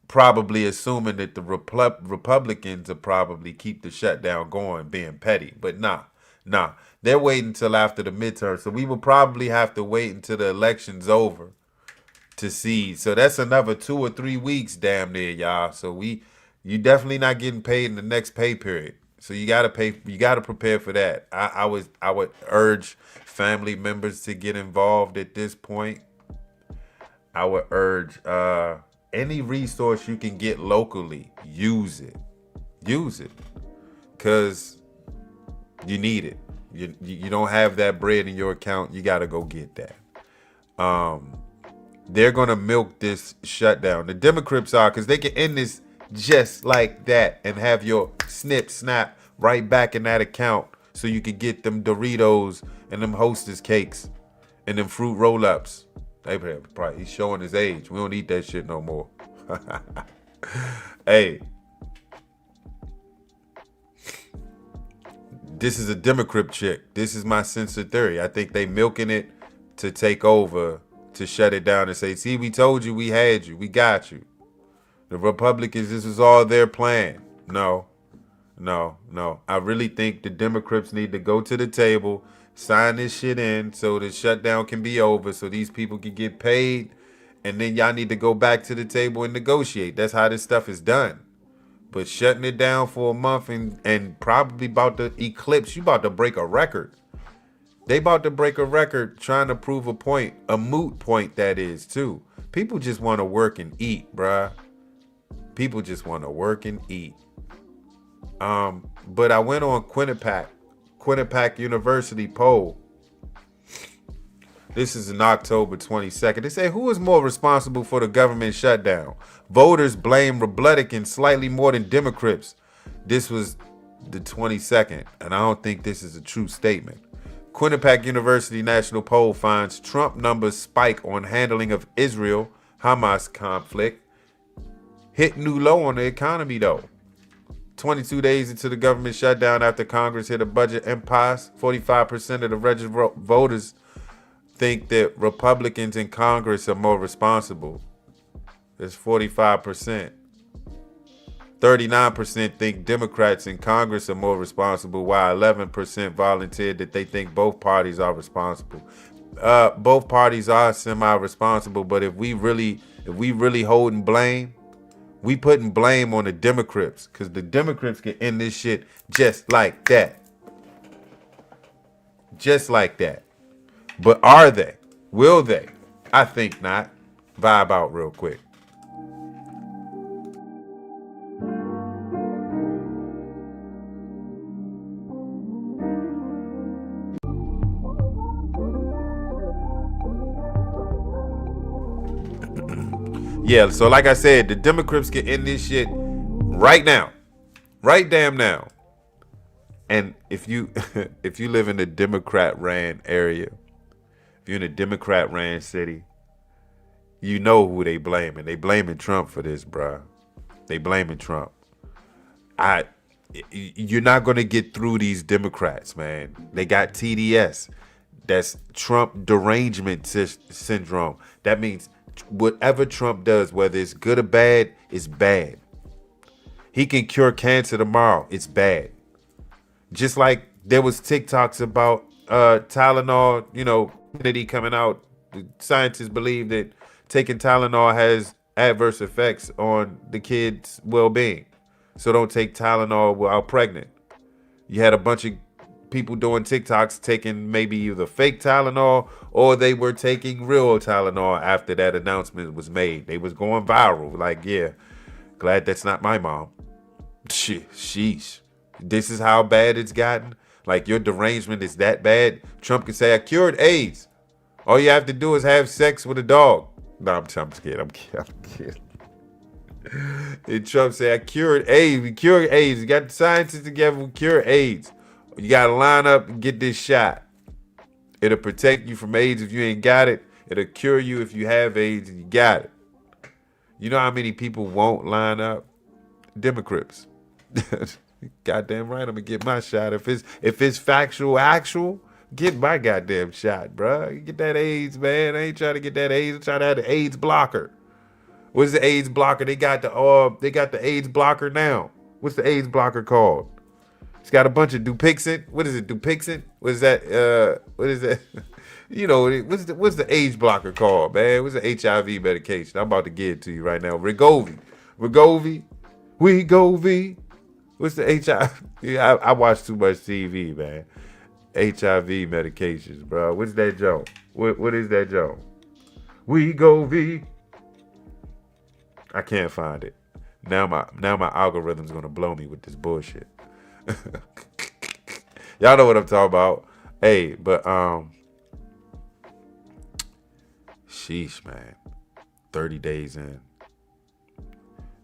Probably assuming that the Republicans will probably keep the shutdown going, being petty. But nah. They're waiting until after the midterm. So we will probably have to wait until the election's over to see. So that's another 2 or 3 weeks, damn near, y'all. So you definitely not getting paid in the next pay period. So you gotta prepare for that. I would urge family members to get involved at this point. I would urge any resource you can get locally, use it. Use it. Because you need it. You don't have that bread in your account. You got to go get that. They're going to milk this shutdown. The Democrats are, because they can end this just like that and have your snip, snap right back in that account so you can get them Doritos and them Hostess cakes and them fruit roll-ups. He's showing his age. We don't eat that shit no more. Hey. This is a Democrat chick. This is my sense of theory. I think they milking it to take over, to shut it down and say, see, we told you, we had you, we got you. The Republicans, this was all their plan. No. I really think the Democrats need to go to the table, sign this shit in so the shutdown can be over, so these people can get paid, and then y'all need to go back to the table and negotiate. That's how this stuff is done. But shutting it down for a month and probably about to eclipse, you about to break a record. They about to break a record trying to prove a point, a moot point that is too. People just want to work and eat, bruh. People just want to work and eat. But I went on Quinnipiac University poll. This is in October 22nd. They say, who is more responsible for the government shutdown? Voters blame Republicans slightly more than Democrats. This was the 22nd, and I don't think this is a true statement. Quinnipiac University national poll finds Trump numbers spike on handling of Israel-Hamas conflict. Hit new low on the economy, though. 22 days into the government shutdown after Congress hit a budget impasse, 45% of the registered voters think that Republicans in Congress are more responsible. That's 45%. 39% think Democrats in Congress are more responsible, while 11% volunteered that they think both parties are responsible. Both parties are semi-responsible, but if we really holding blame, we putting blame on the Democrats, because the Democrats can end this shit just like that. Just like that. But are they? Will they? I think not. Vibe out real quick. Yeah, so like I said, the Democrats can end this shit right now. Right damn now. And if you live in the Democrat-ran area, if you're in a Democrat-ran city, you know who they blaming. They blaming Trump for this, bruh. They blaming Trump. You're not going to get through these Democrats, man. They got TDS. That's Trump derangement syndrome. That means whatever Trump does, whether it's good or bad, it's bad. He can cure cancer tomorrow. It's bad. Just like there was TikToks about Tylenol, Kennedy coming out. The scientists believe that taking Tylenol has adverse effects on the kid's well-being. So don't take Tylenol while pregnant. You had a bunch of people doing TikToks taking maybe either fake Tylenol or they were taking real Tylenol after that announcement was made. They was going viral. Like, yeah, glad that's not my mom. Sheesh. This is how bad it's gotten. Like, your derangement is that bad. Trump can say, I cured AIDS. All you have to do is have sex with a dog. No, I'm kidding. I'm kidding. And Trump said, I cured AIDS. We cured AIDS. We got the scientists together. We cured AIDS. You got to line up and get this shot. It'll protect you from AIDS if you ain't got it. It'll cure you if you have AIDS and you got it. You know how many people won't line up? Democrats. Goddamn right, I'm gonna get my shot. If it's actual, get my goddamn shot, bro. Get that AIDS, man. I ain't trying to get that AIDS. I'm trying to have the AIDS blocker. What's the AIDS blocker? They got the AIDS blocker now. What's the AIDS blocker called? It's got a bunch of Dupixent. What is it? Dupixent? What is that? What is that? What's the AIDS blocker called, man? What's the HIV medication? I'm about to give it to you right now. Wegovy. What's the HIV? Yeah, I watch too much TV, man. HIV medications, bro. What's that joke? What is that joke? We go V. I can't find it. Now my algorithm's gonna blow me with this bullshit. Y'all know what I'm talking about. Hey, but sheesh, man. 30 days in.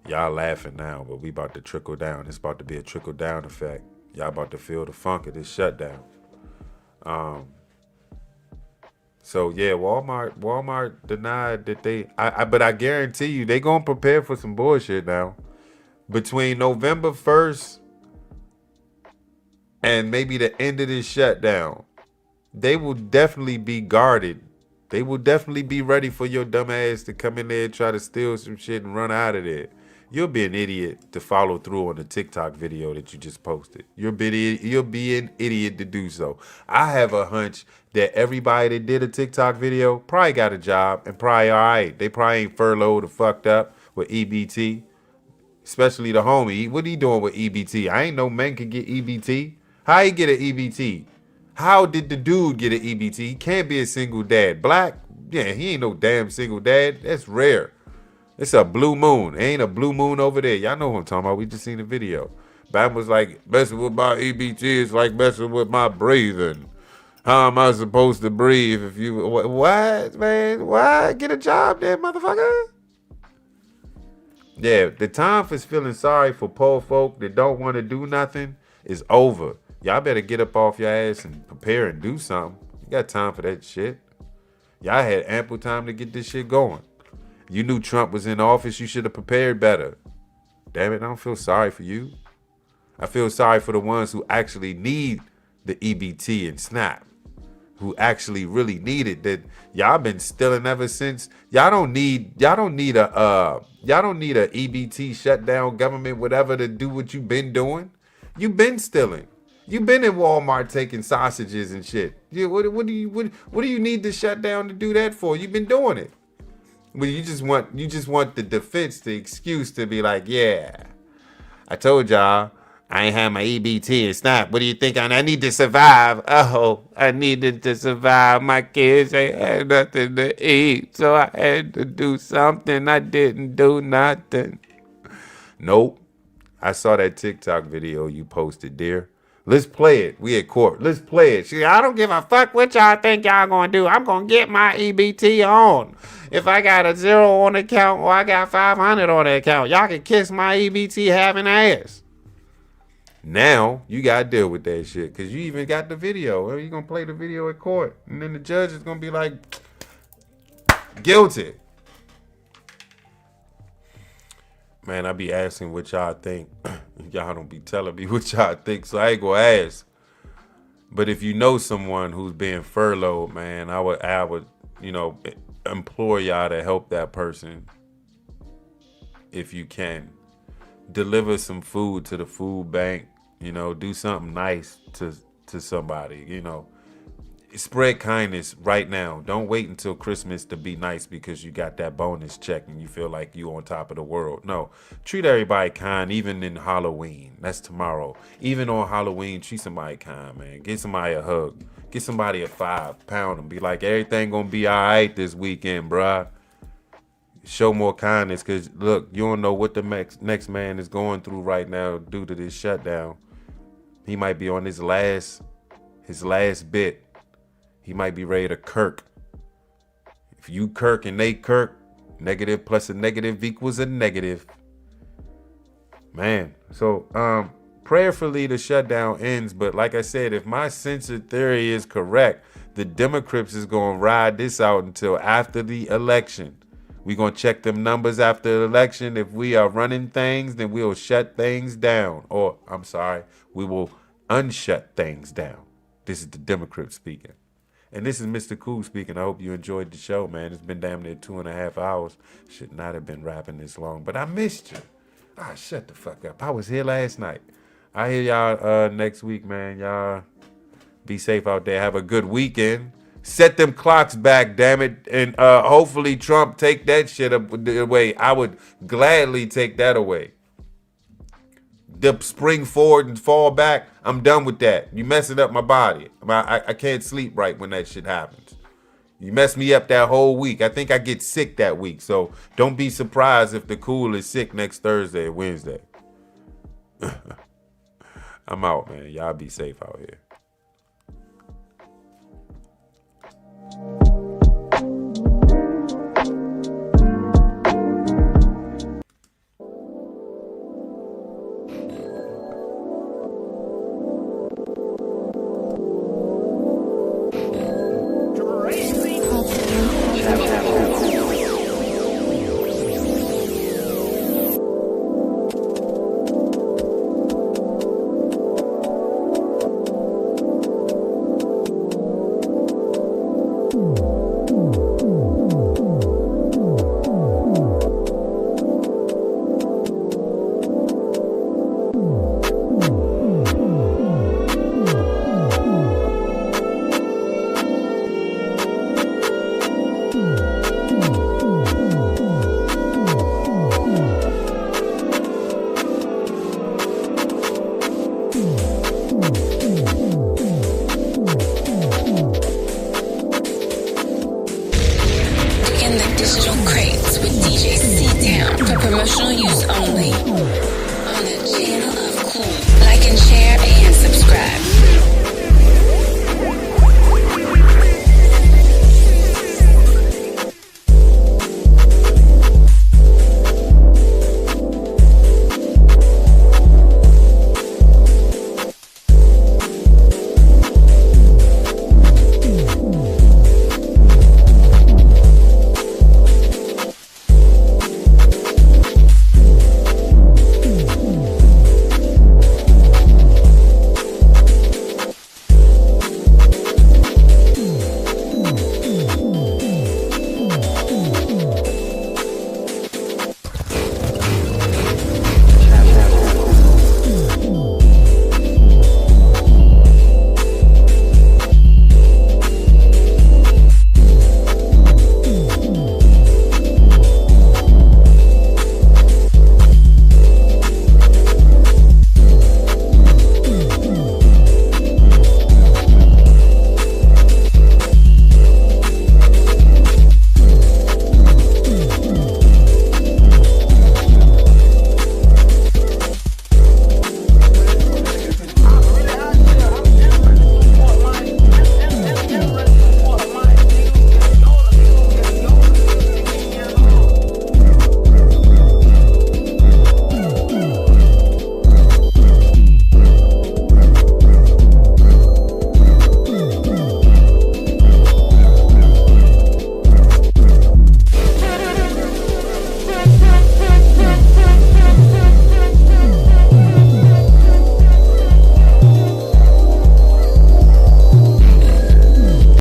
Y'all laughing now, but we about to trickle down. It's about to be a trickle down effect. Y'all about to feel the funk of this shutdown. So yeah, Walmart denied that but I guarantee you they gonna prepare for some bullshit now. Between November 1st and maybe the end of this shutdown, they will definitely be guarded. They will definitely be ready for your dumb ass to come in there and try to steal some shit and run out of there. You'll be an idiot to follow through on the TikTok video that you just posted. You'll be an idiot to do so. I have a hunch that everybody that did a TikTok video probably got a job and probably all right. They probably ain't furloughed or fucked up with EBT, especially the homie. What he doing with EBT? I ain't know men could get EBT. How he get an EBT? How did the dude get an EBT? He can't be a single dad. Black? Yeah, he ain't no damn single dad. That's rare. It's a blue moon. Ain't a blue moon over there. Y'all know what I'm talking about. We just seen the video. Bam was like, messing with my EBT is like messing with my breathing. How am I supposed to breathe if you... What, man? What? Get a job then, motherfucker? Yeah, the time for feeling sorry for poor folk that don't want to do nothing is over. Y'all better get up off your ass and prepare and do something. You got time for that shit. Y'all had ample time to get this shit going. You knew Trump was in office. You should have prepared better. Damn it, I don't feel sorry for you. I feel sorry for the ones who actually need the EBT and SNAP, who actually really need it. That y'all been stealing ever since. Y'all don't need a EBT shutdown government, whatever, to do what you've been doing. You've been stealing. You've been in Walmart taking sausages and shit. What do you need the shutdown to do that for? You've been doing it. But you just want the defense, the excuse to be like, yeah, I told y'all I ain't have my EBT and SNAP. What do you think? I need to survive. Oh, I needed to survive. My kids ain't had nothing to eat, so I had to do something. I didn't do nothing. Nope. I saw that TikTok video you posted, dear. Let's play it. We at court. Let's play it. I don't give a fuck what y'all think y'all gonna do. I'm gonna get my EBT on. If I got a 0 on the account or I got 500 on the account, y'all can kiss my EBT having ass. Now you gotta deal with that shit because you even got the video. You gonna play the video at court, and then the judge is gonna be like, guilty. Man, I be asking what y'all think. Y'all don't be telling me what y'all think, so I ain't gonna ask. But if you know someone who's being furloughed, man, I would, implore y'all to help that person if you can. Deliver some food to the food bank, do something nice to somebody, Spread kindness right now. Don't wait until Christmas to be nice because you got that bonus check and you feel like you on top of the world. No, treat everybody kind, even in Halloween. That's tomorrow. Even on Halloween, treat somebody kind, man. Get somebody a hug. Get somebody a 5-pound and be like, everything gonna be all right this weekend, bruh. Show more kindness because, look, you don't know what the next man is going through right now due to this shutdown. He might be on his last bit. He might be ready to kirk. If you kirk and they kirk, negative plus a negative equals a negative. Man, so prayerfully the shutdown ends. But like I said, if my censored theory is correct, the Democrats is going to ride this out until after the election. We're going to check them numbers after the election. If we are running things, then we'll shut things down. Or, I'm sorry, we will unshut things down. This is the Democrat speaking. And this is Mr. Cool speaking. I hope you enjoyed the show, man. It's been damn near 2.5 hours. Should not have been rapping this long, but I missed you. Shut the fuck up. I was here last night. I hear y'all next week, man. Y'all be safe out there. Have a good weekend. Set them clocks back, damn it. And hopefully Trump take that shit away. I would gladly take that away. The spring forward and fall back, I'm done with that. You messing up my body. I can't sleep right when that shit happens. You messed me up that whole week. I think I get sick that week. So don't be surprised if the cool is sick next Thursday or Wednesday. I'm out, man. Y'all be safe out here.